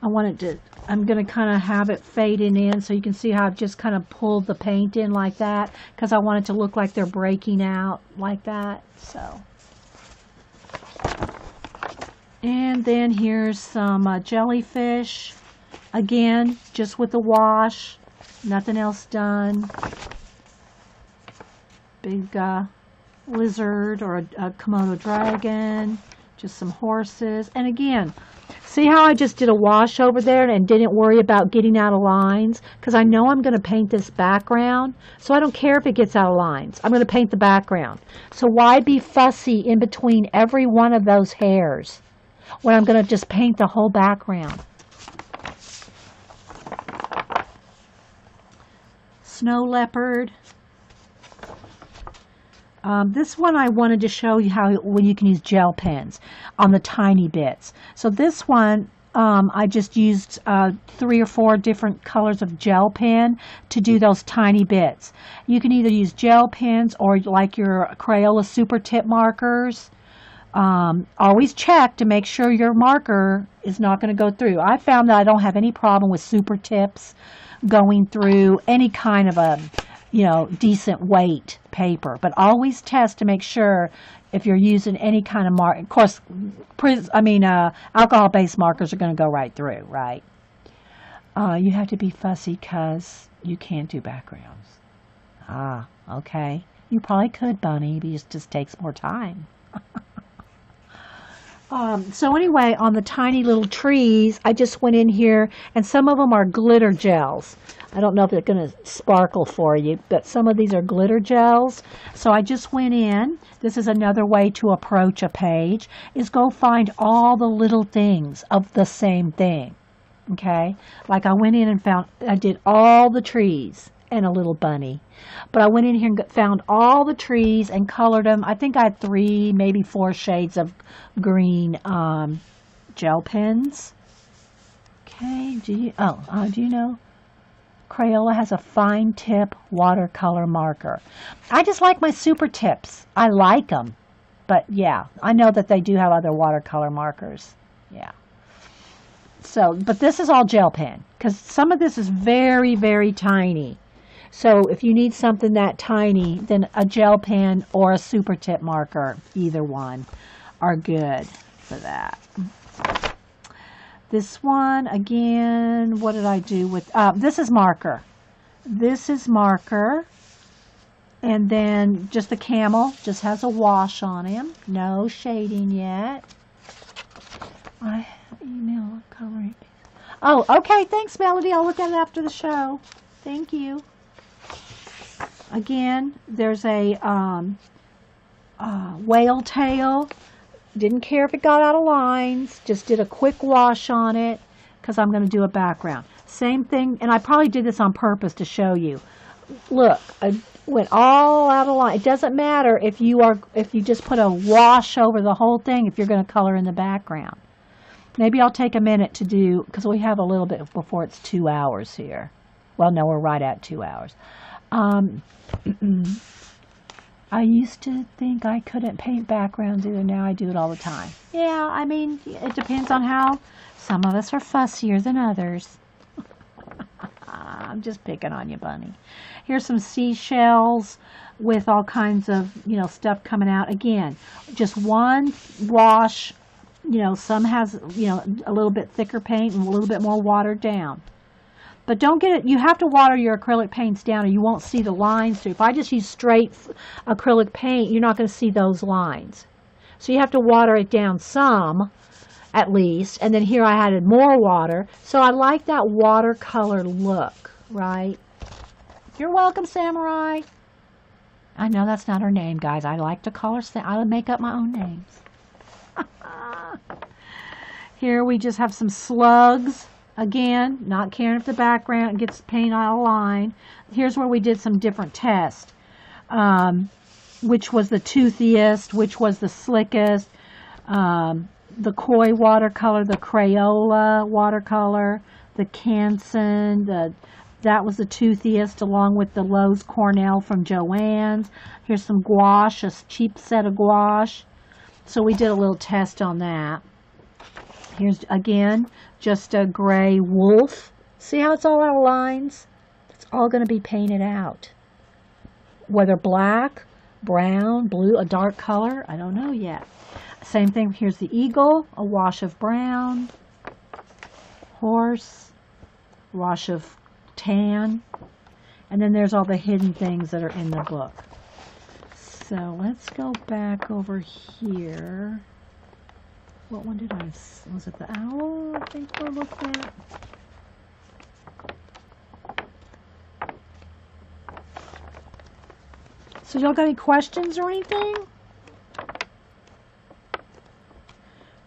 I'm going to kind of have it fading in so you can see how I've just kind of pulled the paint in like that because I want it to look like they're breaking out like that. So, and then here's some jellyfish. Again, just with the wash, nothing else done. Big lizard or a Komodo dragon, just some horses. And again, see how I just did a wash over there and didn't worry about getting out of lines? Because I know I'm going to paint this background, so I don't care if it gets out of lines. I'm going to paint the background. So why be fussy in between every one of those hairs when I'm going to just paint the whole background? Snow leopard. This one I wanted to show you when you can use gel pens on the tiny bits. So this one I just used 3 or 4 different colors of gel pen to do those tiny bits. You can either use gel pens or like your Crayola super tip markers. Always check to make sure your marker is not going to go through. I found that I don't have any problem with super tips going through any kind of a decent weight paper, but always test to make sure if you're using any kind of mark. Of course, alcohol-based markers are going to go right through, right? You have to be fussy because you can't do backgrounds. Ah, okay. You probably could, Bunny, but it just takes more time. So anyway, on the tiny little trees, I just went in here, and some of them are glitter gels. I don't know if they're going to sparkle for you, but some of these are glitter gels. So I just went in. This is another way to approach a page, is go find all the little things of the same thing. Okay? Like I went in and I did all the trees and a little bunny. But I went in here and found all the trees and colored them. I think I had 3, maybe 4 shades of green gel pens. Okay, do you know? Crayola has a fine tip watercolor marker. I just like my super tips. I like them. But yeah, I know that they do have other watercolor markers. Yeah. So, but this is all gel pen because some of this is very, very tiny. So if you need something that tiny, then a gel pen or a super tip marker, either one, are good for that. This one, again, what did I do with, this is marker. This is marker. And then just the camel, just has a wash on him. No shading yet. I email coloring. Oh, okay, thanks, Melody. I'll look at it after the show. Thank you. Again, there's a whale tail. Didn't care if it got out of lines. Just did a quick wash on it because I'm going to do a background. Same thing, and I probably did this on purpose to show you. Look, I went all out of line. It doesn't matter if you just put a wash over the whole thing if you're going to color in the background. Maybe I'll take a minute to do, because we have a little bit before it's 2 hours here. Well, no, we're right at 2 hours. I used to think I couldn't paint backgrounds either. Now I do it all the time. Yeah, I mean, it depends on how some of us are fussier than others. I'm just picking on you, Bunny. Here's some seashells with all kinds of, stuff coming out. Again, just one wash. Some has, a little bit thicker paint and a little bit more watered down. But don't get it, you have to water your acrylic paints down or you won't see the lines through. If I just use straight acrylic paint, you're not going to see those lines. So you have to water it down some, at least. And then here I added more water. So I like that watercolor look, right? You're welcome, Samurai. I know that's not her name, guys. I like to call her, I make up my own names. Here we just have some slugs. Again, not caring if the background gets paint out of line. Here's where we did some different tests. Which was the toothiest, which was the slickest. The Koi watercolor, the Crayola watercolor, the Canson, that was the toothiest, along with the Lowe's Cornell from Joann's. Here's some gouache, a cheap set of gouache. So we did a little test on that. Here's, again, just a gray wolf. See how it's all out of lines? It's all going to be painted out. Whether black, brown, blue, a dark color, I don't know yet. Same thing, here's the eagle, a wash of brown. Horse, wash of tan. And then there's all the hidden things that are in the book. So let's go back over here. What one did was it the owl, I think we're looking at? So y'all got any questions or anything?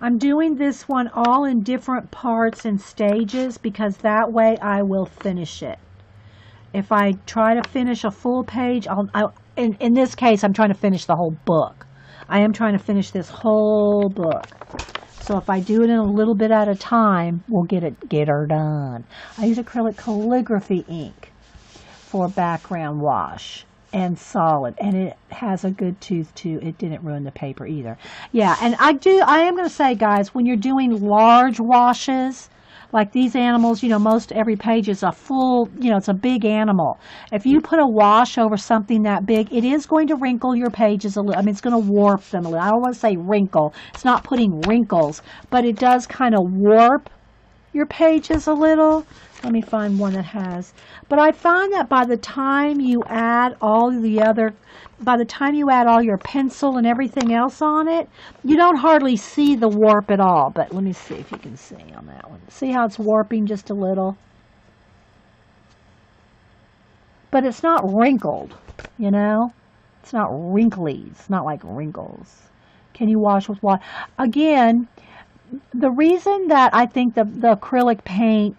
I'm doing this one all in different parts and stages because that way I will finish it. If I try to finish a full page, in this case, I'm trying to finish the whole book. I am trying to finish this whole book. So if I do it in a little bit at a time, we'll get her done. I use acrylic calligraphy ink for background wash and solid, and it has a good tooth too. It didn't ruin the paper either. Yeah, and I am going to say, guys, when you're doing large washes, like these animals, most every page is a full, it's a big animal. If you put a wash over something that big, it is going to wrinkle your pages a little. I mean, it's going to warp them a little. I don't want to say wrinkle. It's not putting wrinkles, but it does kind of warp your pages a little. Let me find one that has. But I find that by the time you add all your pencil and everything else on it, you don't hardly see the warp at all. But let me see if you can see on that one. See how it's warping just a little? But it's not wrinkled, you know? It's not wrinkly. It's not like wrinkles. Can you wash with water? Again, the reason that I think the acrylic paint,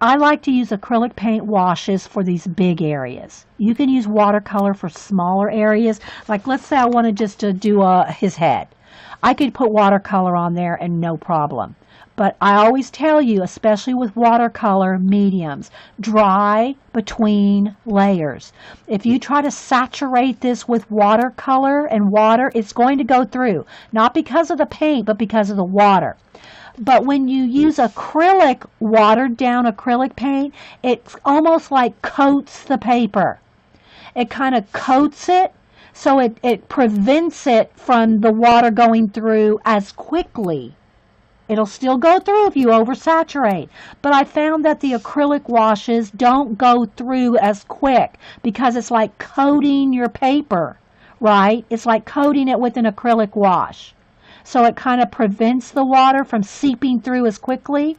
I like to use acrylic paint washes for these big areas. You can use watercolor for smaller areas. Like let's say I wanted just to do his head. I could put watercolor on there and no problem. But I always tell you, especially with watercolor mediums, dry between layers. If you try to saturate this with watercolor and water, it's going to go through. Not because of the paint, but because of the water. But when you use acrylic, watered down acrylic paint, it's almost like coats the paper. It kind of coats it, so it prevents it from the water going through as quickly. It'll still go through if you oversaturate. But I found that the acrylic washes don't go through as quick because it's like coating your paper, right? It's like coating it with an acrylic wash. So it kind of prevents the water from seeping through as quickly.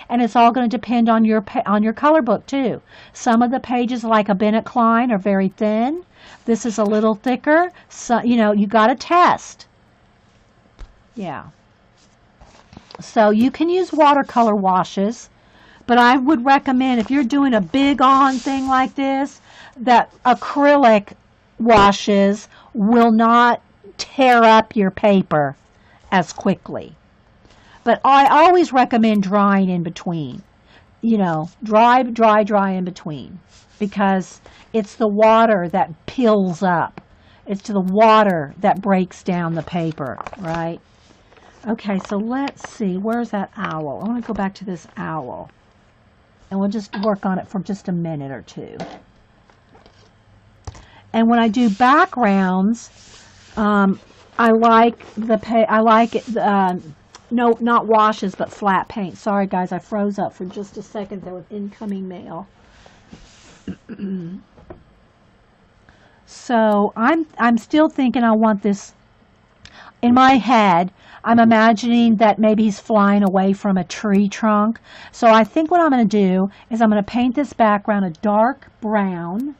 And it's all going to depend on your color book too. Some of the pages, like a Bennett Klein, are very thin. This is a little thicker. So, you know, you got to test. Yeah. So you can use watercolor washes, but I would recommend if you're doing a big on thing like this, that acrylic washes will not tear up your paper as quickly. But I always recommend drying in between. You know, dry in between, because it's the water that pills up. It's the water that breaks down the paper, right? Okay, so let's see. Where's that owl? I want to go back to this owl. And we'll just work on it for just a minute or two. And when I do backgrounds, I like no, not washes, but flat paint. Sorry, guys, I froze up for just a second there with incoming mail. So I'm still thinking I want this in my head. I'm imagining that maybe he's flying away from a tree trunk. So I think what I'm going to do is I'm going to paint this background a dark brown.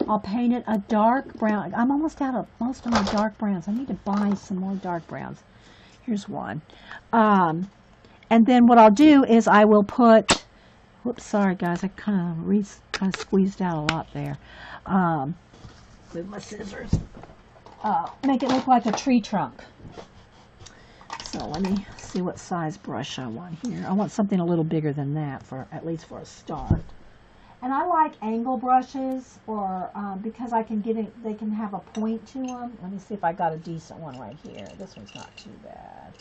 I'll paint it a dark brown. I'm almost out of most of my dark browns. I need to buy some more dark browns. Here's one. And then what I'll do is I will put, whoops, sorry guys, I kind of squeezed out a lot there. With my scissors. Make it look like a tree trunk. So let me see what size brush I want here. I want something a little bigger than that, for at least for a start. And I like angle brushes, or because I can get it, they can have a point to them. Let me see if I got a decent one right here. This one's not too bad.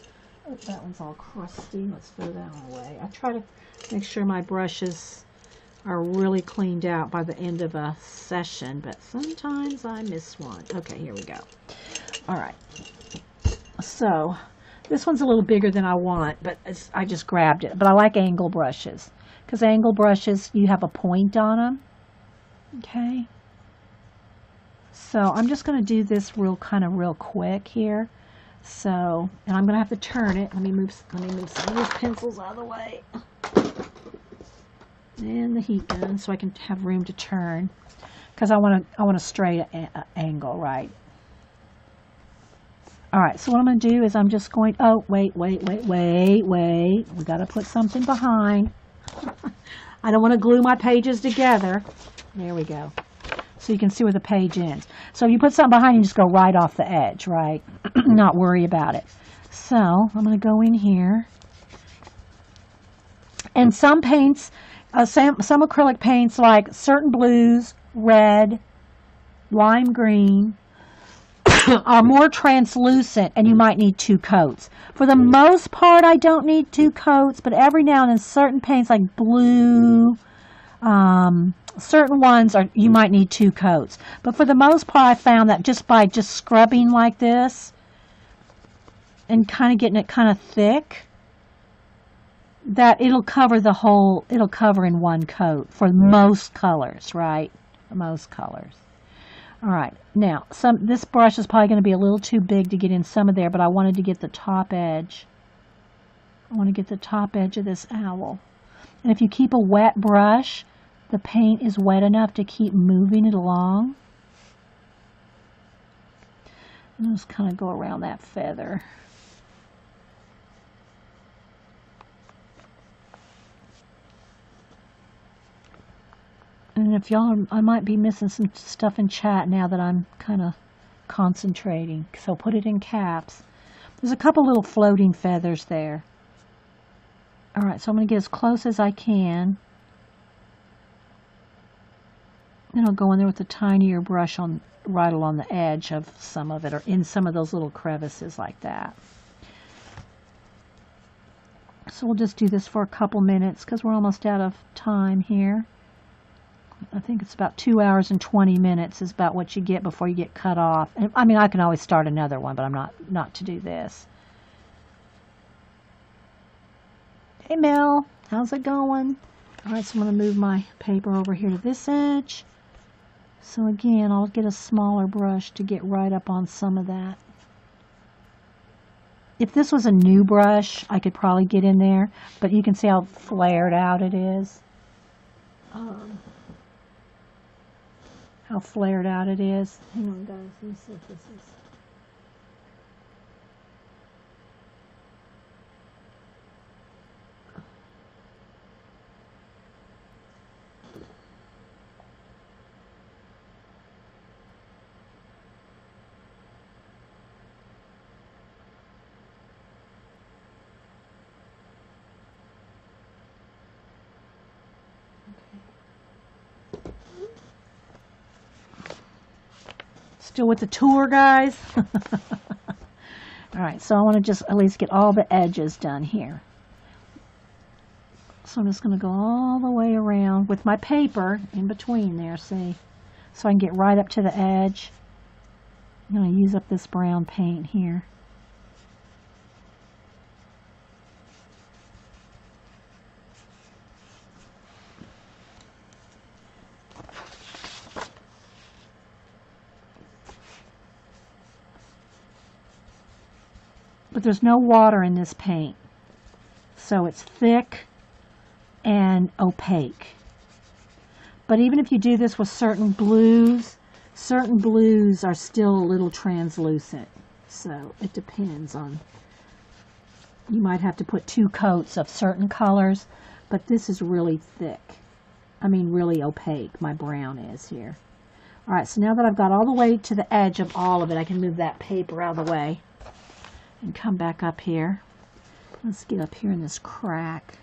Oh, that one's all crusty. Let's throw that one away. I try to make sure my brushes are really cleaned out by the end of a session, but sometimes I miss one. Okay, here we go. All right. So this one's a little bigger than I want, but I just grabbed it. But I like angle brushes, because angle brushes, you have a point on them. Okay. So I'm just going to do this real quick here. So, and I'm going to have to turn it. Let me move some of these pencils out of the way. And the heat gun, so I can have room to turn, because I want a straight angle, right? All right, so what I'm going to do is I'm just going, oh, wait. We got to put something behind. I don't want to glue my pages together. There we go. So you can see where the page ends. So if you put something behind, you just go right off the edge, right? Not worry about it. So I'm going to go in here. And some paints, some acrylic paints, like certain blues, red, lime green, are more translucent, and you might need 2 coats. For the most part, I don't need 2 coats, but every now and then certain paints like blue, certain ones you might need 2 coats. But for the most part, I found that just by scrubbing like this and kind of getting it kind of thick, that it'll cover the whole, it'll cover in one coat for most colors, right? Most colors. All right, now this brush is probably going to be a little too big to get in some of there, but I wanted to get the top edge. I want to get the top edge of this owl. And if you keep a wet brush, the paint is wet enough to keep moving it along. And just kind of go around that feather. And if y'all, I might be missing some stuff in chat now that I'm kind of concentrating. So put it in caps. There's a couple little floating feathers there. All right, so I'm going to get as close as I can. Then I'll go in there with a tinier brush on right along the edge of some of it, or in some of those little crevices like that. So we'll just do this for a couple minutes because we're almost out of time here. I think it's about 2 hours and 20 minutes is about what you get before you get cut off. And, I mean, I can always start another one, but I'm not to do this. Hey, Mel, how's it going? All right, so I'm going to move my paper over here to this edge. So again, I'll get a smaller brush to get right up on some of that. If this was a new brush, I could probably get in there, but you can see how flared out it is. How flared out it is. Hang on, guys. Let me see if this is... Still with the tour, guys? All right, so I want to just at least get all the edges done here. So I'm just going to go all the way around with my paper in between there, see? So I can get right up to the edge. I'm going to use up this brown paint here. But there's no water in this paint, so it's thick and opaque. But even if you do this with certain blues are still a little translucent. So it depends on, you might have to put 2 coats of certain colors, but this is really thick. I mean really opaque, my brown is here. All right, so now that I've got all the way to the edge of all of it, I can move that paper out of the way and come back up here. Let's get up here in this crack.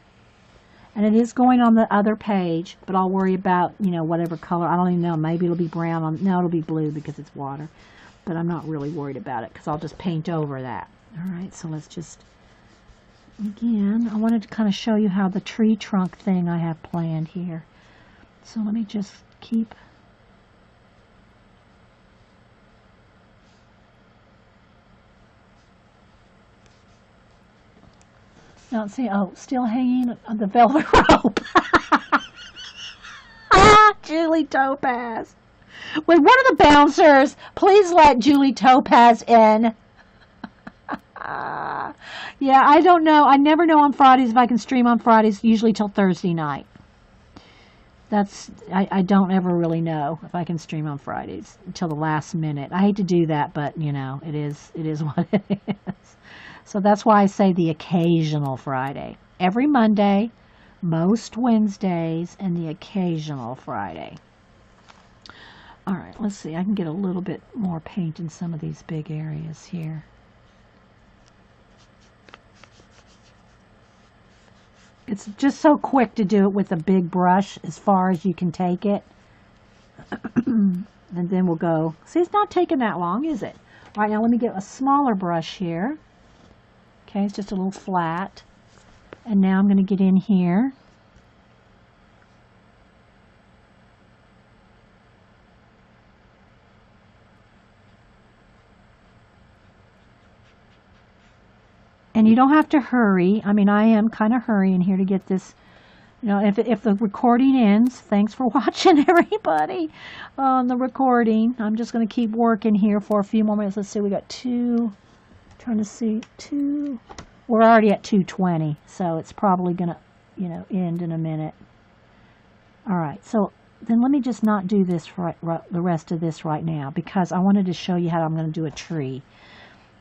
And it is going on the other page, but I'll worry about, you know, whatever color. I don't even know. Maybe it'll be brown. No, it'll be blue because it's water. But I'm not really worried about it because I'll just paint over that. All right, so let's just, again, I wanted to kind of show you how the tree trunk thing I have planned here. So let me just keep... Now, see, oh, still hanging on the velvet rope. Julie Topaz. Wait, one of the bouncers, please let Julie Topaz in. Yeah, I don't know. I never know on Fridays if I can stream on Fridays, usually till Thursday night. I don't ever really know if I can stream on Fridays until the last minute. I hate to do that, but, you know, it is what it is. So that's why I say the occasional Friday. Every Monday, most Wednesdays, and the occasional Friday. All right, let's see. I can get a little bit more paint in some of these big areas here. It's just so quick to do it with a big brush as far as you can take it. And then we'll go. See, it's not taking that long, is it? All right, now let me get a smaller brush here. Okay, it's just a little flat. And now I'm going to get in here. And And you don't have to hurry. I mean, I am kind of hurrying here to get this. You know, if the recording ends, thanks for watching, everybody, on the recording. I'm just going to keep working here for a few more minutes. Let's see, we got trying to see, we're already at 2:20, so it's probably going to, you know, end in a minute. All right, so then let me just not do this the rest of this right now, because I wanted to show you how I'm going to do a tree.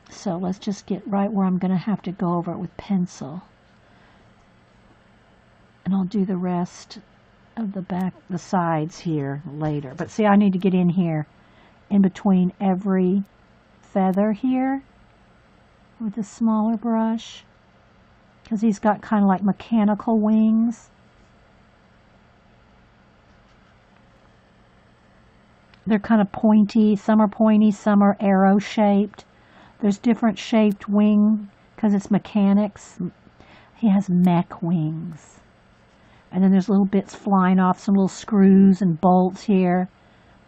So let's just get right where I'm going to have to go over it with pencil. And I'll do the rest of the sides here later. But see, I need to get in here in between every feather here with a smaller brush, because he's got kind of like mechanical wings. They're kind of pointy. Some are pointy, some are arrow shaped. There's different shaped wing because it's mechanics. He has mech wings. And then there's little bits flying off, some little screws and bolts here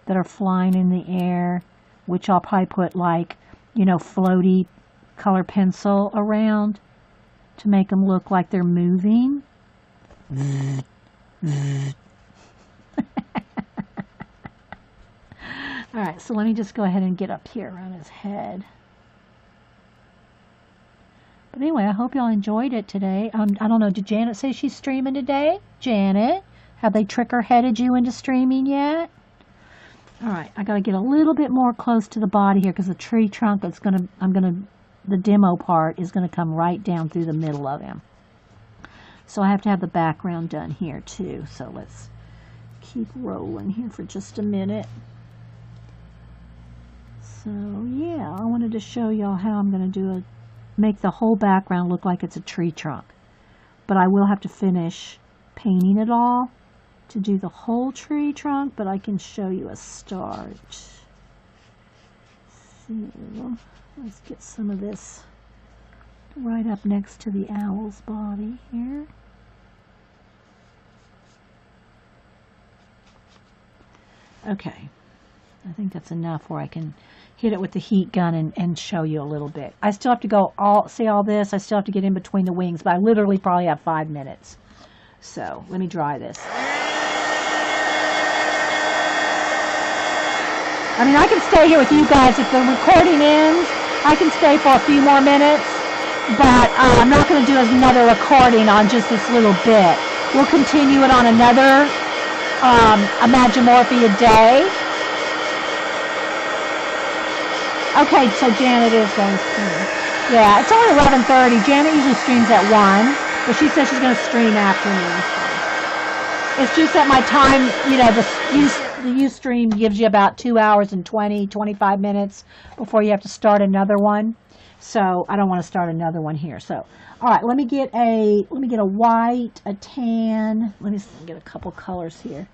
that are flying in the air, which I'll probably put like, you know, floaty color pencil around to make them look like they're moving. All right, so let me just go ahead and get up here around his head. But anyway, I hope y'all enjoyed it today. I don't know, did Janet say she's streaming today? Janet, have they trick-or-headed you into streaming yet? All right, I got to get a little bit more close to the body here, because the tree trunk is the demo part is going to come right down through the middle of him. So I have to have the background done here too. So let's keep rolling here for just a minute. So yeah, I wanted to show y'all how I'm going to make the whole background look like it's a tree trunk. But I will have to finish painting it all to do the whole tree trunk, but I can show you a start. So let's get some of this right up next to the owl's body here. Okay, I think that's enough where I can hit it with the heat gun and show you a little bit. I still have to go see all this. I still have to get in between the wings, but I literally probably have 5 minutes. So let me dry this. I mean, I can stay here with you guys. If the recording ends, I can stay for a few more minutes, but I'm not going to do another recording on just this little bit. We'll continue it on another Imagimorphia day. Okay, so Janet is going to stream. Yeah, it's only 11:30. Janet usually streams at 1, but she says she's going to stream after me. It's just that my time, you know, the Ustream gives you about 2 hours and 25 minutes before you have to start another one. So I don't want to start another one here. So, all right, let me get a white, a tan. Let me get a couple colors here.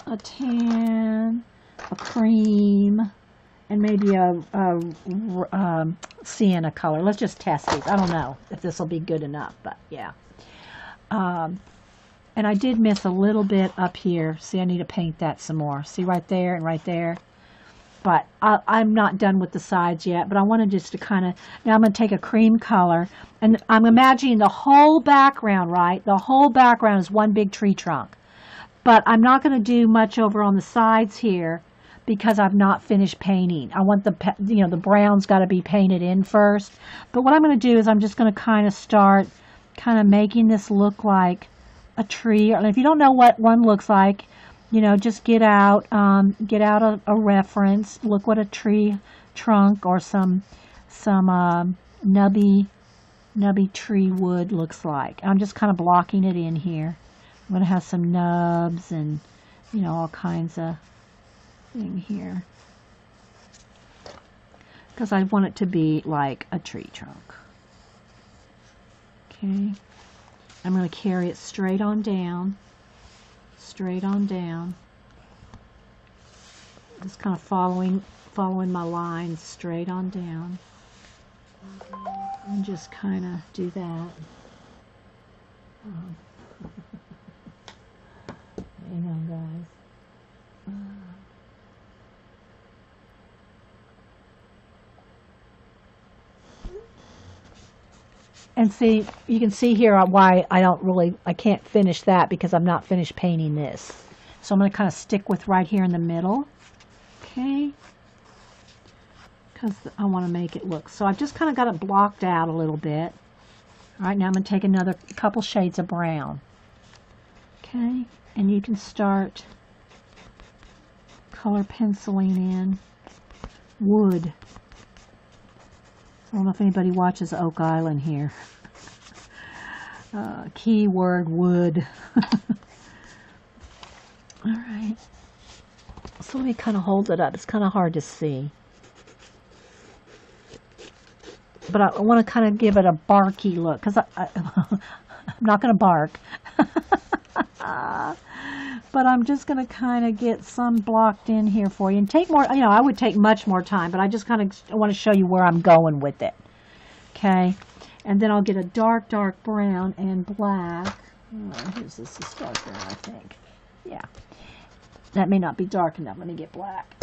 A tan, a cream, and maybe a sienna color. Let's just test these. I don't know if this will be good enough, but yeah. And I did miss a little bit up here. See, I need to paint that some more. See right there and right there. But I'm not done with the sides yet, but I wanted just to kind of, now I'm going to take a cream color, and I'm imagining the whole background, right? The whole background is one big tree trunk. But I'm not going to do much over on the sides here because I've not finished painting. I want the brown's got to be painted in first. But what I'm going to do is I'm just going to kind of start kind of making this look like a tree. And if you don't know what one looks like, you know, just get out a reference. Look what a tree trunk or some nubby tree wood looks like. I'm just kind of blocking it in here. I'm going to have some nubs and, you know, all kinds of thing here. Because I want it to be like a tree trunk. Okay. I'm going to carry it straight on down. Straight on down. Just kind of following my lines straight on down. And just kind of do that. Hang on, guys. And see, you can see here why I can't finish that because I'm not finished painting this. So I'm going to kind of stick with right here in the middle. Okay. Because I want to make it look. So I've just kind of got it blocked out a little bit. All right, now I'm going to take another couple shades of brown. Okay. And you can start color penciling in wood. I don't know if anybody watches Oak Island here. Keyword wood. All right. So let me kind of hold it up. It's kind of hard to see. But I want to kind of give it a barky look because I'm not going to bark. But I'm just going to kind of get some blocked in here for you and take more, you know, I would take much more time, but I just kind of want to show you where I'm going with it. Okay. And then I'll get a dark, dark brown and black. Oh, here's this is dark brown, I think. Yeah. That may not be dark enough. Let me get black.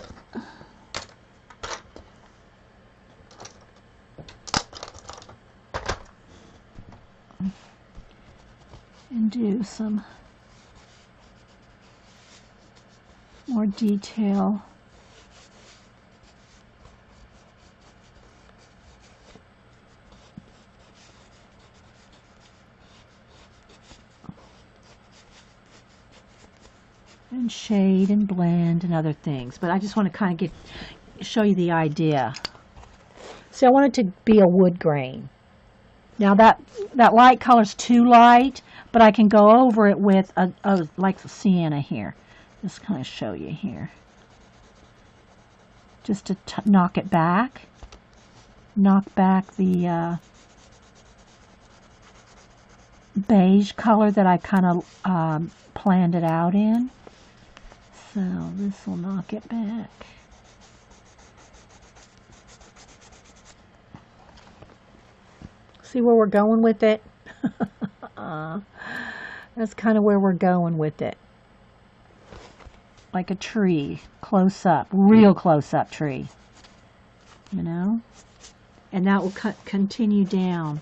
And do some more detail. And shade and blend and other things. But I just want to kind of show you the idea. See, I want it to be a wood grain. Now that light color's too light, but I can go over it with a like the sienna here. Just kind of show you here. Just to knock it back. Knock back the beige color that I kind of planned it out in. So this will knock it back. See where we're going with it? That's kind of where we're going with it. Like a tree, close up, real close up tree. You know? And that will continue down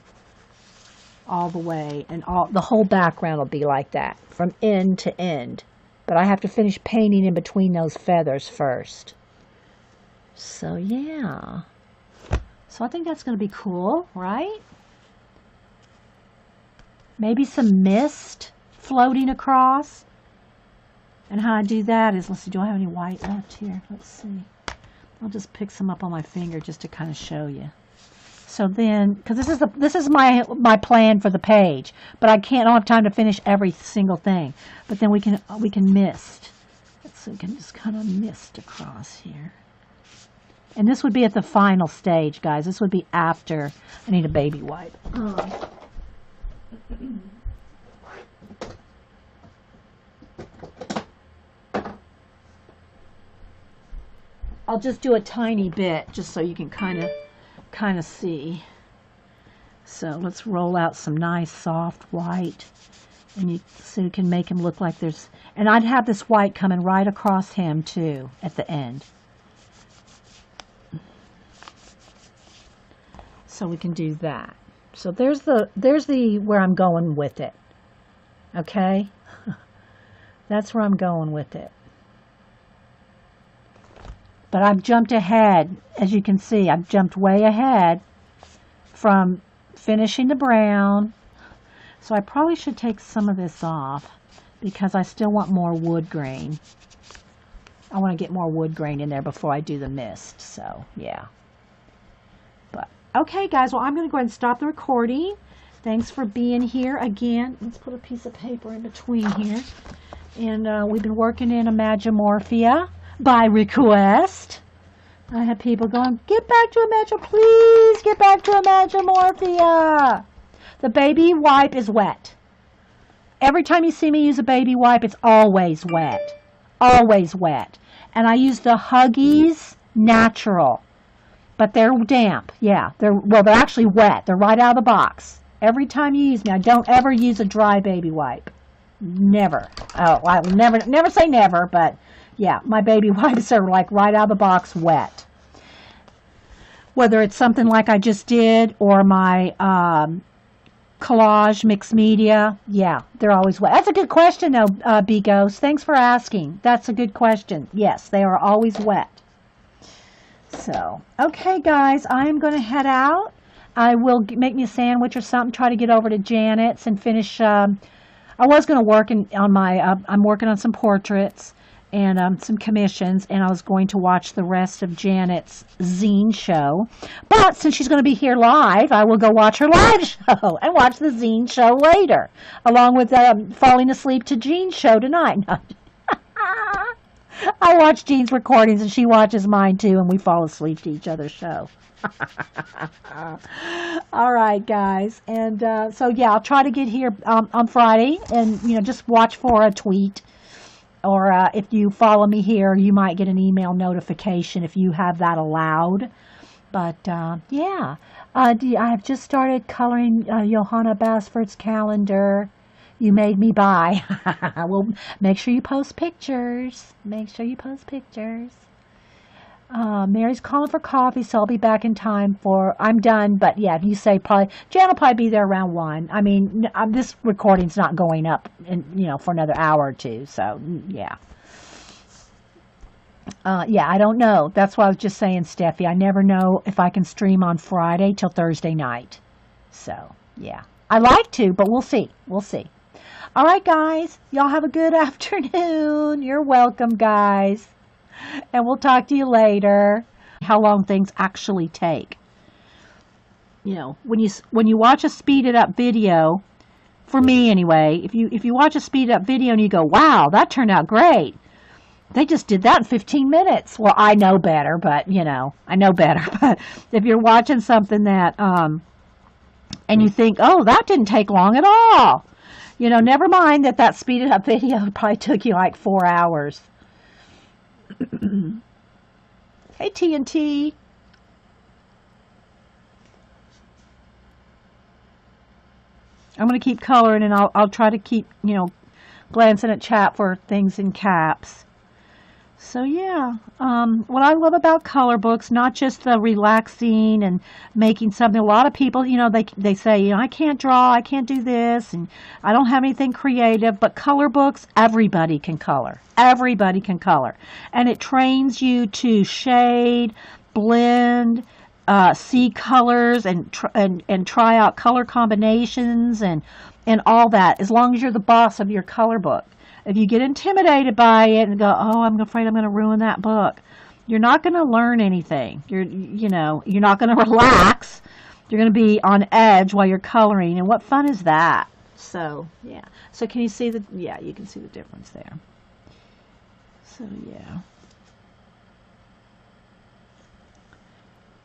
all the way, and the whole background will be like that, from end to end. But I have to finish painting in between those feathers first. So yeah. So I think that's going to be cool, right? Maybe some mist floating across. And how I do that is, let's see, do I have any white left here? Let's see. I'll just pick some up on my finger just to kind of show you. So then, because this is my plan for the page, but I don't have time to finish every single thing. But then we can mist. So we can just kind of mist across here. And this would be at the final stage, guys. This would be after I need a baby wipe. I'll just do a tiny bit just so you can kind of see. So let's roll out some nice soft white, and so you can make him look like there's, and I'd have this white coming right across him too at the end. So we can do that. So there's the where I'm going with it. Okay? That's where I'm going with it. But I've jumped ahead, as you can see, I've jumped way ahead from finishing the brown. So I probably should take some of this off because I still want more wood grain. I want to get more wood grain in there before I do the mist. So, yeah. But, okay, guys, well, I'm going to go ahead and stop the recording. Thanks for being here again. Let's put a piece of paper in between here. And we've been working in Imagimorphia by request. I had people going, get back to Imagimorphia, please get back to Imagimorphia. The baby wipe is wet. Every time you see me use a baby wipe, it's always wet. Always wet. And I use the Huggies Natural. But they're damp. Yeah, they're actually wet. They're right out of the box. Every time you use me, I don't ever use a dry baby wipe. Never. Oh, I will never say never, but yeah, my baby wipes are like right out of the box wet. Whether it's something like I just did or my collage, mixed media. Yeah, they're always wet. That's a good question, though, B Ghost. Thanks for asking. That's a good question. Yes, they are always wet. So, okay, guys, I'm going to head out. I will make me a sandwich or something, try to get over to Janet's and finish. I was going to work on my, I'm working on some portraits and some commissions, and I was going to watch the rest of Janet's zine show. But since she's going to be here live, I will go watch her live show and watch the zine show later, along with falling asleep to Jean's show tonight. I watch Jean's recordings, and she watches mine too, and we fall asleep to each other's show. All right, guys, and so yeah, I'll try to get here on Friday, and just watch for a tweet, or if you follow me here, you might get an email notification if you have that allowed. But yeah, I have just started coloring Johanna Basford's calendar. You made me buy. Well, make sure you post pictures. Make sure you post pictures. Mary's calling for coffee, so I'll be back in time for. I'm done, but yeah, if you say probably, Jan will probably be there around 1. I mean, this recording's not going up, for another hour or two. So yeah, yeah, I don't know. That's why I was just saying, Steffi. I never know if I can stream on Friday till Thursday night. So yeah, I like to, but we'll see. We'll see. All right, guys, y'all have a good afternoon. You're welcome, guys. And we'll talk to you later. How long things actually take. When you watch a speeded up video, for me anyway, if you watch a speeded up video and you go, wow, that turned out great. They just did that in 15 minutes. Well, I know better, but I know better. But if you're watching something that and you think, oh, that didn't take long at all. Never mind that speeded up video probably took you like 4 hours. Hey, TNT. I'm going to keep coloring, and I'll try to keep, glancing at chat for things in caps. So, yeah, what I love about color books, not just the relaxing and making something. A lot of people, they say, I can't draw, I can't do this, and I don't have anything creative. But color books, everybody can color. Everybody can color. And it trains you to shade, blend, see colors, and try out color combinations and all that, as long as you're the boss of your color book. If you get intimidated by it and go, oh, I'm afraid I'm going to ruin that book, you're not going to learn anything. You're not going to relax. You're going to be on edge while you're coloring. And what fun is that? So, yeah. So can you see yeah, you can see the difference there. So, yeah.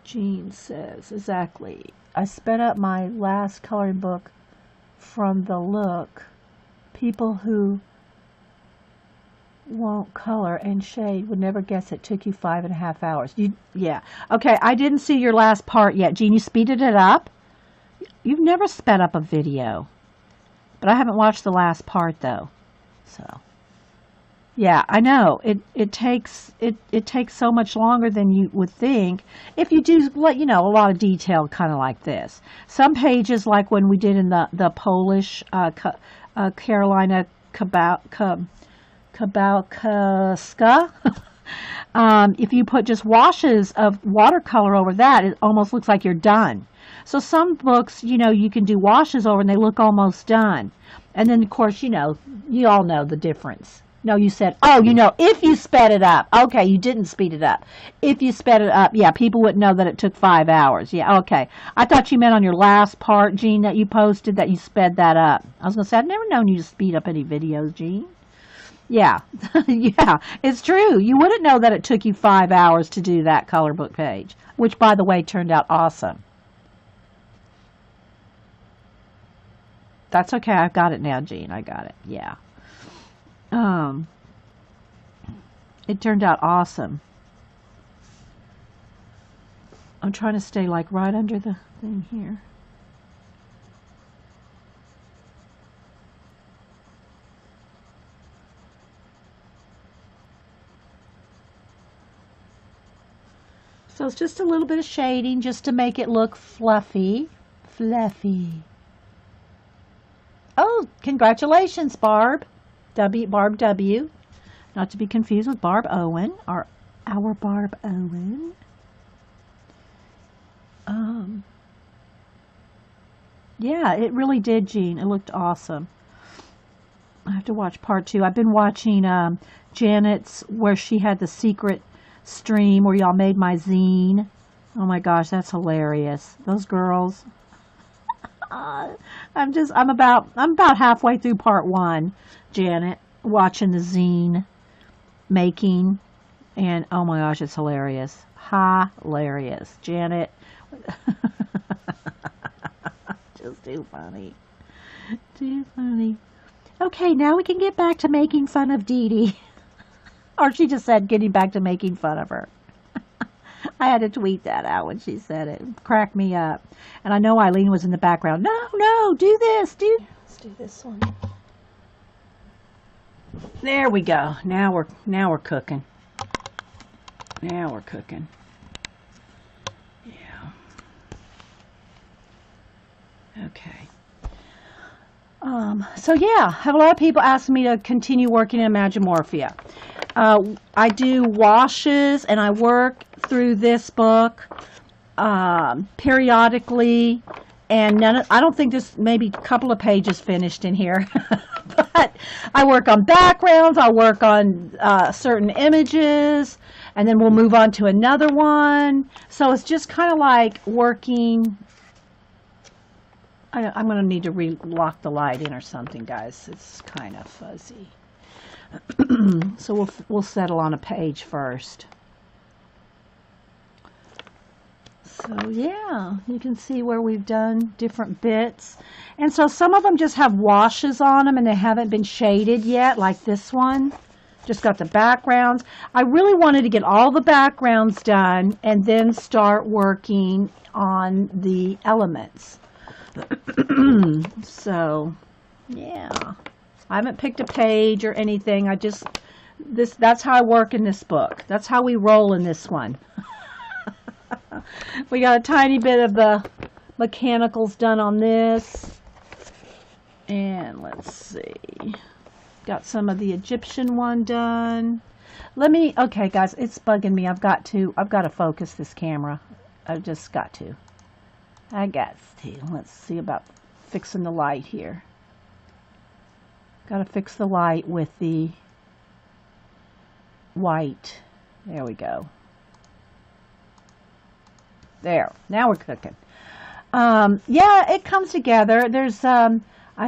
Jean says, exactly. I sped up my last coloring book from the look. People who won't color and shade would never guess it took you 5.5 hours. Yeah. Okay, I didn't see your last part yet. Jean, you speeded it up? You've never sped up a video. But I haven't watched the last part, though. So, yeah, I know. It takes so much longer than you would think if you do, a lot of detail kind of like this. Some pages, like when we did in the Polish Carolina Kabałka. If you put just washes of watercolor over that, it almost looks like you're done. So some books, you can do washes over and they look almost done. And then, of course, you all know the difference. No, you said, oh, if you sped it up. Okay, you didn't speed it up. If you sped it up, yeah, people wouldn't know that it took 5 hours. Yeah, okay. I thought you meant on your last part, Jean, that you posted that you sped that up. I was going to say, I've never known you to speed up any videos, Jean. Yeah, yeah, it's true. You wouldn't know that it took you 5 hours to do that color book page, which, by the way, turned out awesome. That's okay. I've got it now, Jean. I got it. Yeah. It turned out awesome. I'm trying to stay like right under the thing here. So it's just a little bit of shading just to make it look fluffy. Fluffy. Oh, congratulations, Barb. Barb W. Not to be confused with Barb Owen, our Barb Owen. Yeah, it really did, Jean. It looked awesome. I have to watch part 2. I've been watching Janet's, where she had the secret stream where y'all made my zine. Oh my gosh, that's hilarious. Those girls. I'm about halfway through part 1, Janet, watching the zine making, and oh my gosh, it's hilarious. Hilarious. Janet. Just too funny. Too funny. Okay, now we can get back to making fun of Dee Dee. Or she just said getting back to making fun of her. I had to tweet that out when she said it. It cracked me up. And I know Eileen was in the background. No, do this. Let's do this one. There we go. Now we're cooking. Now we're cooking. Yeah. Okay. So yeah, I have a lot of people asking me to continue working in Imagimorphia. I do washes and I work through this book periodically, and I don't think there's maybe a couple of pages finished in here, but I work on backgrounds, I work on certain images, and then we'll move on to another one. So it's just kind of like working. I'm going to need to lock the light in or something, guys. It's kind of fuzzy. So we'll settle on a page first. So yeah, you can see where we've done different bits. And so some of them just have washes on them and they haven't been shaded yet, like this one. Just got the backgrounds. I really wanted to get all the backgrounds done and then start working on the elements. So yeah, I haven't picked a page or anything. That's how I work in this book. That's how we roll in this one. We got a tiny bit of the mechanicals done on this, and let's see, got some of the Egyptian one done. Okay guys, it's bugging me. I've got to focus this camera. I've just got to. Let's see about fixing the light here. Got to fix the light with the white. There we go. There. Now we're cooking. Yeah, it comes together. There's, I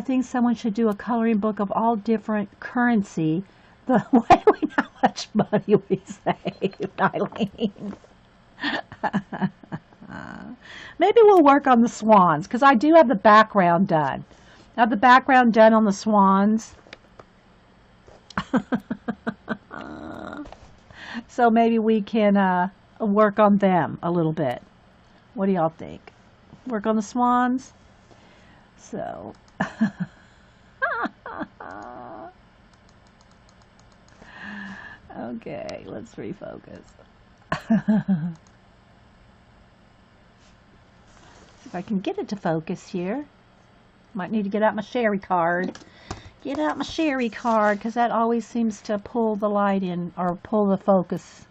think someone should do a coloring book of all different currency. The way we know how much money we save, Eileen. Maybe we'll work on the swans, because I do have the background done. I have the background done on the swans. So maybe we can work on them a little bit. What do y'all think? Work on the swans? So. Okay, let's refocus. If I can get it to focus here. Might need to get out my sherry card. Get out my sherry card, because that always seems to pull the light in, or pull the focus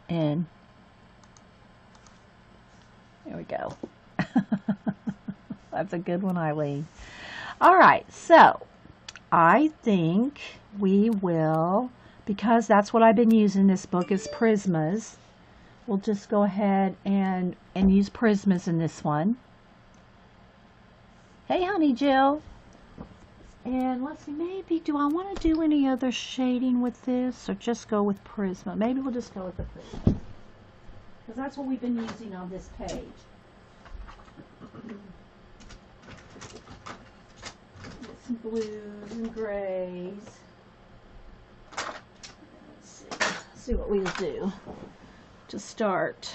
in. There we go. That's a good one, Eileen. All right, so I think we will, because that's what I've been using this book is Prismas. We'll just go ahead and use Prismas in this one. Hey, honey Jill. And let's see, maybe, do I want to do any other shading with this, or just go with Prisma? Maybe we'll just go with the Prisma, because that's what we've been using on this page. Get some blues and grays. Let's see what we'll do to start.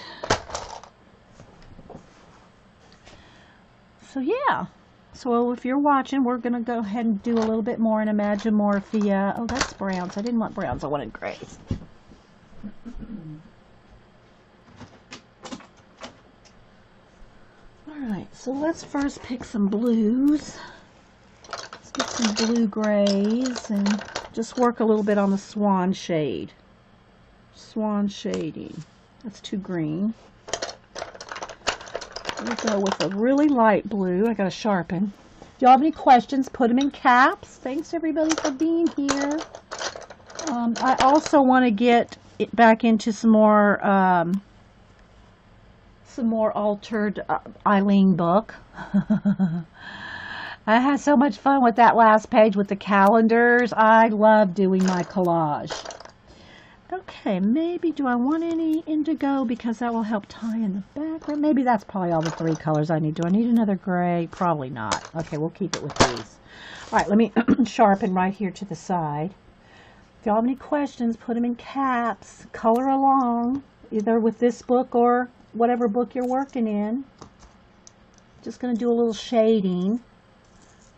So yeah, so if you're watching, we're going to go ahead and do a little bit more in Imagimorphia. Oh, that's browns. I didn't want browns. I wanted grays. Alright, so let's first pick some blues. some blue grays and just work a little bit on the swan shade. Swan shading. That's too green. We'll go with a really light blue. I got to sharpen. If y'all have any questions, put them in caps. Thanks everybody for being here. I also want to get it back into some more altered Eileen book. I had so much fun with that last page with the calendars. I love doing my collage. Okay, maybe do I want any indigo because that will help tie in the background? Maybe that's probably all the 3 colors I need. Do I need another gray? Probably not. Okay, we'll keep it with these. All right, let me sharpen right here to the side. If y'all have any questions, put them in caps. Color along, either with this book or whatever book you're working in. Just going to do a little shading.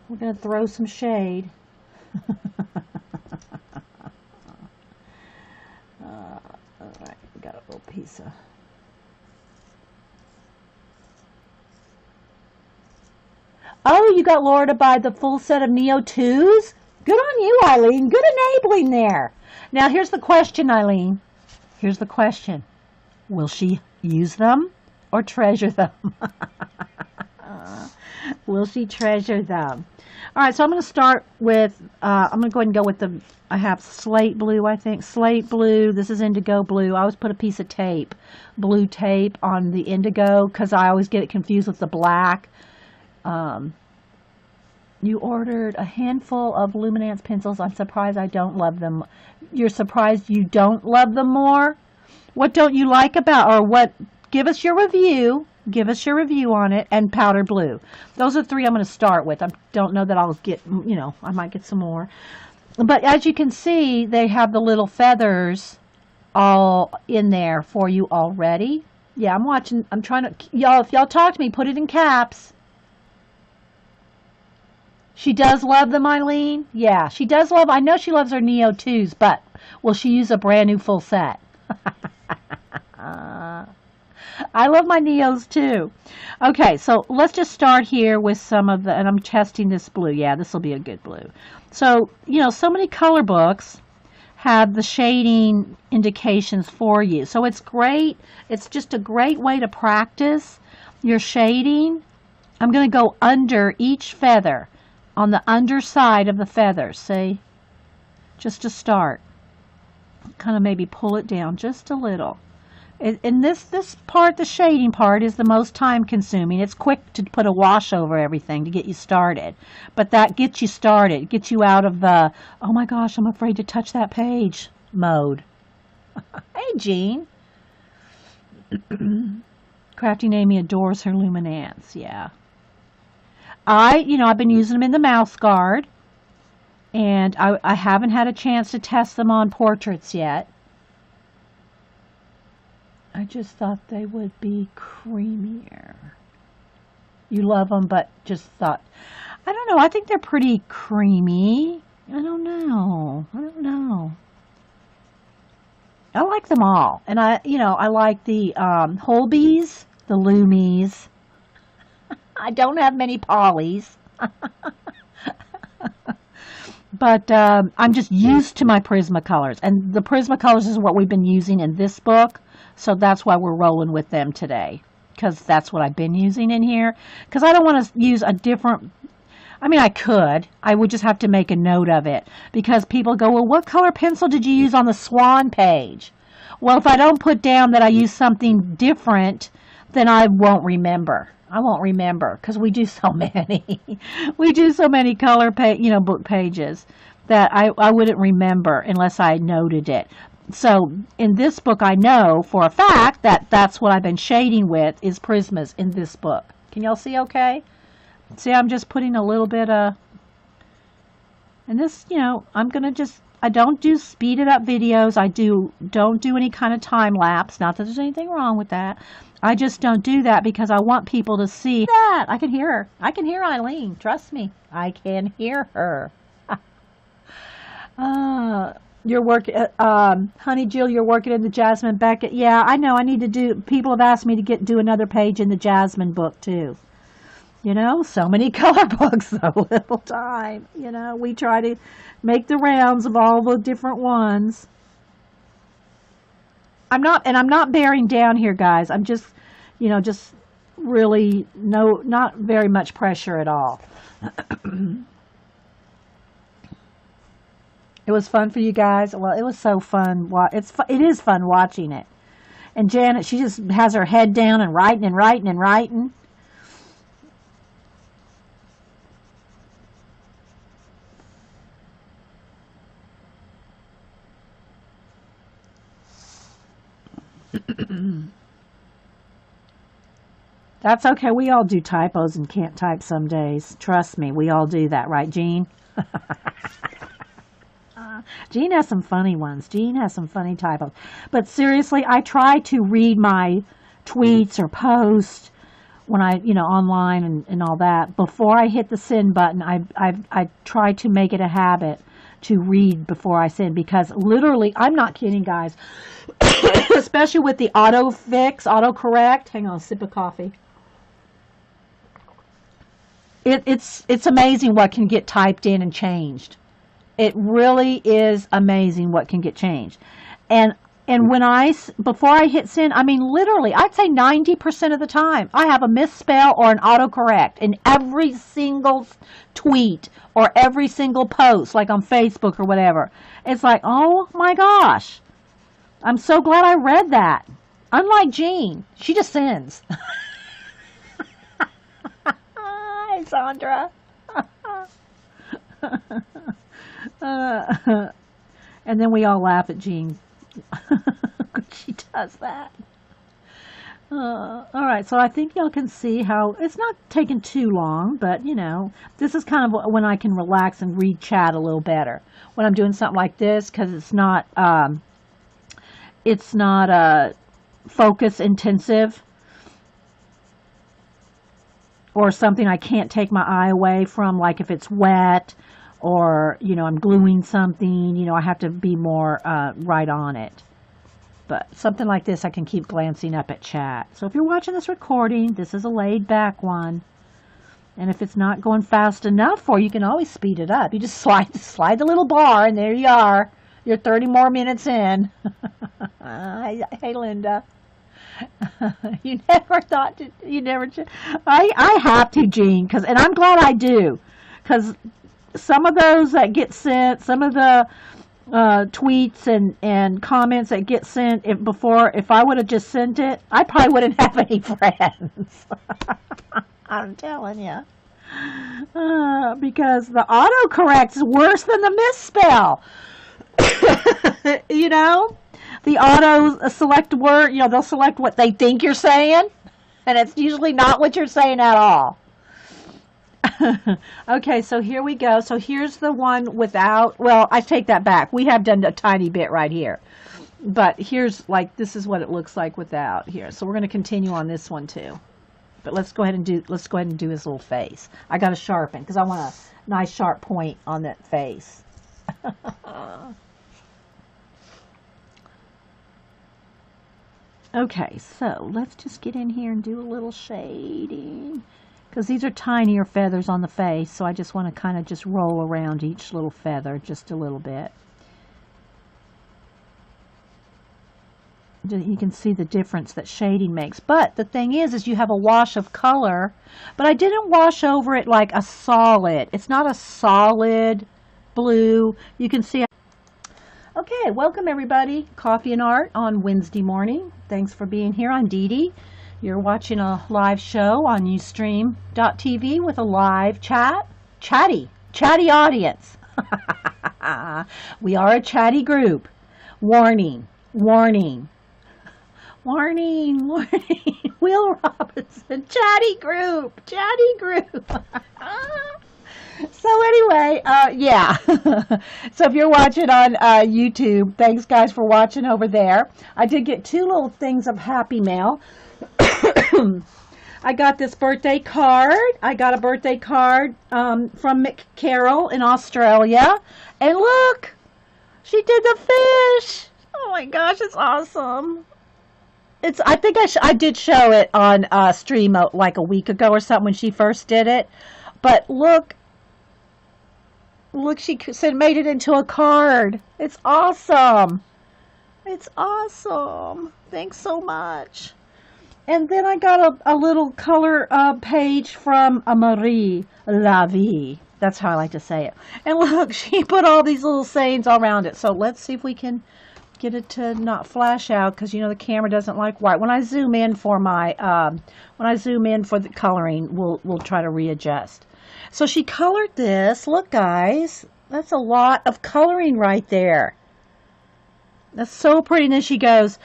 We're going to throw some shade. Alright, we got a little piece of... Oh, you got Laura to buy the full set of Neo 2s? Good on you, Eileen. Good enabling there. Now, here's the question, Eileen. Here's the question. Will she use them or treasure them? Will she treasure them? All right, so I'm going to start with, I'm going to go ahead and go with the, I have slate blue, I think. Slate blue. This is indigo blue. I always put a piece of tape, blue tape on the indigo because I always get it confused with the black. You ordered a handful of Luminance pencils. I'm surprised I don't love them. You're surprised you don't love them more? What don't you like about, or what, give us your review. Give us your review on it, and powder blue. Those are 3 I'm going to start with. I don't know that I'll get, you know, I might get some more. But as you can see, they have the little feathers all in there for you already. Yeah, I'm watching, I'm trying to, y'all, if y'all talk to me, put it in caps. She does love them, Eileen? Yeah, she does love, I know she loves her Neo 2s, but will she use a brand new full set? I love my Neos too. Okay, so let's just start here with some of the, and I'm testing this blue. Yeah, this will be a good blue. So, you know, so many color books have the shading indications for you. So it's great. It's just a great way to practice your shading. I'm going to go under each feather, on the underside of the feathers, see? Just to start. Kind of maybe pull it down just a little. And this part, the shading part, is the most time consuming. It's quick to put a wash over everything to get you started. But that gets you started, gets you out of the, oh my gosh, I'm afraid to touch that page mode. Hey, Jean. Crafting Amy adores her Luminance, yeah. I've been using them in the mouse guard. And I haven't had a chance to test them on portraits yet. I just thought they would be creamier. You love them, but just thought, I don't know, I think they're pretty creamy. I don't know. I like them all. And I like the Holbees, the Loomies. I don't have many Pollies. But I'm just used to my Prismacolors. And the Prismacolors is what we've been using in this book. So that's why we're rolling with them today. Because that's what I've been using in here. Because I don't want to use a different... I mean, I could. I would just have to make a note of it. Because people go, well, what color pencil did you use on the Swan page? Well, if I don't put down that I use something different, then I won't remember. I won't remember because we do so many. We do so many color book pages that I wouldn't remember unless I noted it. So in this book, I know for a fact that that's what I've been shading with is Prismas in this book. Can y'all see okay? See, I'm just putting a little bit of, and this, I'm going to just, I don't do speeded up videos. I don't do any kind of time lapse. Not that there's anything wrong with that. I just don't do that because I want people to see that. I can hear her. I can hear Eileen. Trust me. I can hear her. You're working, Honey Jill, you're working in the Jasmine Beckett. Yeah, I know. I need to do, people have asked me to do another page in the Jasmine book too. You know, so many color books, so little time. You know, we try to make the rounds of all the different ones. I'm not bearing down here, guys. I'm just, you know, just really not very much pressure at all. It was fun for you guys. Well, it was so fun. It is fun watching it. And Janet, she just has her head down and writing and writing and writing. That's okay. We all do typos and can't type some days. Trust me, we all do that, right, Jean? Jean has some funny ones. Jean has some funny typos. But seriously, I try to read my tweets or posts when I, you know, online and all that. Before I hit the send button, I try to make it a habit to read before I send, because literally, I'm not kidding, guys. Especially with the autocorrect. Hang on, a sip of coffee. It's amazing what can get typed in and changed. It really is amazing what can get changed. And when before I hit send, I mean, literally, I'd say 90% of the time, I have a misspell or an autocorrect in every single tweet or every single post, like on Facebook or whatever. It's like, oh my gosh, I'm so glad I read that. Unlike Jean, she just sends. Hi, Sandra. And then we all laugh at Jean. She does that. All right, so I think y'all can see how it's not taking too long, but you know, this is kind of when I can relax and read chat a little better. When I'm doing something like this, because it's not focus intensive or something I can't take my eye away from, like if it's wet or, you know, I'm gluing something, you know, I have to be more right on it. But something like this, I can keep glancing up at chat. So if you're watching this recording, this is a laid back one. And if it's not going fast enough for you, you can always speed it up. You just slide the little bar, and there you are. You're 30 more minutes in. Hey, Linda. You never thought to, you never, I have to, Jean, and I'm glad I do. Because some of those that get sent, some of the tweets and comments that get sent, if I would have just sent it, I probably wouldn't have any friends. I'm telling you. Because the autocorrect is worse than the misspell. You know? The auto select word, you know, they'll select what they think you're saying, and it's usually not what you're saying at all. Okay, so here we go. So here's the one without, well, I take that back. We have done a tiny bit right here. But here's, like, this is what it looks like without here. So we're going to continue on this one too. But let's go ahead and do his little face. I got to sharpen because I want a nice sharp point on that face. Okay, so let's just get in here and do a little shading. Because these are tinier feathers on the face, so I just want to kind of just roll around each little feather just a little bit. You can see the difference that shading makes. But the thing is you have a wash of color, but I didn't wash over it like a solid. It's not a solid blue. You can see. Okay, welcome everybody. Coffee and Art on Wednesday morning. Thanks for being here. I'm Dee Dee. You're watching a live show on Ustream.tv with a live chatty audience. We are a chatty group. Warning. Will Robinson, chatty group. So anyway, yeah. So if you're watching on YouTube, thanks guys for watching over there. I did get two little things of happy mail. I got this birthday card. I got a birthday card from Mick Carroll in Australia. And look, she did the fish. Oh my gosh, it's awesome. it's. I think I did show it on stream like a week ago or something when she first did it. But look, she said made it into a card. It's awesome. It's awesome. Thanks so much. And then I got a little color page from Marie Lavie. That's how I like to say it. And look, she put all these little sayings all around it. So let's see if we can get it to not flash out, because you know the camera doesn't like white. When I zoom in for the coloring, we'll try to readjust. So she colored this. Look, guys, that's a lot of coloring right there. That's so pretty. And then she goes,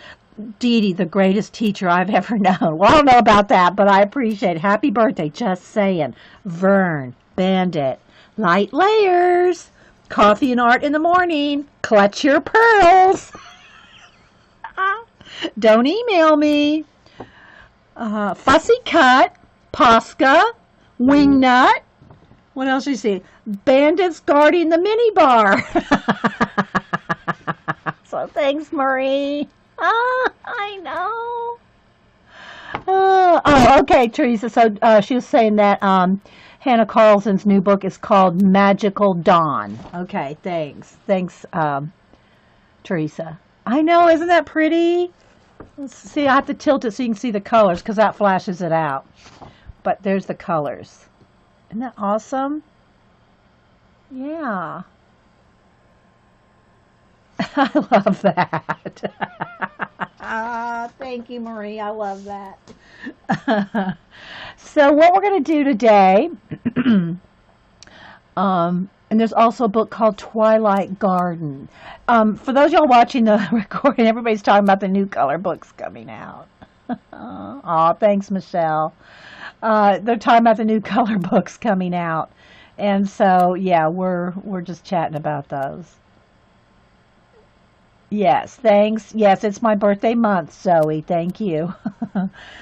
Dee Dee, the greatest teacher I've ever known. Well, I don't know about that, but I appreciate it. Happy birthday, just saying. Vern, Bandit, light layers, coffee and art in the morning, clutch your pearls. Don't email me. Fussy cut, Posca, Wingnut. What else do you see? Bandits guarding the minibar. So thanks, Marie. I know. Oh, okay, Teresa. So she was saying that Hannah Carlson's new book is called Magical Dawn. Okay, thanks. Thanks, Teresa. I know, isn't that pretty? Let's see, I have to tilt it so you can see the colors because that flashes it out. But there's the colors. Isn't that awesome? Yeah. I love that. Thank you, Marie. I love that. So what we're going to do today, and there's also a book called Twilight Garden. For those y'all watching the recording, everybody's talking about the new color books coming out. Oh, thanks, Michelle. They're talking about the new color books coming out. And so, yeah, we're just chatting about those. Yes, thanks. Yes, it's my birthday month, Zoe. Thank you.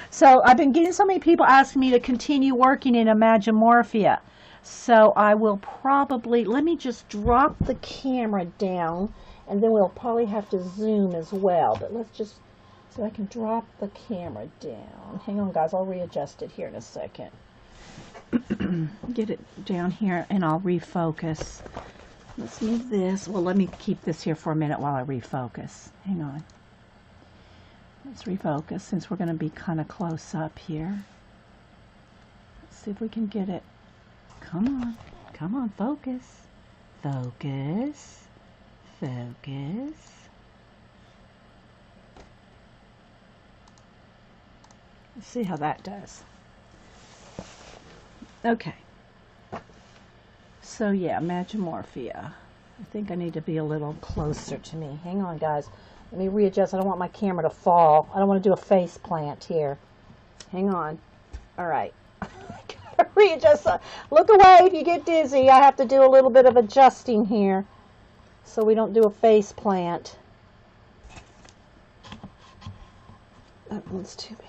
So I've been getting so many people asking me to continue working in Imagimorphia. So I will probably, let me just drop the camera down, and then we'll probably have to zoom as well. But let's just, so I can drop the camera down. Hang on, guys. I'll readjust it here in a second. Get it down here, and I'll refocus. Let's move this. Well, let me keep this here for a minute while I refocus. Hang on. Let's refocus since we're going to be kind of close up here. Let's see if we can get it. Come on. Come on, focus. Focus. Focus. Let's see how that does. Okay. So yeah, Imagimorphia. I think I need to be a little closer to me. Hang on, guys. Let me readjust. I don't want my camera to fall. I don't want to do a face plant here. Hang on. All right. I gotta readjust. Look away if you get dizzy. I have to do a little bit of adjusting here so we don't do a face plant. That one's too big.